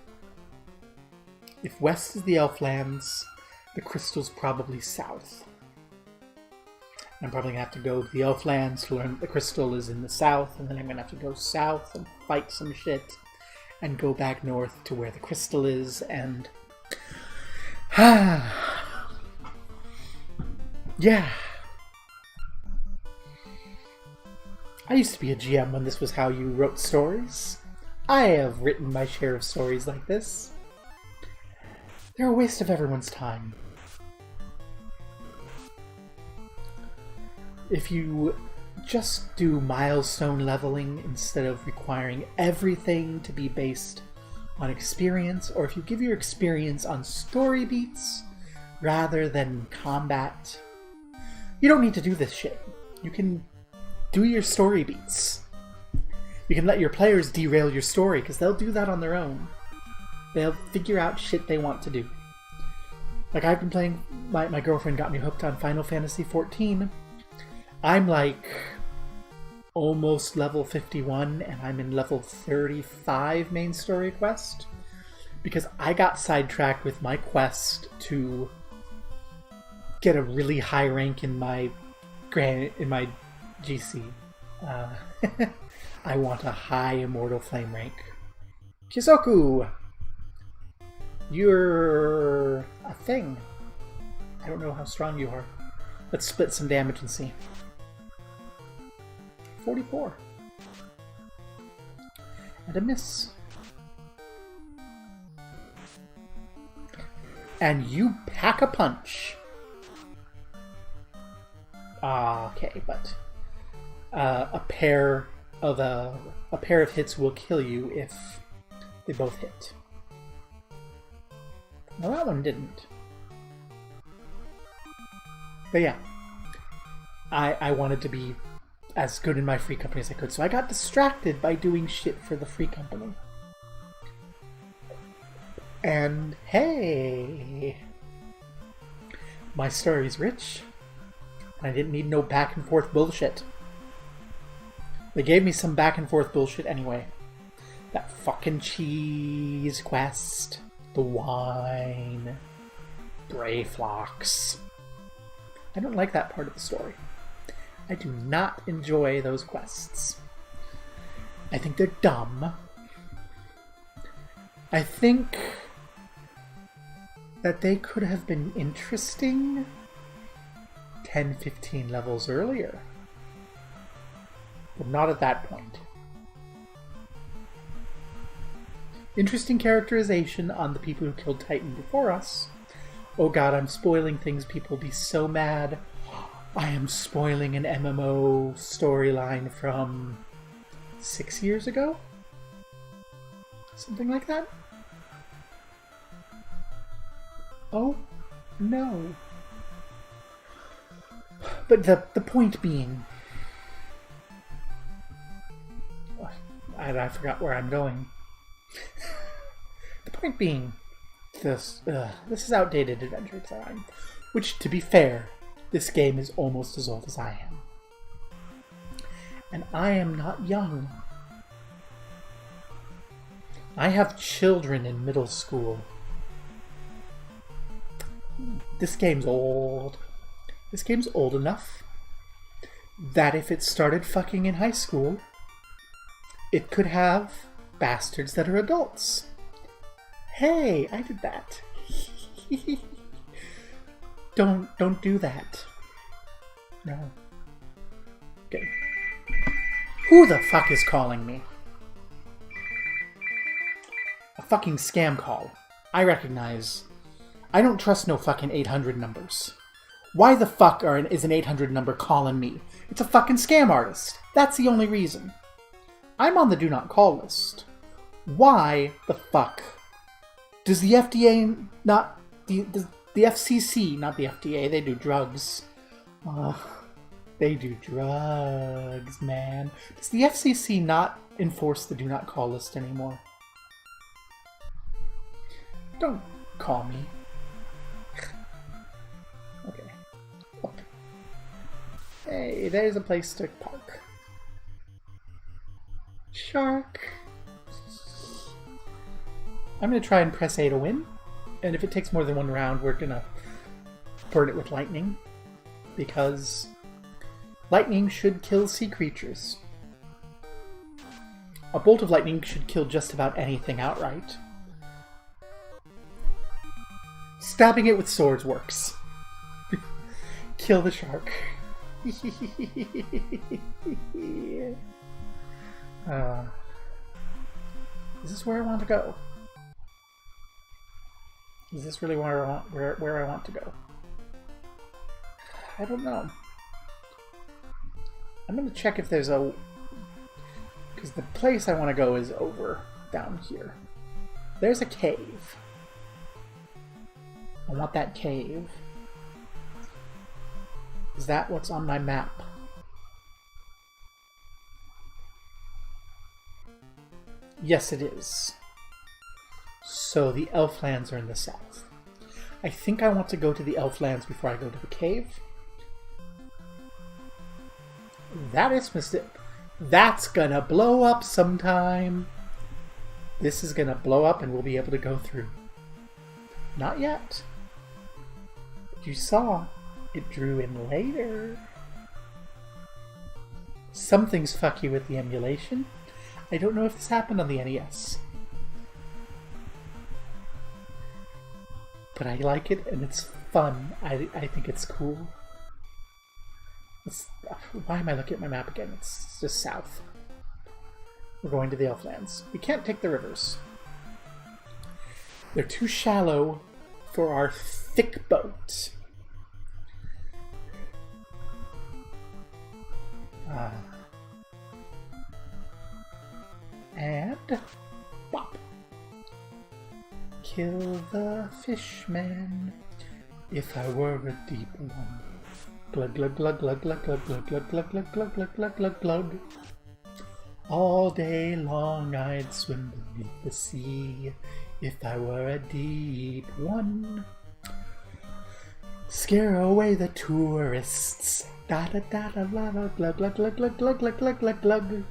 if west is the Elflands, the crystal's probably south. I'm probably going to have to go to the Elflands to learn that the crystal is in the south, and then I'm going to have to go south and fight some shit, and go back north to where the crystal is, and... yeah. I used to be a GM when this was how you wrote stories. I have written my share of stories like this. They're a waste of everyone's time. If you just do milestone leveling instead of requiring everything to be based on experience, or if you give your experience on story beats rather than combat, you don't need to do this shit. You can do your story beats. You can let your players derail your story, because they'll do that on their own. They'll figure out shit they want to do. Like, I've been playing... My girlfriend got me hooked on Final Fantasy XIV. I'm like almost level 51, and I'm in level 35 main story quest. Because I got sidetracked with my quest to get a really high rank in my GC. I want a high Immortal Flame rank. Kisoku! You're a thing. I don't know how strong you are. Let's split some damage and see. 44. And a miss. And you pack a punch. Okay, but a pair of hits will kill you if they both hit. Well, that one didn't. But yeah, I wanted to be as good in my free company as I could, so I got distracted by doing shit for the free company. And hey, my story's rich, and I didn't need no back and forth bullshit. They gave me some back and forth bullshit anyway. That fucking cheese quest, the wine, Brayflocks. I don't like that part of the story. I do not enjoy those quests. I think they're dumb. I think that they could have been interesting 10-15 levels earlier. But not at that point. Interesting characterization on the people who killed Titan before us. Oh god, I'm spoiling things. People will be so mad. I am spoiling an MMO storyline from 6 years ago? Something like that? Oh, no. But the point being... I forgot where I'm going. The point being... This is outdated Adventure Time. Which, to be fair, this game is almost as old as I am. And I am not young. I have children in middle school. This game's old. This game's old enough that if it started fucking in high school, it could have bastards that are adults. Hey, I did that. Don't do that. No. Okay. Who the fuck is calling me? A fucking scam call. I recognize. I don't trust no fucking 800 numbers. Why the fuck is an 800 number calling me? It's a fucking scam artist. That's the only reason. I'm on the do not call list. Why the fuck does the FDA not... The FCC, not the FDA, they do drugs. They do drugs, man. Does the FCC not enforce the do not call list anymore? Don't call me. Okay. Oh. Hey, there's a place to park. Shark. I'm going to try and press A to win. And if it takes more than one round, we're going to burn it with lightning. Because lightning should kill sea creatures. A bolt of lightning should kill just about anything outright. Stabbing it with swords works. Kill the shark. Is this where I want to go? Is this really where I want to go? I don't know. I'm going to check if there's a... Because the place I want to go is over down here. There's a cave. I want that cave. Is that what's on my map? Yes, it is. So the Elflands are in the south. I think I want to go to the Elflands before I go to the cave. That is mistake. That's gonna blow up sometime. This is gonna blow up and we'll be able to go through. Not yet. But you saw, it drew in later. Some things fuck you with the emulation. I don't know if this happened on the NES. But I like it and it's fun. I think it's cool. Why am I looking at my map again? It's just south. We're going to the Elflands. We can't take the rivers. They're too shallow for our thick boat. land. Bop. Kill the fishman if I were a deep one. Glug glug glug glug glug glug glug glug glug glug glug glug glug glug glug. All day long I'd swim beneath the sea if I were a deep one. Scare away the tourists. Da da da da da da glug glug glug glug glug glug glug glug glug.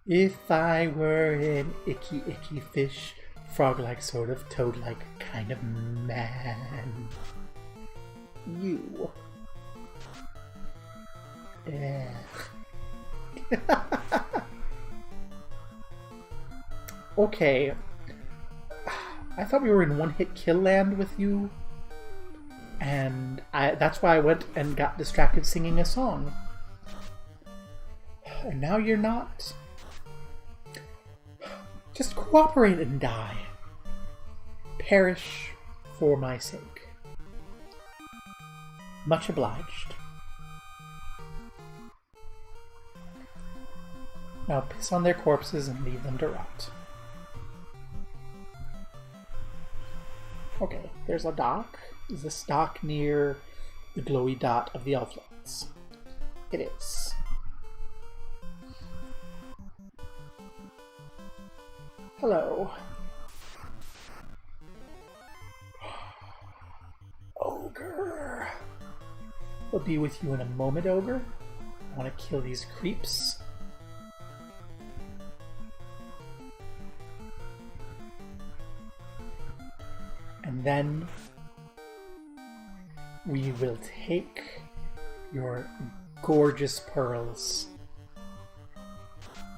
If I were an icky icky fish, frog-like sort of toad-like kind of man. You. Okay. I thought we were in one-hit kill land with you. And that's why I went and got distracted singing a song. And now you're not. Just cooperate and die. Perish for my sake. Much obliged. Now piss on their corpses and leave them to rot. Okay, there's a dock. Is this dock near the glowy dot of the Elflands? It is. Hello. Ogre. We'll be with you in a moment, Ogre. I want to kill these creeps. And then we will take your gorgeous pearls.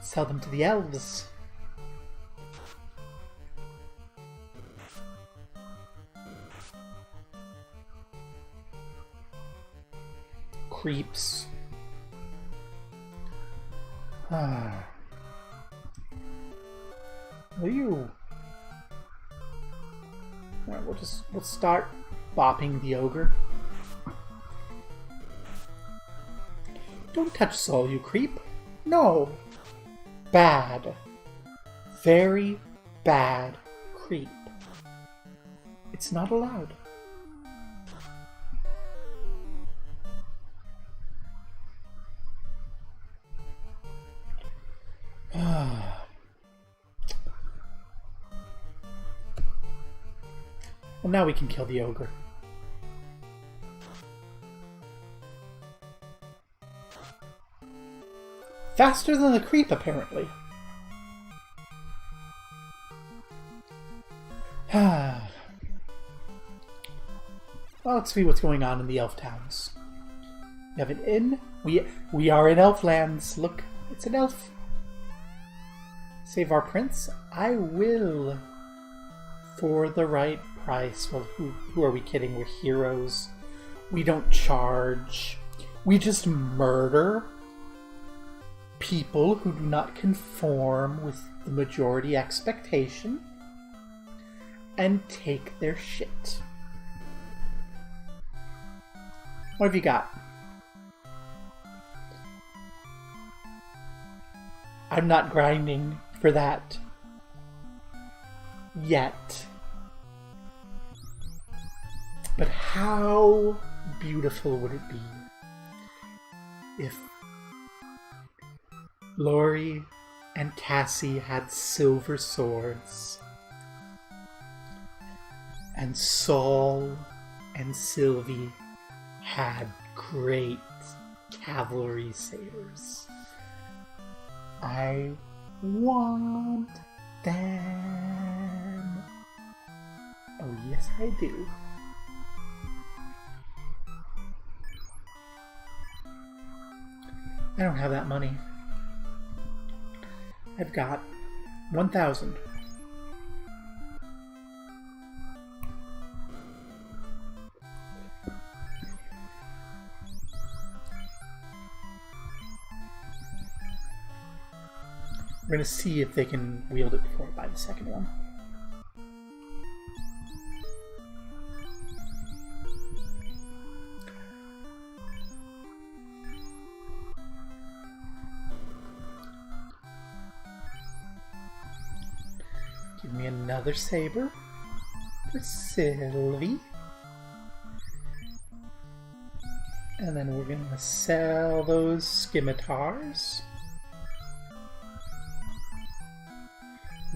Sell them to the elves. Creeps. Will you? Alright, we'll start bopping the ogre. Don't touch Sol, you creep. No. Bad. Very bad creep. It's not allowed. Well, now we can kill the ogre. Faster than the creep, apparently. Well, let's see what's going on in the elf towns. We have an inn. We are in Elflands. Look, it's an elf. Save our prince. I will. For the right price. Well, who are we kidding? We're heroes. We don't charge. We just murder people who do not conform with the majority expectation and take their shit. What have you got? I'm not grinding for that yet. But how beautiful would it be if Lori and Cassie had silver swords and Saul and Sylvie had great cavalry sabers. I want them. Oh yes I do. I don't have that money. I've got 1,000. We're going to see if they can wield it before I buy the second one. Give me another saber for Sylvie. And then we're going to sell those scimitars,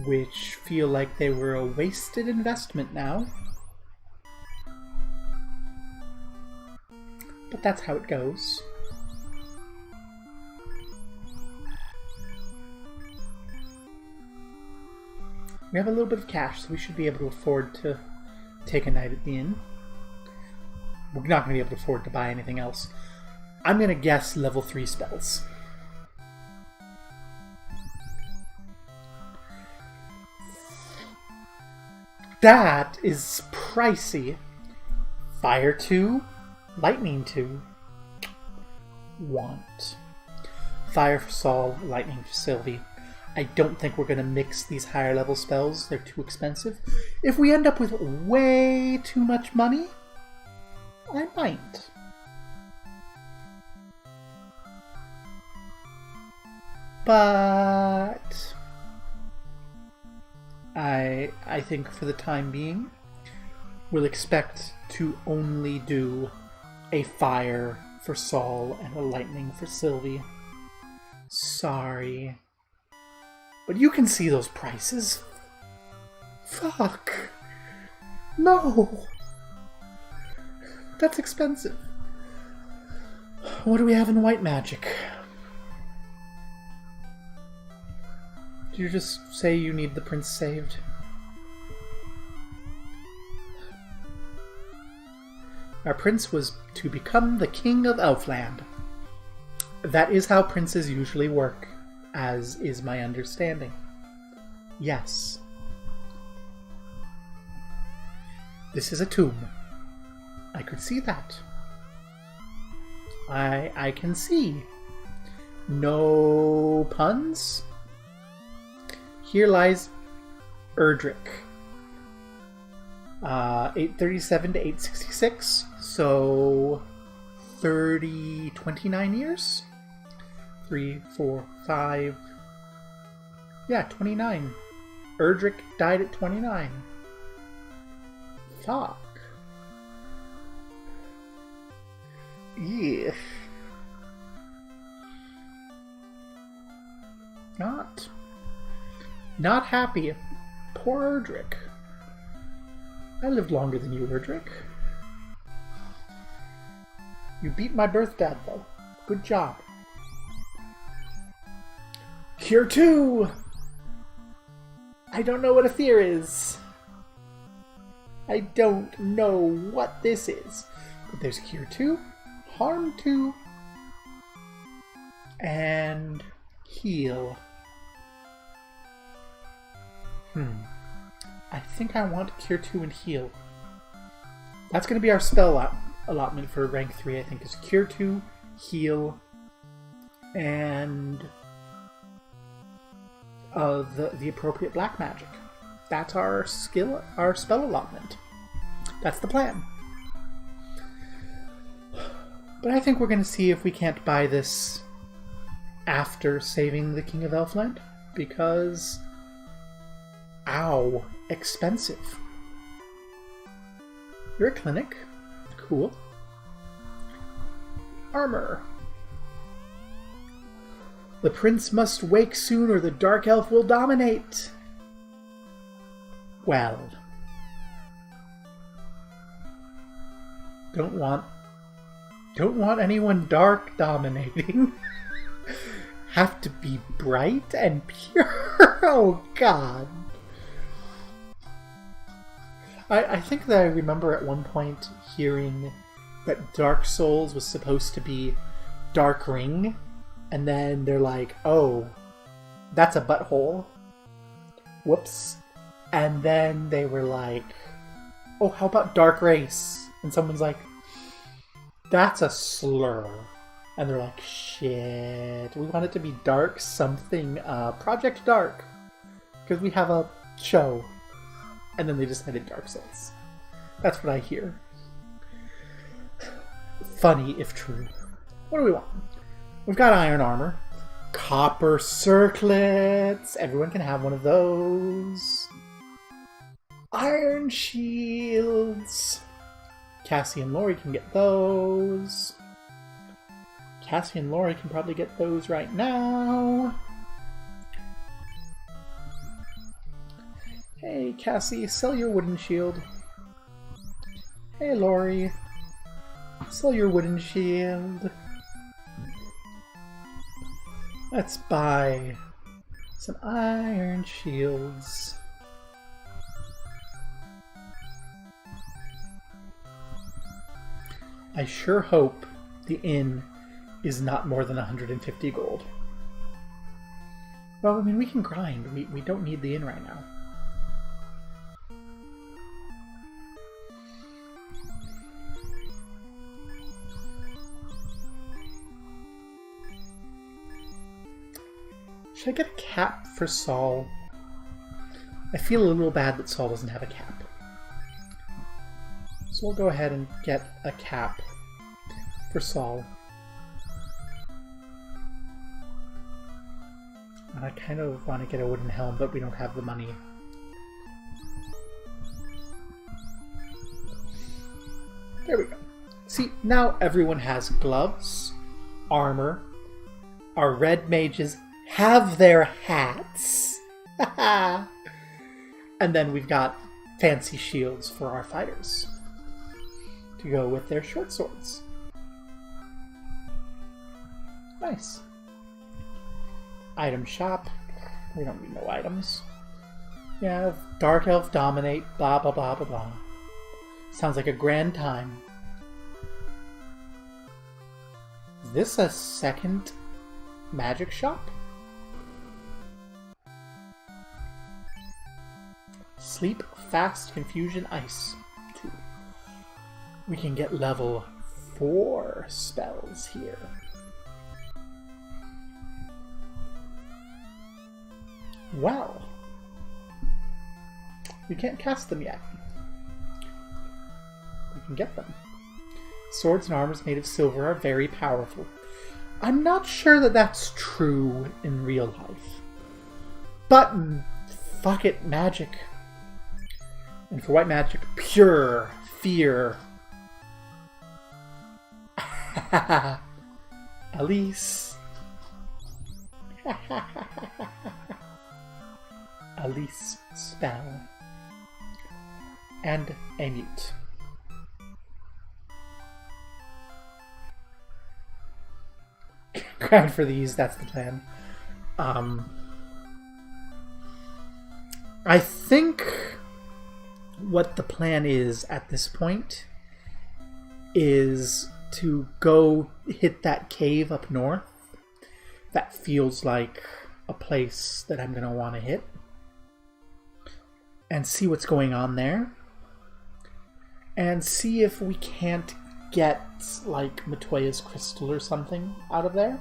which feel like they were a wasted investment now. But that's how it goes. We have a little bit of cash, so we should be able to afford to take a night at the inn. We're not going to be able to afford to buy anything else. I'm going to guess level 3 spells. That is pricey. Fire 2, Lightning 2. Want. Fire for Saul, Lightning for Sylvie. I don't think we're going to mix these higher level spells. They're too expensive. If we end up with way too much money, I might. But I think for the time being, we'll expect to only do a fire for Saul and a lightning for Sylvie. Sorry. But you can see those prices. Fuck. No. That's expensive. What do we have in white magic? Did you just say you need the prince saved? Our prince was to become the king of Elfland. That is how princes usually work, as is my understanding. Yes. This is a tomb. I could see that. I can see. No puns? Here lies Erdrick. 837 to 866, so 29 years? 3, 4, 5... Yeah, 29. Erdrick died at 29. Fuck. Yeah. Not happy. Poor Erdrick. I lived longer than you, Erdrick. You beat my birth dad, though. Good job. Cure 2! I don't know what a fear is. I don't know what this is. But there's Cure 2, Harm 2, and Heal. I think I want Cure 2 and Heal. That's going to be our spell allotment for rank 3, I think, is Cure 2, Heal, and the appropriate black magic. That's our spell allotment. That's the plan. But I think we're going to see if we can't buy this after saving the King of Elfland, because... Ow. Expensive. You're a clinic. Cool. Armor. The prince must wake soon or the dark elf will dominate. Well. Don't want anyone dark dominating. Have to be bright and pure. Oh god. I think that I remember at one point hearing that Dark Souls was supposed to be Dark Ring, and then they're like, oh, that's a butthole. Whoops. And then they were like, oh, how about Dark Race? And someone's like, that's a slur. And they're like, shit, we want it to be Dark something, Project Dark. Because we have a show. And then they decided Dark Souls. That's what I hear. Funny, if true. What do we want? We've got iron armor. Copper circlets. Everyone can have one of those. Iron shields! Cassie and Lori can get those. Cassie and Lori can probably get those right now. Hey, Cassie, sell your wooden shield. Hey, Lori, sell your wooden shield. Let's buy some iron shields. I sure hope the inn is not more than 150 gold. Well, I mean, we can grind. We don't need the inn right now. Should I get a cap for Saul? I feel a little bad that Saul doesn't have a cap. So we'll go ahead and get a cap for Saul. And I kind of want to get a wooden helm, but we don't have the money. There we go. See, now everyone has gloves, armor. Our red mages have their hats. And then we've got fancy shields for our fighters to go with their short swords. Nice. Item shop. We don't need no items. Yeah, Dark Elf dominate, blah blah blah blah blah. Sounds like a grand time. Is this a second magic shop? Sleep, Fast, Confusion, Ice. 2. We can get level 4 spells here. Well, we can't cast them yet. We can get them. Swords and armors made of silver are very powerful. I'm not sure that that's true in real life. But, fuck it, magic. And for white magic, pure fear. Elise. Elise spell. And a mute. Grind for these, that's the plan. I think what the plan is at this point is to go hit that cave up north. That feels like a place that I'm going to want to hit. And see what's going on there. And see if we can't get, like, Matoya's crystal or something out of there.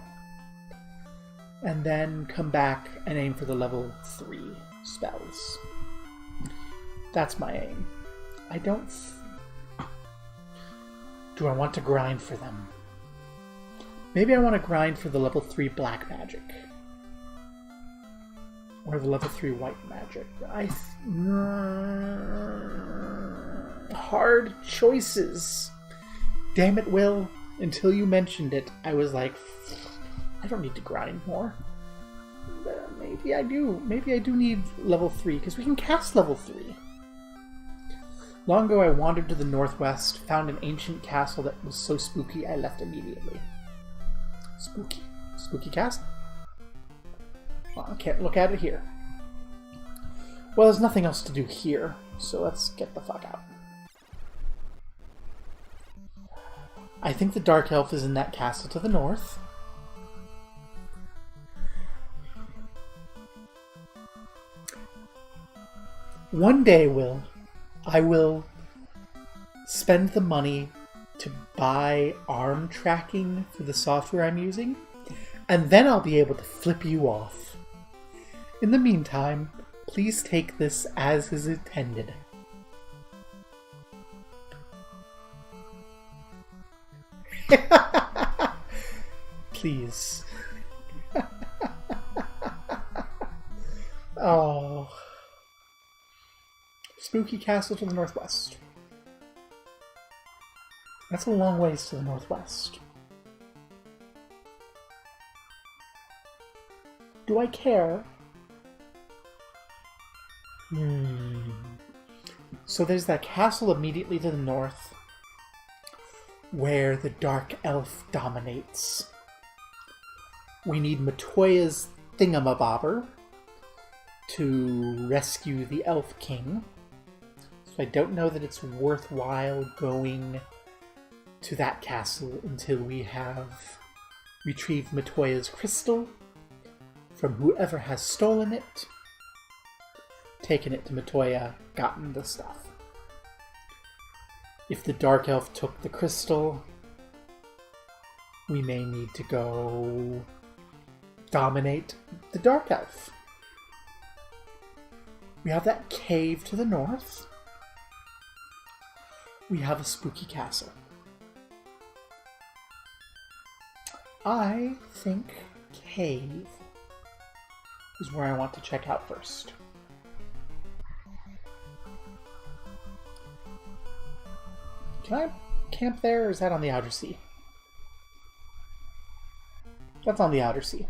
And then come back and aim for the level 3 spells. That's my aim. I don't... Do I want to grind for them? Maybe I want to grind for the level 3 black magic. Or the level 3 white magic. Hard choices. Damn it, Will. Until you mentioned it, I was like, I don't need to grind more. Maybe I do. Maybe I do need level 3, because we can cast level 3. Long ago I wandered to the northwest, found an ancient castle that was so spooky I left immediately. Spooky? Spooky castle? Well, I can't look at it here. Well, there's nothing else to do here, so let's get the fuck out. I think the Dark Elf is in that castle to the north. One day, Will, I will spend the money to buy arm tracking for the software I'm using, and then I'll be able to flip you off. In the meantime, please take this as is intended. Please. Oh. spooky castle to the northwest. That's a long ways to the northwest. Do I care? So there's that castle immediately to the north where the dark elf dominates. We need Matoya's thingamabobber to rescue the Elf King. So I don't know that it's worthwhile going to that castle until we have retrieved Matoya's crystal from whoever has stolen it, taken it to Matoya, gotten the stuff. If the Dark Elf took the crystal, we may need to go dominate the Dark Elf. We have that cave to the north. We have a spooky castle. I think cave is where I want to check out first. Can I camp there, or is that on the outer sea? That's on the outer sea.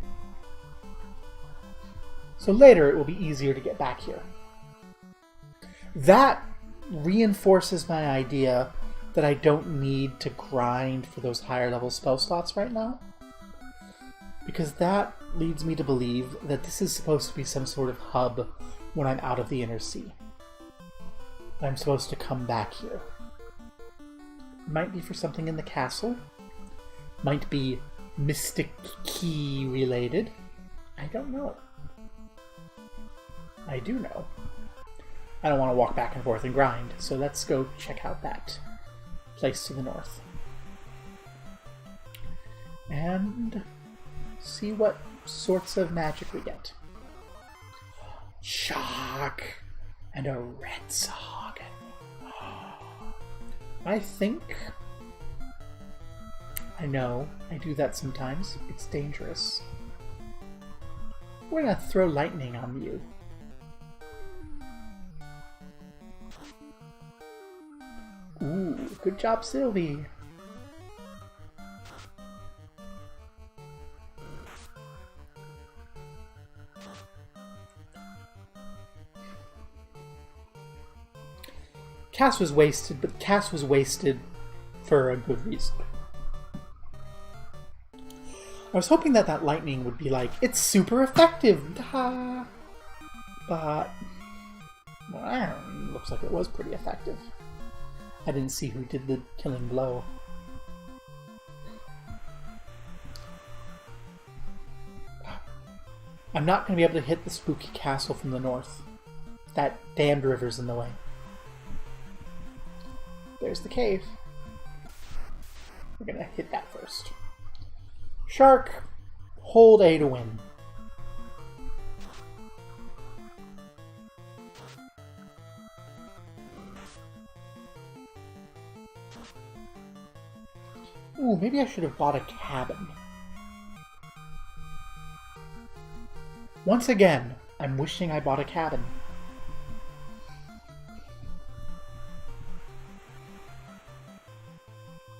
So later it will be easier to get back here. That reinforces my idea that I don't need to grind for those higher level spell slots right now. Because that leads me to believe that this is supposed to be some sort of hub when I'm out of the inner sea. I'm supposed to come back here. Might be for something in the castle. Might be mystic key related. I don't know. I do know. I don't want to walk back and forth and grind, so let's go check out that place to the north. And see what sorts of magic we get. Shock! And a red sog. I think... I know, I do that sometimes. It's dangerous. We're gonna throw lightning on you. Ooh, good job, Sylvie. Cass was wasted, but Cass was wasted for a good reason. I was hoping that that lightning would be like, it's super effective, but well, looks like it was pretty effective. I didn't see who did the killing blow. I'm not going to be able to hit the spooky castle from the north. That damned river's in the way. There's the cave. We're going to hit that first. Shark, hold A to win. Ooh, maybe I should have bought a cabin. Once again, I'm wishing I bought a cabin.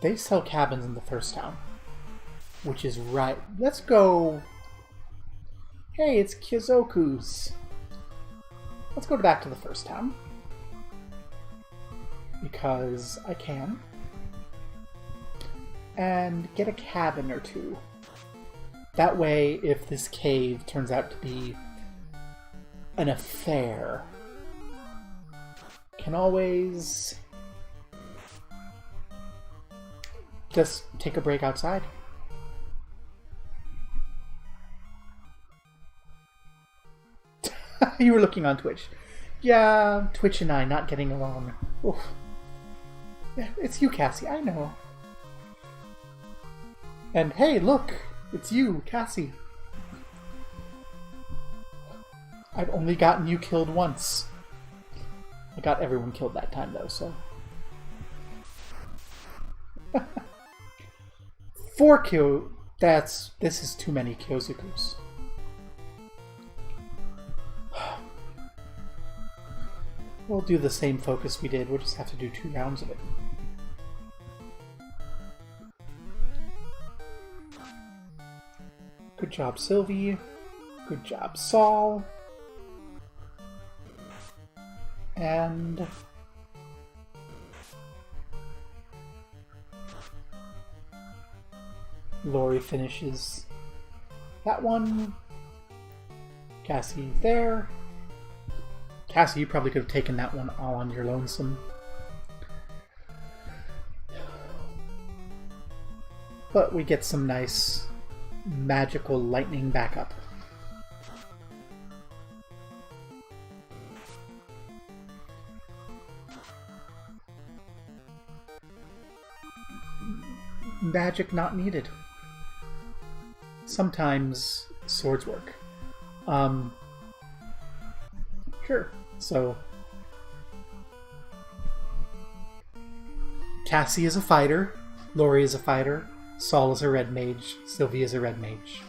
They sell cabins in the first town, which is right. Let's go. Hey, it's Kyozoku's. Let's go back to the first town. Because I can. And get a cabin or two. That way, if this cave turns out to be an affair, can always just take a break outside. You were looking on Twitch. Yeah, Twitch and I not getting along. Oof. Yeah, it's you, Cassie, I know. And hey, look! It's you, Cassie. I've only gotten you killed once. I got everyone killed that time, though, so... 4 Kyo... This is too many We'll do the same focus we did, we'll just have to do 2 rounds of it. Good job, Sylvie. Good job, Saul. And... Lori finishes that one. Cassie there. Cassie, you probably could have taken that one all on your lonesome. But we get some nice magical lightning backup. Magic not needed. Sometimes swords work. Sure. So Cassie is a fighter, Lori is a fighter, Saul is a red mage, Sylvie is a red mage.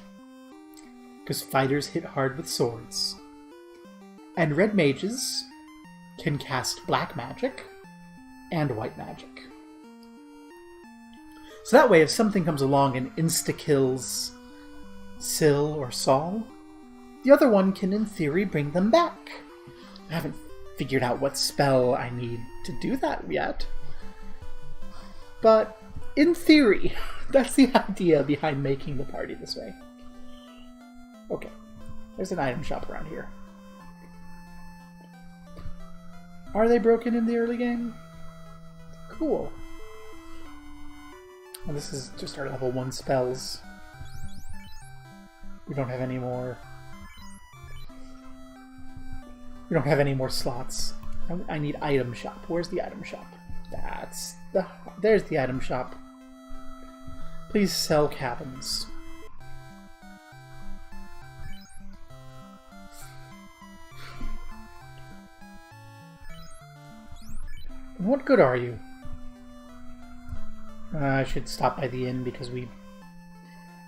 Because fighters hit hard with swords. And red mages can cast black magic and white magic. So that way, if something comes along and insta-kills Syl or Saul, the other one can, in theory, bring them back. I haven't figured out what spell I need to do that yet. But, in theory, that's the idea behind making the party this way. Okay, there's an item shop around here. Are they broken in the early game? Cool. Well, this is just our level 1 spells. We don't have any more... We don't have any more slots. I need item shop. Where's the item shop? There's the item shop. Please sell cabins. What good are you? I should stop by the inn because we...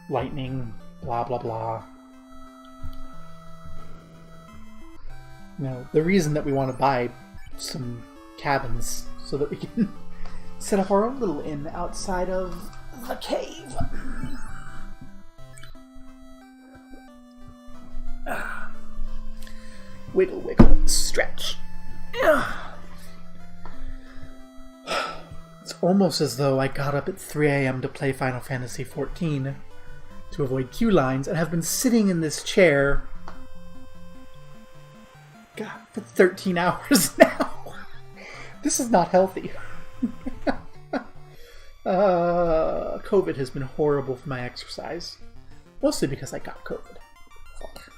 Lightning, blah blah blah. No, the reason that we want to buy some cabins so that we can set up our own little inn outside of the cave. Wiggle, wiggle, stretch. It's almost as though I got up at 3 a.m. to play Final Fantasy XIV to avoid queue lines and have been sitting in this chair, God, for 13 hours now. This is not healthy. COVID has been horrible for my exercise. Mostly because I got COVID. Fuck.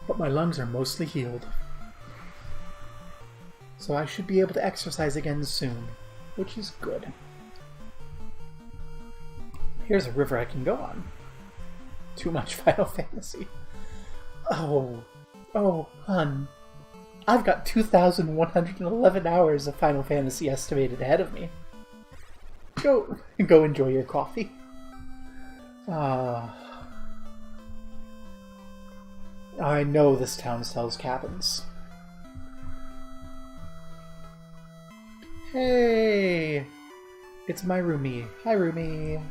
But my lungs are mostly healed. So I should be able to exercise again soon, which is good. Here's a river I can go on. Too much Final Fantasy. Oh, hun. I've got 2,111 hours of Final Fantasy estimated ahead of me. Go enjoy your coffee. I know this town sells cabins. Hey! It's my roomie. Hi, roomie.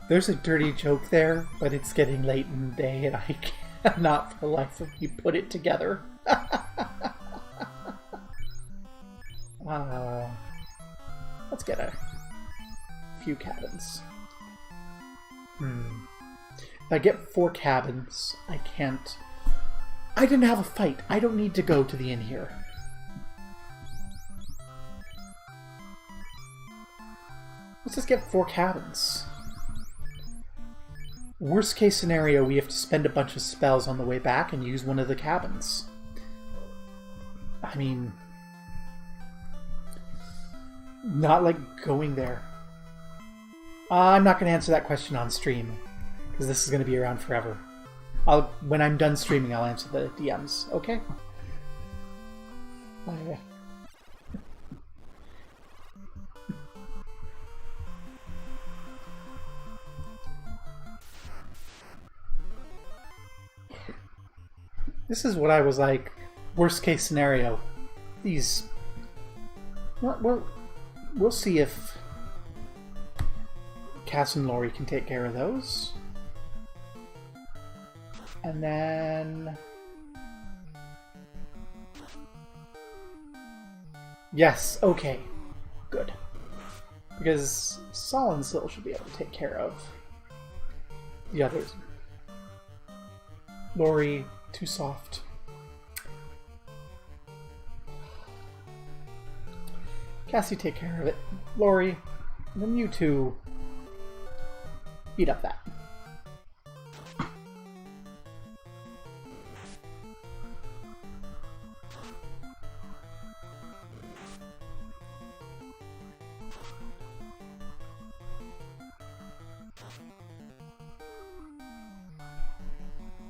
There's a dirty joke there, but it's getting late in the day and I cannot for the life of me put it together. Let's get a few cabins. If I get 4 cabins, I can't... I didn't have a fight. I don't need to go to the inn here. Let's just get 4 cabins. Worst case scenario, we have to spend a bunch of spells on the way back and use one of the cabins. I mean... Not like going there. I'm not going to answer that question on stream, because this is going to be around forever. When I'm done streaming, I'll answer the DMs, okay? This is what I was like, worst case scenario. These... We'll see if Cass and Lori can take care of those. And then... Yes, okay. Good. Because Solon still should be able to take care of the others. Lori, too soft. Cassie, take care of it. Lori, then you two beat up that.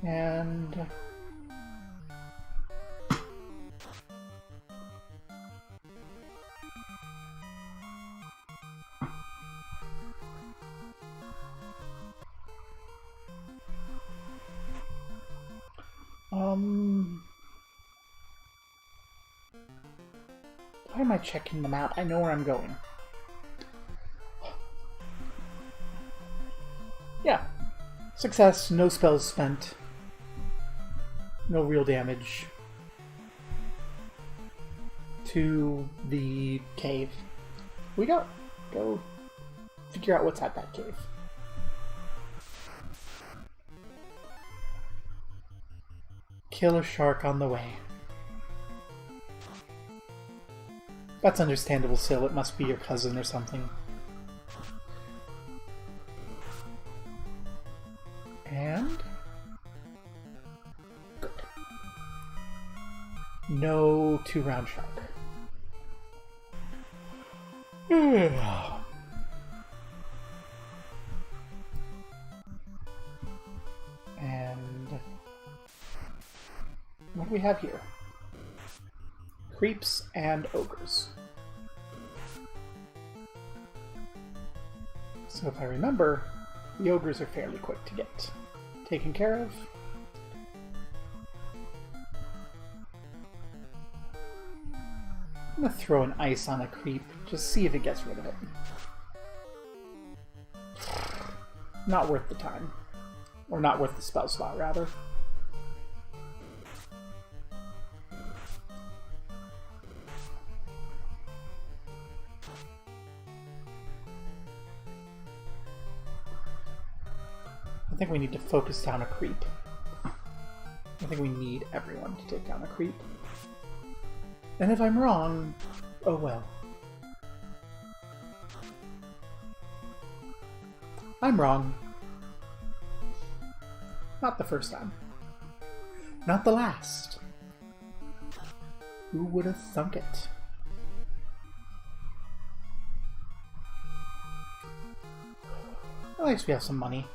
And why am I checking them out? I know where I'm going. Yeah. Success, no spells spent. No real damage. To the cave. We go. Go figure out what's at that cave. Kill a shark on the way. That's understandable, Syl. It must be your cousin or something. And... good. No 2-round shark. And... what do we have here? Creeps and ogres. So if I remember, the ogres are fairly quick to get taken care of. I'm gonna throw an ice on a creep, just see if it gets rid of it. Not worth the time. Or not worth the spell slot, rather. I think we need to focus down a creep. I think we need everyone to take down a creep. And if I'm wrong, oh well. I'm wrong. Not the first time. Not the last. Who would have thunk it? At least we have some money.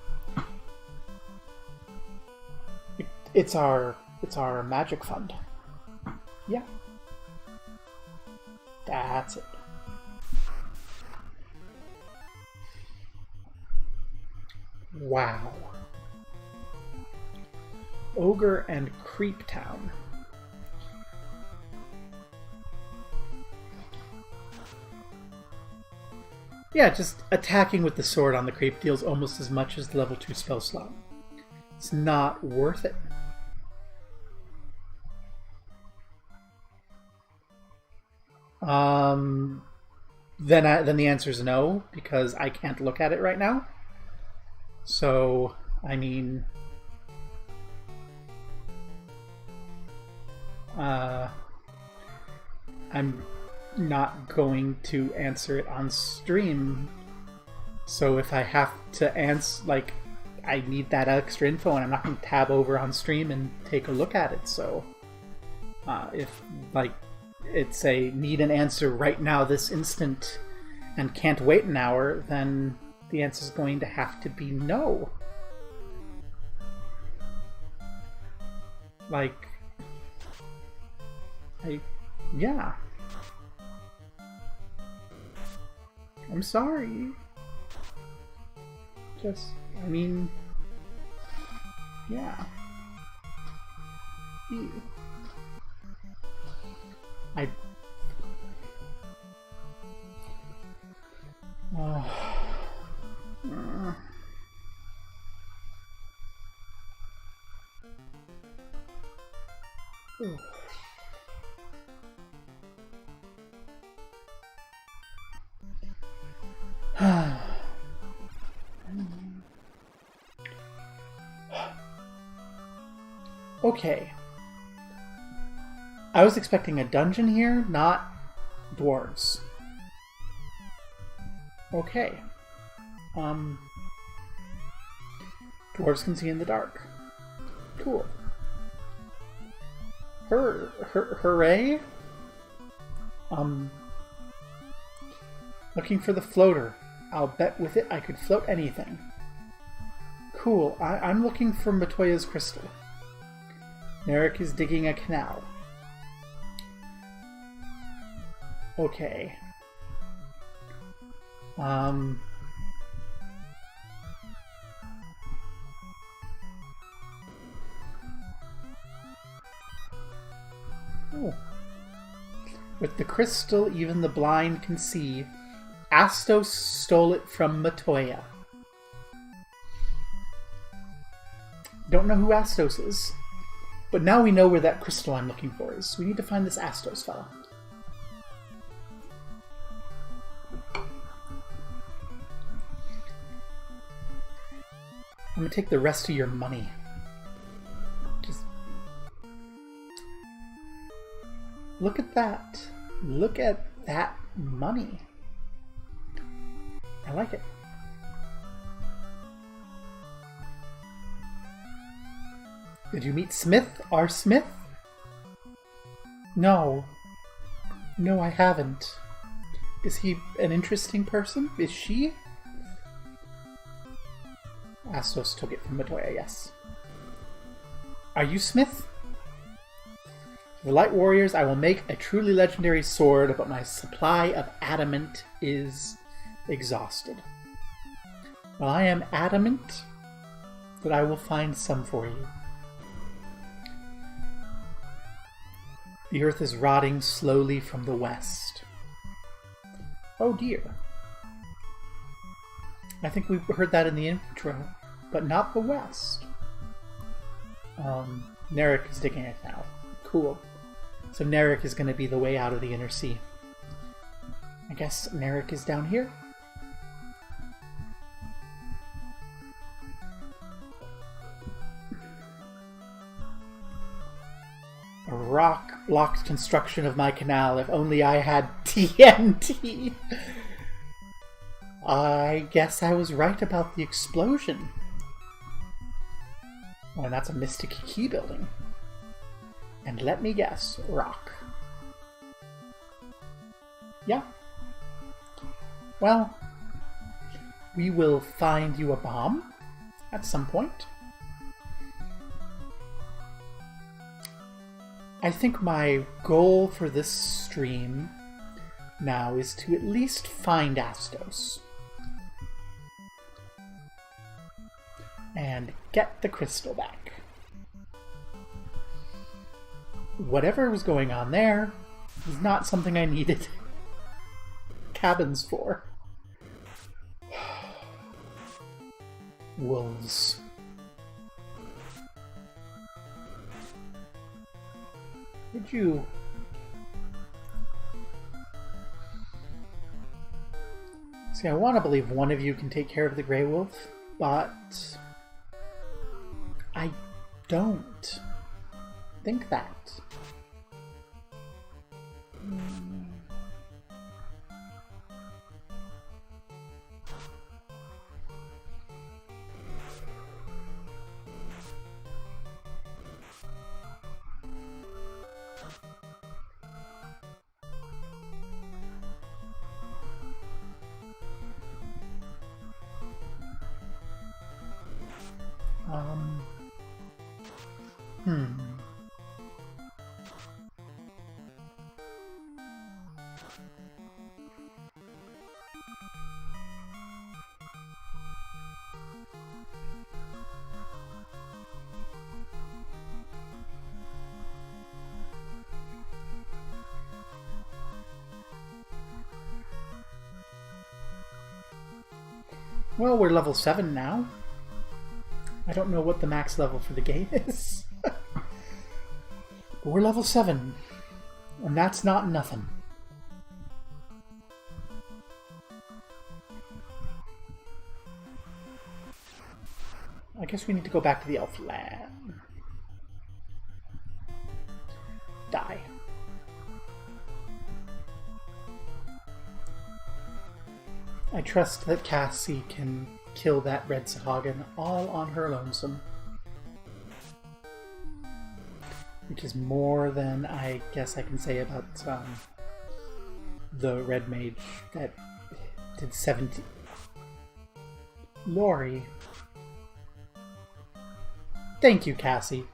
It's our magic fund. Yeah. That's it. Wow. Ogre and Creep Town. Yeah, just attacking with the sword on the creep deals almost as much as the level 2 spell slot. It's not worth it. Then the answer is no, because I can't look at it right now. So, I mean... I'm not going to answer it on stream. So if I have to answer, like, I need that extra info, and I'm not going to tab over on stream and take a look at it. So, if, like, it's a need an answer right now, this instant, and can't wait an hour, then the answer is going to have to be no. Like, yeah. I'm sorry. Just, I mean, yeah. I... Okay. I was expecting a dungeon here, not dwarves. Okay. Dwarves can see in the dark. Cool. Hooray! Looking for the floater. I'll bet with it I could float anything. Cool. I'm looking for Matoya's crystal. Narek is digging a canal. Okay. Oh. With the crystal, even the blind can see. Astos stole it from Matoya. Don't know who Astos is, but now we know where that crystal I'm looking for is. We need to find this Astos fella. I'm gonna take the rest of your money. Just look at that. Look at that money. I like it. Did you meet Smith? R. Smith? No. No, I haven't. Is he an interesting person? Is she? Astos took it from Matoya, yes. Are you Smith? For the Light Warriors, I will make a truly legendary sword, but my supply of adamant is exhausted. Well, I am adamant that I will find some for you. The earth is rotting slowly from the west. Oh dear. I think we heard that in the intro, but not the west. Narek is digging it now. Cool. So Narek is going to be the way out of the inner sea. I guess Narek is down here? A rock-blocked construction of my canal. If only I had TNT. I guess I was right about the explosion. Oh, and that's a Mystic Key building. And let me guess, rock. Yeah. Well, we will find you a bomb at some point. I think my goal for this stream now is to at least find Astos. And get the crystal back. Whatever was going on there was not something I needed cabins for. Wolves. Did you... See, I want to believe one of you can take care of the Grey Wolf, but I don't think that. Well, we're level 7 now. I don't know what the max level for the game is. But we're level 7. And that's not nothing. I guess we need to go back to the elf land. Die. I trust that Cassie can kill that red Sahagin all on her lonesome. Which is more than I guess I can say about the red mage that did 17. Lori. Thank you, Cassie.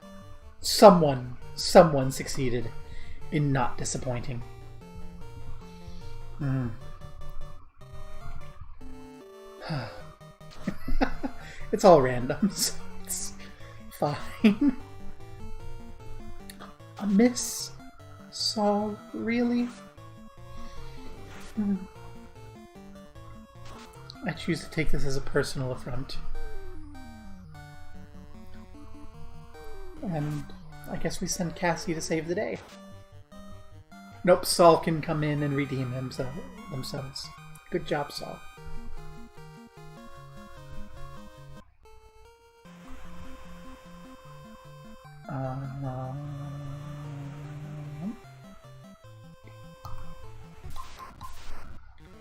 Someone succeeded in not disappointing. It's all random, so it's fine. A miss? Saul, really? I choose to take this as a personal affront. And I guess we send Cassie to save the day. Nope, Saul can come in and redeem themselves. Good job, Saul.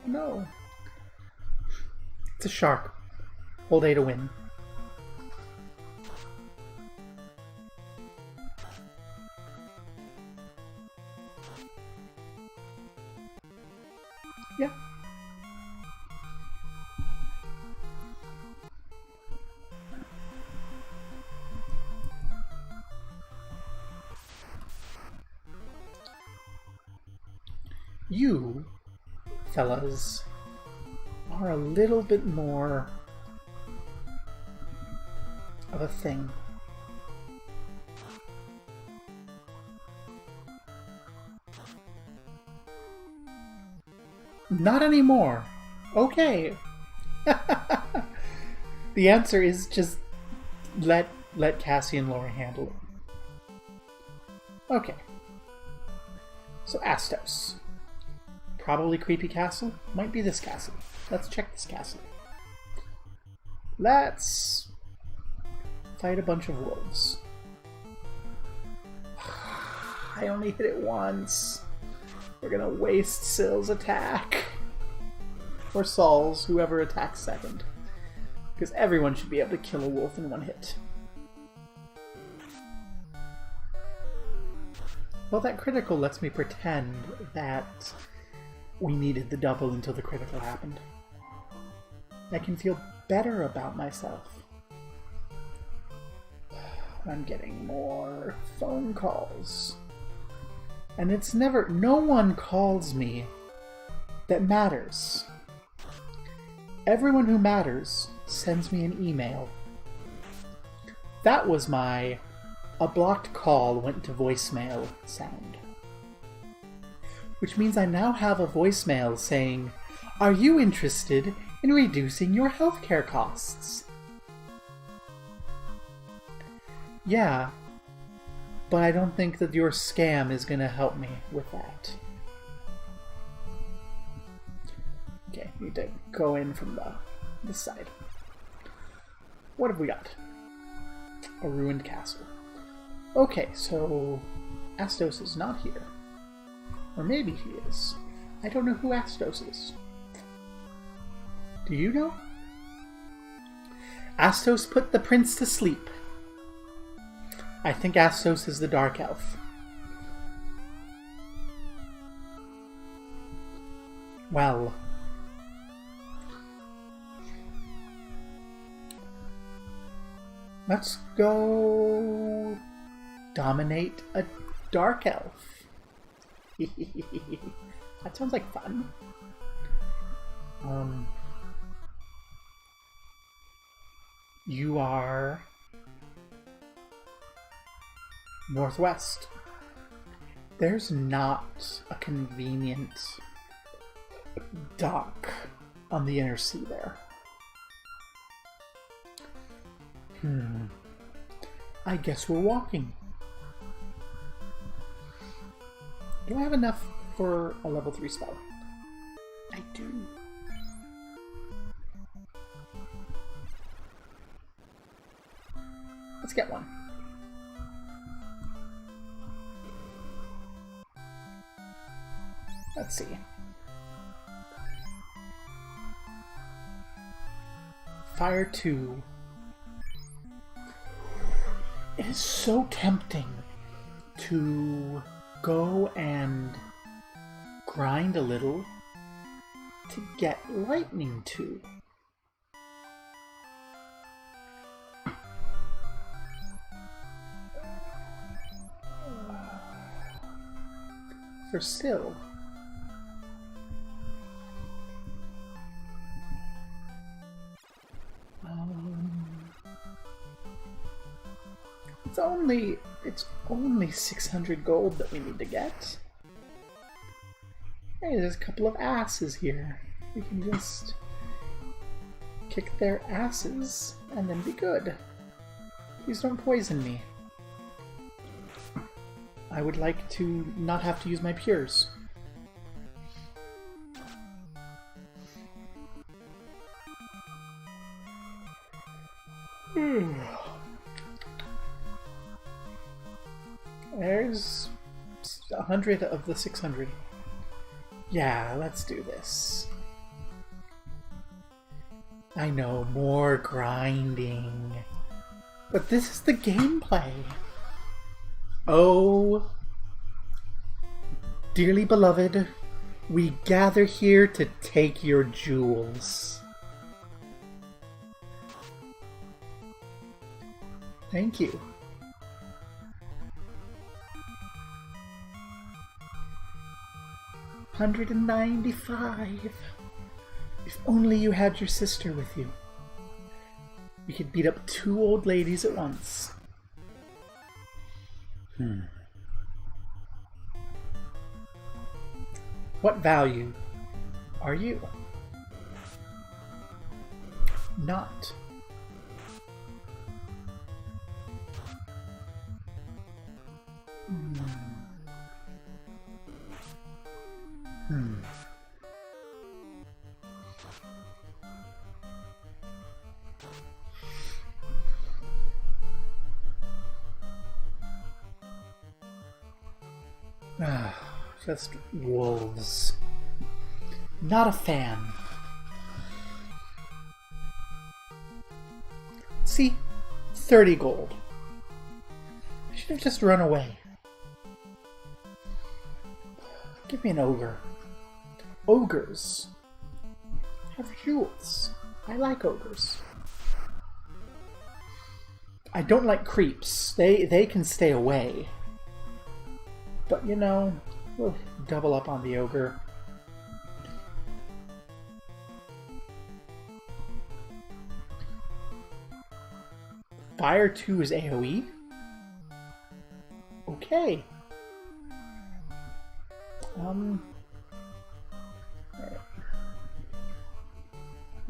No. It's a shark. Hold A to win. Yeah. You, fellas, are a little bit more of a thing. Not anymore. Okay. The answer is just let Cassie and Laura handle it. Okay. So Astos. Probably creepy castle. Might be this castle. Let's check this castle. Let's fight a bunch of wolves. I only hit it once. We're gonna waste Syl's attack. Or Saul's, whoever attacks second. Because everyone should be able to kill a wolf in one hit. Well, that critical lets me pretend that we needed the double until the critical happened. I can feel better about myself. I'm getting more phone calls. And it's never... No one calls me that matters. Everyone who matters sends me an email. That was my "a blocked call went to voicemail" sound. Which means I now have a voicemail saying, "Are you interested in reducing your healthcare costs?" Yeah, but I don't think that your scam is going to help me with that. Okay, need to go in from this side. What have we got? A ruined castle. Okay, so Astos is not here. Or maybe he is. I don't know who Astos is. Do you know? Astos put the prince to sleep. I think Astos is the dark elf. Well. Let's go dominate a dark elf. That sounds like fun. You are northwest. There's not a convenient dock on the inner sea there. I guess we're walking. Do I have enough for a level 3 spell? I do. Let's get one. Let's see. Fire 2. It is so tempting to go and grind a little to get lightning 2. For still. It's only 600 gold that we need to get. Hey, there's a couple of asses here. We can just kick their asses and then be good. Please don't poison me. I would like to not have to use my pures. There's 100 of the 600. Yeah, let's do this. I know, more grinding. But this is the gameplay. Oh, dearly beloved, we gather here to take your jewels. Thank you. $195. If only you had your sister with you. We could beat up 2 old ladies at once. What value are you? Not. Just wolves. Not a fan. See? 30 gold. I should have just run away. Give me an ogre. Ogres have jewels. I like ogres. I don't like creeps. They can stay away. But you know, we'll double up on the ogre. Fire 2 is AoE? Okay.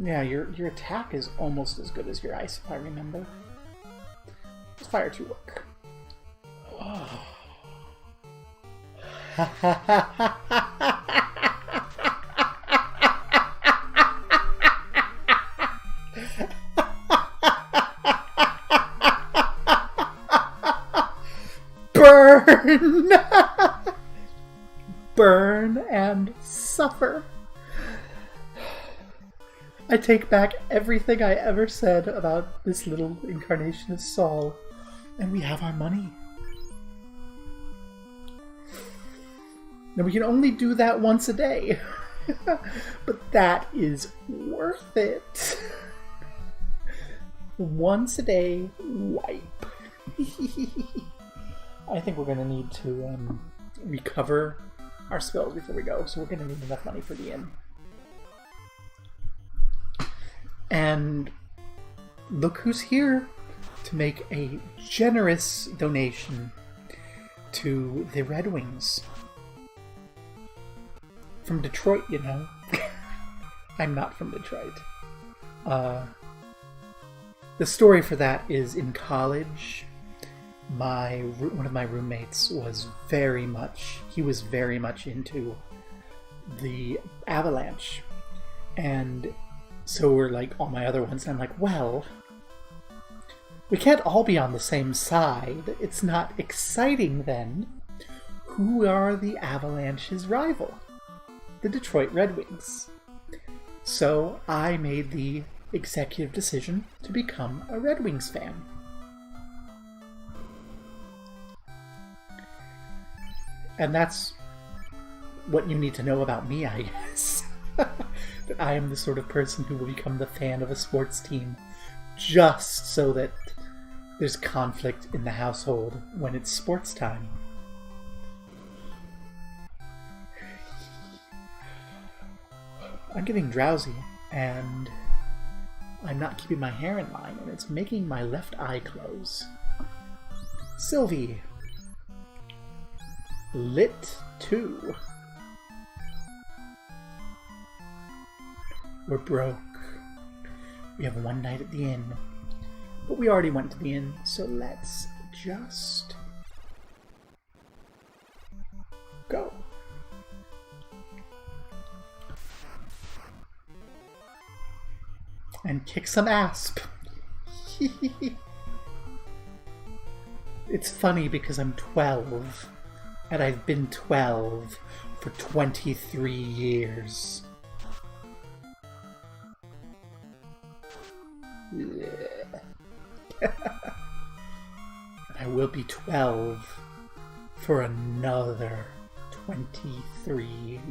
Yeah, your attack is almost as good as your ice, if I remember. Does Fire 2 work? Oh. Burn! Burn and suffer. I take back everything I ever said about this little incarnation of Saul, and we have our money. Now we can only do that once a day, but that is worth it. Once a day, wipe. I think we're going to need to recover our spells before we go, so we're going to need enough money for the inn. And look who's here to make a generous donation to the Red Wings. From Detroit, you know. I'm not from Detroit. The story for that is in college, one of my roommates was very much into the Avalanche. And so were like all my other ones. And I'm like, well, we can't all be on the same side. It's not exciting then. Who are the Avalanche's rival? The Detroit Red Wings. So I made the executive decision to become a Red Wings fan. And that's what you need to know about me, I guess. That I am the sort of person who will become the fan of a sports team just so that there's conflict in the household when it's sports time. I'm getting drowsy, and I'm not keeping my hair in line, and it's making my left eye close. Sylvie. Lit 2. We're broke. We have one night at the inn. But we already went to the inn, so let's just go. And kick some ass. It's funny because I'm 12, and I've been 12 for 23 years. I will be 12 for another 23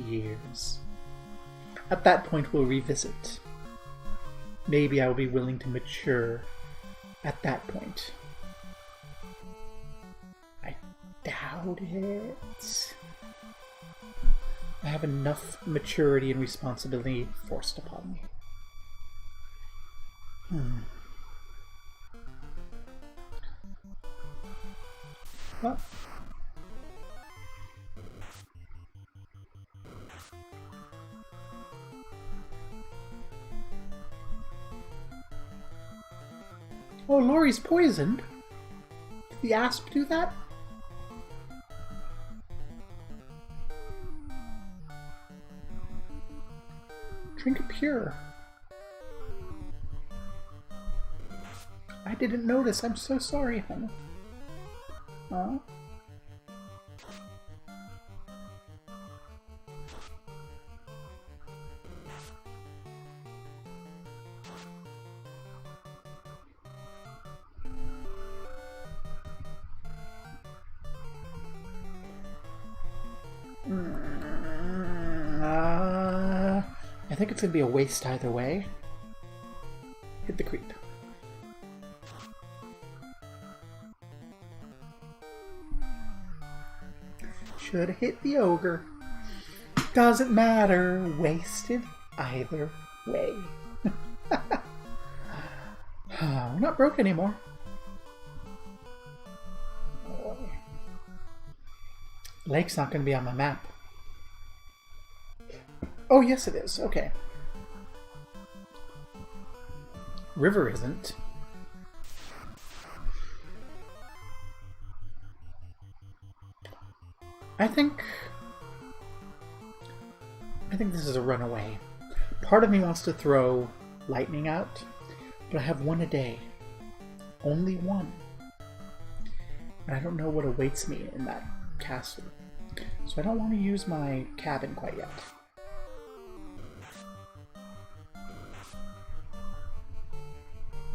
years. At that point, we'll revisit. Maybe I will be willing to mature at that point. I doubt it. I have enough maturity and responsibility forced upon me. What? Oh, Lori's poisoned? Did the asp do that? Drink it pure. I didn't notice. I'm so sorry, honey. Huh? I think it's going to be a waste either way. Hit the creep. Should have hit the ogre. Doesn't matter. Wasted either way. We're not broke anymore. Lake's not going to be on my map. Oh, yes it is. Okay. River isn't. I think this is a runaway. Part of me wants to throw lightning out, but I have one a day. Only one. And I don't know what awaits me in that castle. So I don't want to use my cabin quite yet.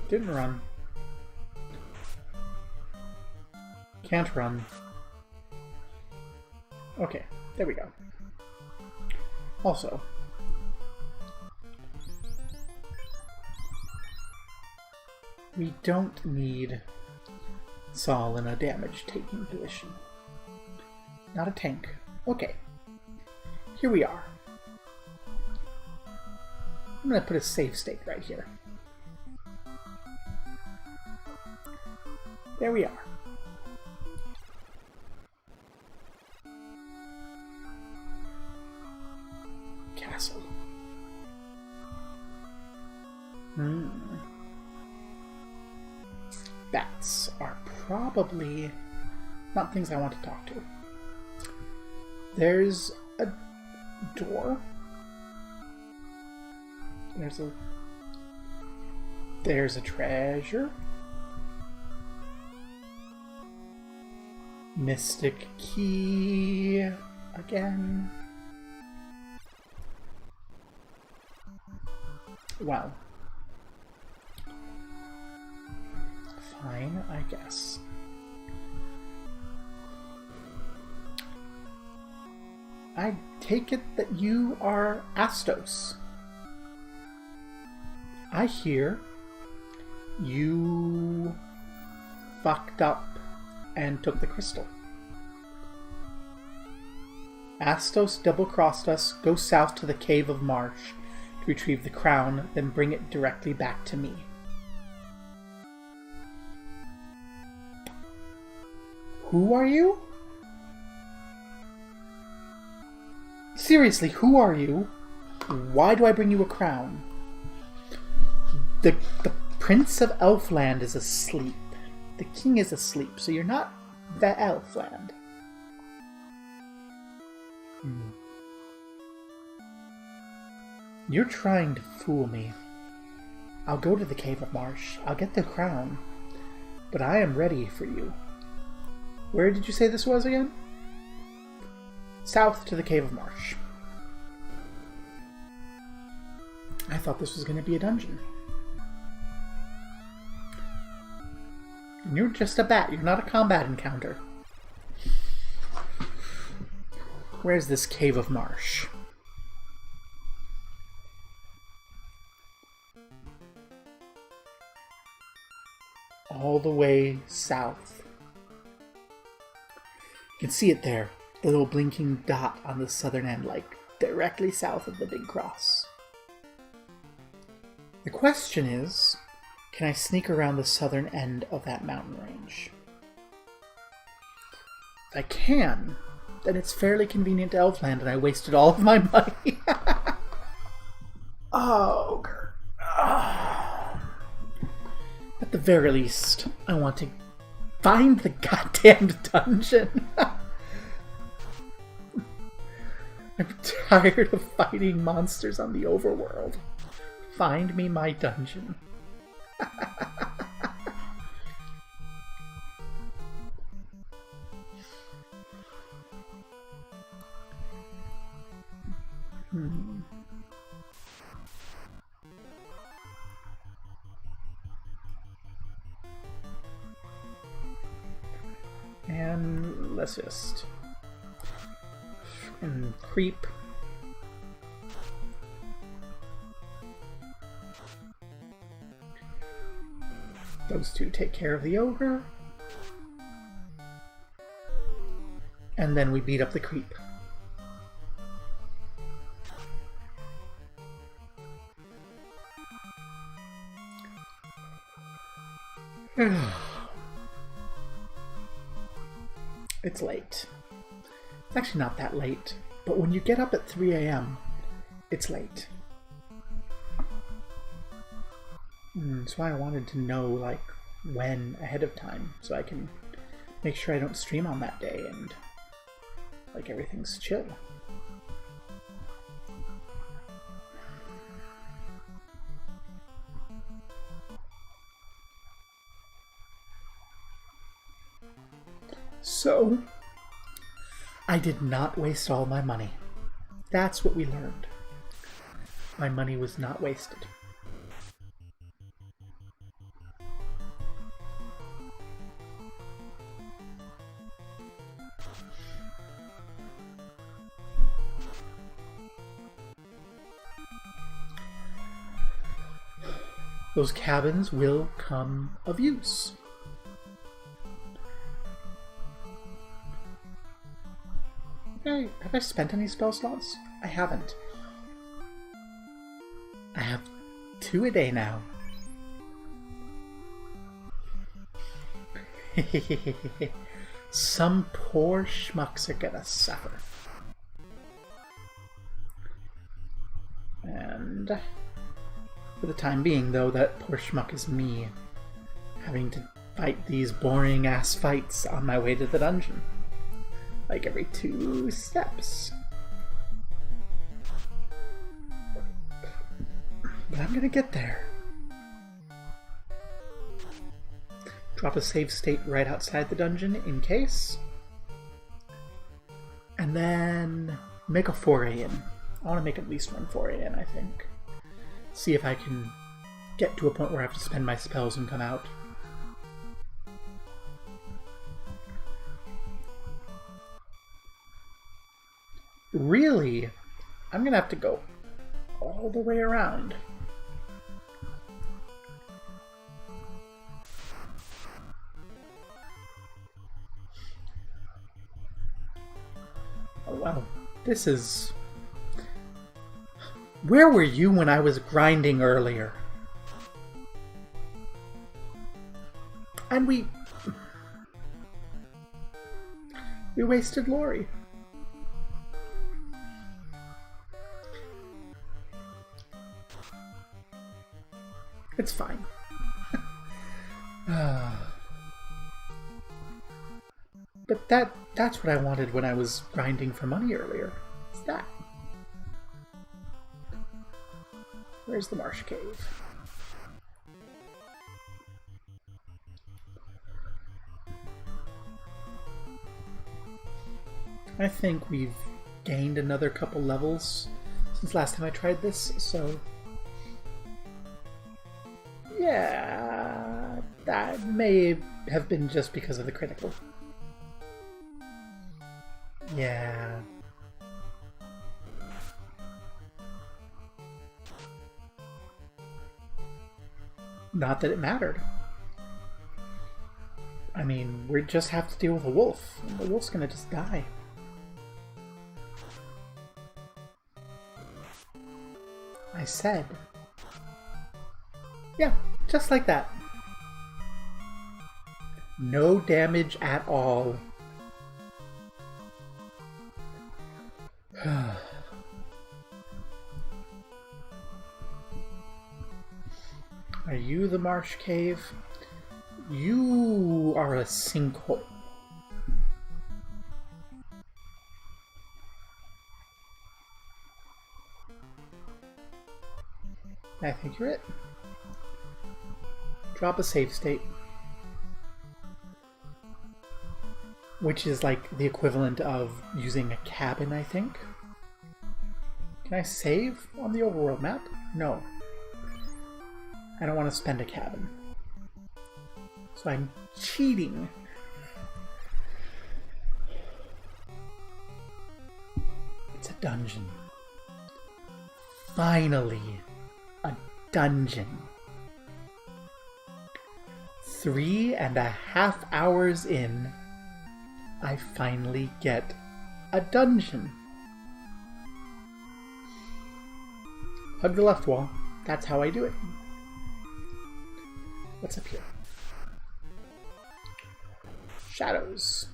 Didn't run. Can't run. Okay, there we go. Also, we don't need Saul in a damage-taking position. Not a tank. Okay. Here we are. I'm going to put a save state right here. There we are. Castle. bats are probably not things I want to talk to. There's a door. There's a treasure. Mystic key again. Well, fine, I guess. I take it that you are Astos. I hear you fucked up and took the crystal. Astos double-crossed us. Go south to the Cave of Marsh to retrieve the crown, then bring it directly back to me. Who are you? Seriously, who are you? Why do I bring you a crown? The Prince of Elfland is asleep. The king is asleep, so you're not the Elfland. You're trying to fool me. I'll go to the Cave of Marsh. I'll get the crown. But I am ready for you. Where did you say this was again? South to the Cave of Marsh. I thought this was going to be a dungeon. You're just a bat. You're not a combat encounter. Where's this Cave of Marsh? All the way south. You can see it there. The little blinking dot on the southern end, like directly south of the big cross. The question is, can I sneak around the southern end of that mountain range? If I can, then it's fairly convenient to Elfland and I wasted all of my money. Oh, at the very least, I want to find the goddamn dungeon. I'm tired of fighting monsters on the overworld. Find me my dungeon. And let's just creep. Those two take care of the ogre. And then we beat up the creep. It's late. It's actually not that late, but when you get up at 3 a.m., it's late. That's why I wanted to know, like, when ahead of time, so I can make sure I don't stream on that day and, like, everything's chill. So, I did not waste all my money. That's what we learned. My money was not wasted. Those cabins will come of use. Have I spent any spell slots? I haven't. I have 2 a day now. Some poor schmucks are gonna suffer. And for the time being, though, that poor schmuck is me, having to fight these boring ass fights on my way to the dungeon. Like every 2 steps. But I'm gonna get there. Drop a save state right outside the dungeon in case. And then make a foray in. I want to make at least one foray in, I think. See if I can get to a point where I have to spend my spells and come out. Really? I'm gonna have to go all the way around. Oh wow, this is... Where were you when I was grinding earlier? And we wasted Lori. It's fine. But that's what I wanted when I was grinding for money earlier. It's that. Where's the Marsh Cave? I think we've gained another couple levels since last time I tried this, so... Yeah, that may have been just because of the critical. Yeah. Not that it mattered. I mean, we just have to deal with a wolf, and the wolf's gonna just die. I said. Yeah, just like that. No damage at all. Are you the Marsh Cave? You are a sinkhole. I think you're it. Drop a save state. Which is like the equivalent of using a cabin, I think. Can I save on the overworld map? No. I don't want to spend a cabin. So I'm cheating. It's a dungeon. Finally, a dungeon. 3.5 hours in, I finally get a dungeon. Hug the left wall. That's how I do it. What's up here? Shadows.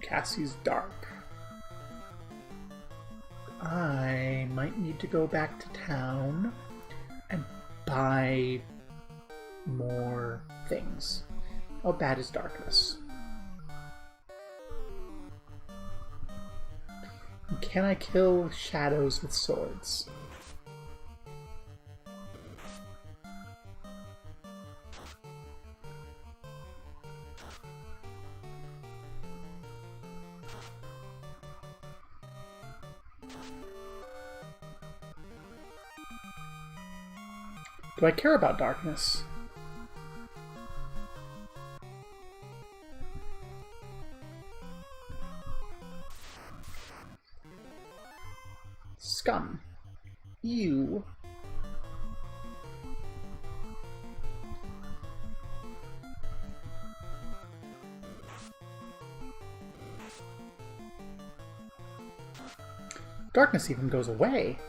Cassie's dark. I might need to go back to town and buy more things. How bad is darkness? Can I kill shadows with swords? Do I care about darkness? Scum. You. Darkness even goes away.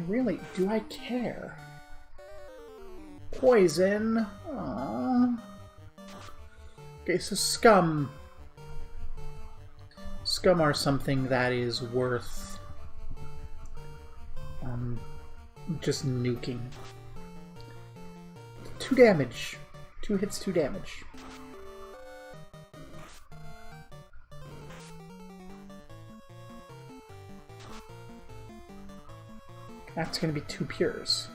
Really, do I care? Poison. Aww. Okay, so scum. Scum are something that is worth just nuking. 2 damage. 2 hits, 2 damage. That's going to be 2 pures.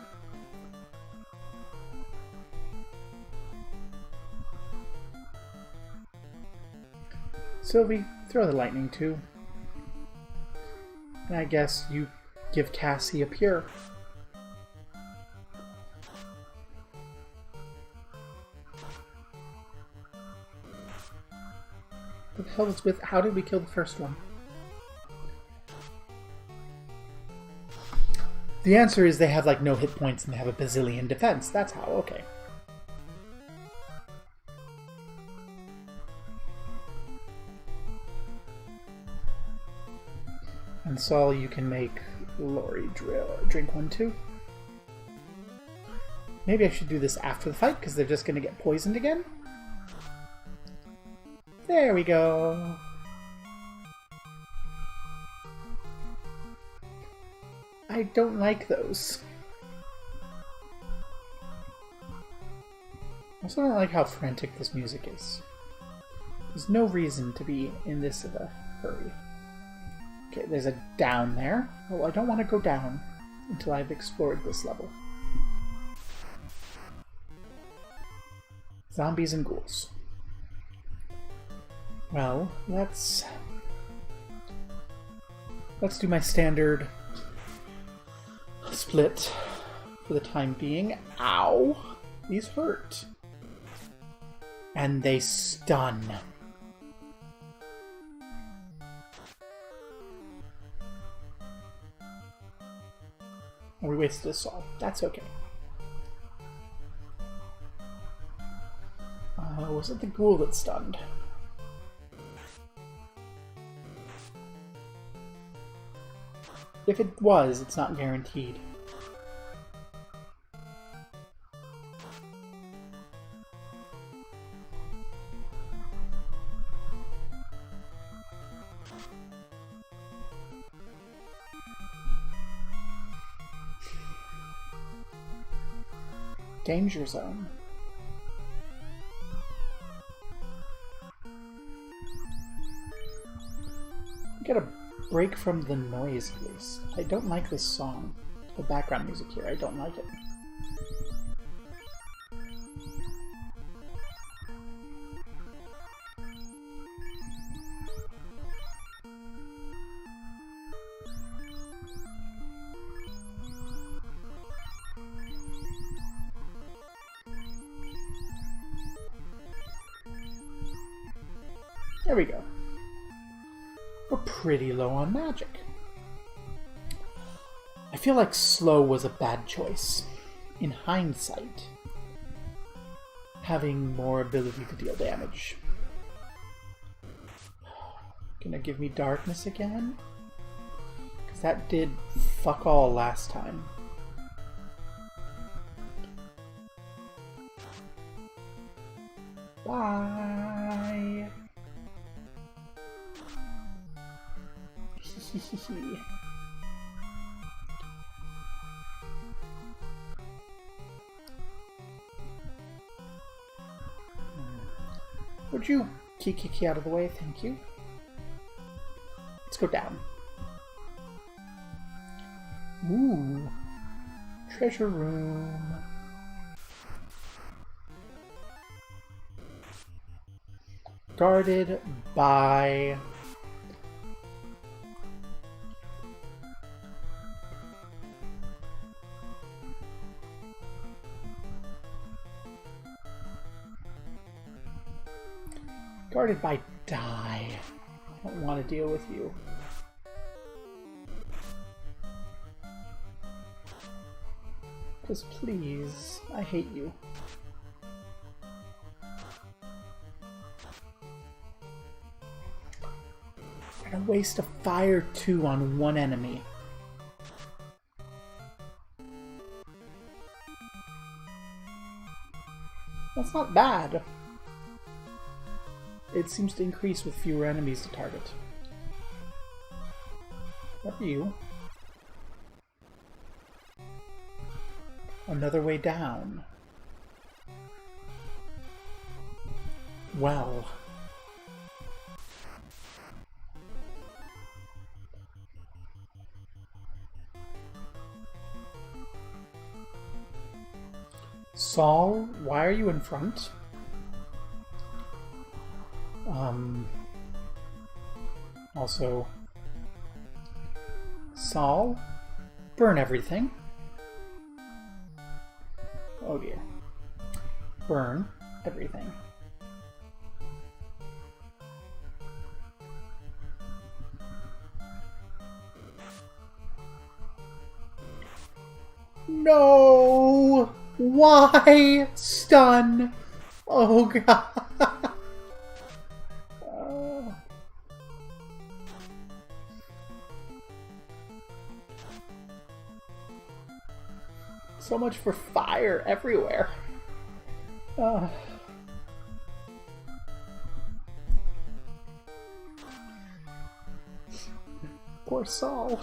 Sylvie, throw the lightning too. And I guess you give Cassie a pure. What the hell was with... How did we kill the first one? The answer is they have like no hit points and they have a bazillion defense. That's how, okay. And Saul, you can make Lori drink one too. Maybe I should do this after the fight because they're just going to get poisoned again. There we go. I don't like those. I also don't like how frantic this music is. There's no reason to be in this of a hurry. Okay, there's a down there. Oh, I don't want to go down until I've explored this level. Zombies and ghouls. Well, let's do my standard split for the time being. Ow! These hurt. And they stun. We wasted a saw. That's okay. Was it the ghoul that stunned? If it was, it's not guaranteed. Danger zone. Get a break from the noise, please. I don't like this song. The background music here, I don't like it. There we go. We're pretty low on magic. I feel like slow was a bad choice. In hindsight, having more ability to deal damage. Gonna give me darkness again? Because that did fuck all last time. Bye! Would you kiki out of the way? Thank you. Let's go down. Ooh. Treasure room. Guarded by... Guarded by die. I don't want to deal with you. Just please, I hate you. I'm gonna waste a fire 2 on one enemy. That's not bad. It seems to increase with fewer enemies to target. What are you? Another way down. Well. Saul, why are you in front? Also, Saul, burn everything. Oh dear. Burn everything. No! Why stun? Oh god. So much for fire everywhere. Poor Saul.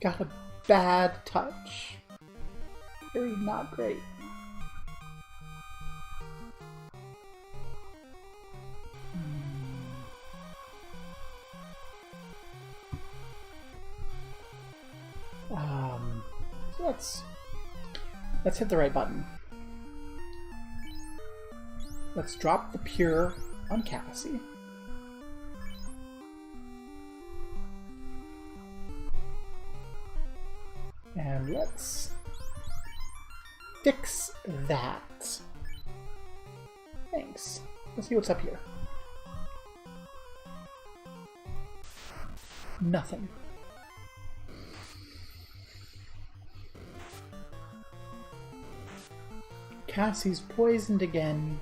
Got a bad touch. Very not great. So let's hit the right button. Let's drop the pure on Cassie. And let's fix that. Thanks. Let's see what's up here. Nothing. Cassie's poisoned again.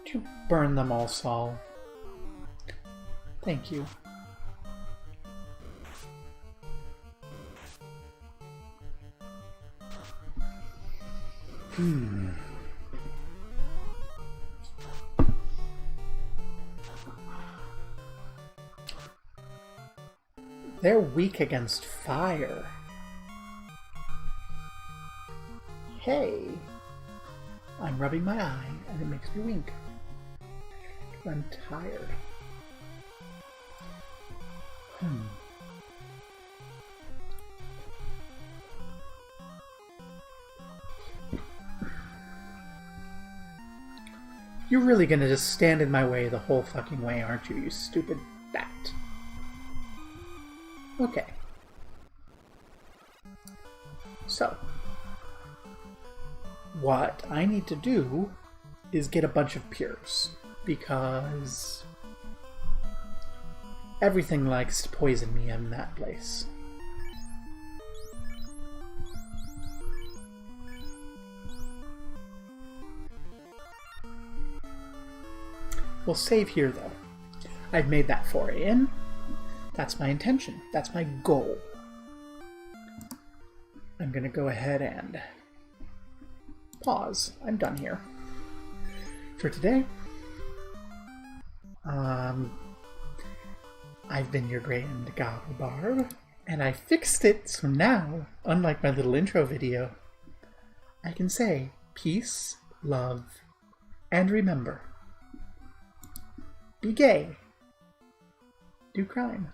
To burn them all, Saul. Thank you. They're weak against fire. Hey, I'm rubbing my eye and it makes me wink. I'm tired. You're really gonna just stand in my way the whole fucking way, aren't you, you stupid bat? Okay. So, what I need to do is get a bunch of pures, because everything likes to poison me in that place. We'll save here, though. I've made that foray in. That's my intention. That's my goal. I'm gonna go ahead and pause. I'm done here for today. I've been your GrandGobboBarb, and I fixed it, so now, unlike my little intro video, I can say peace, love, and remember. Be gay. Do crime.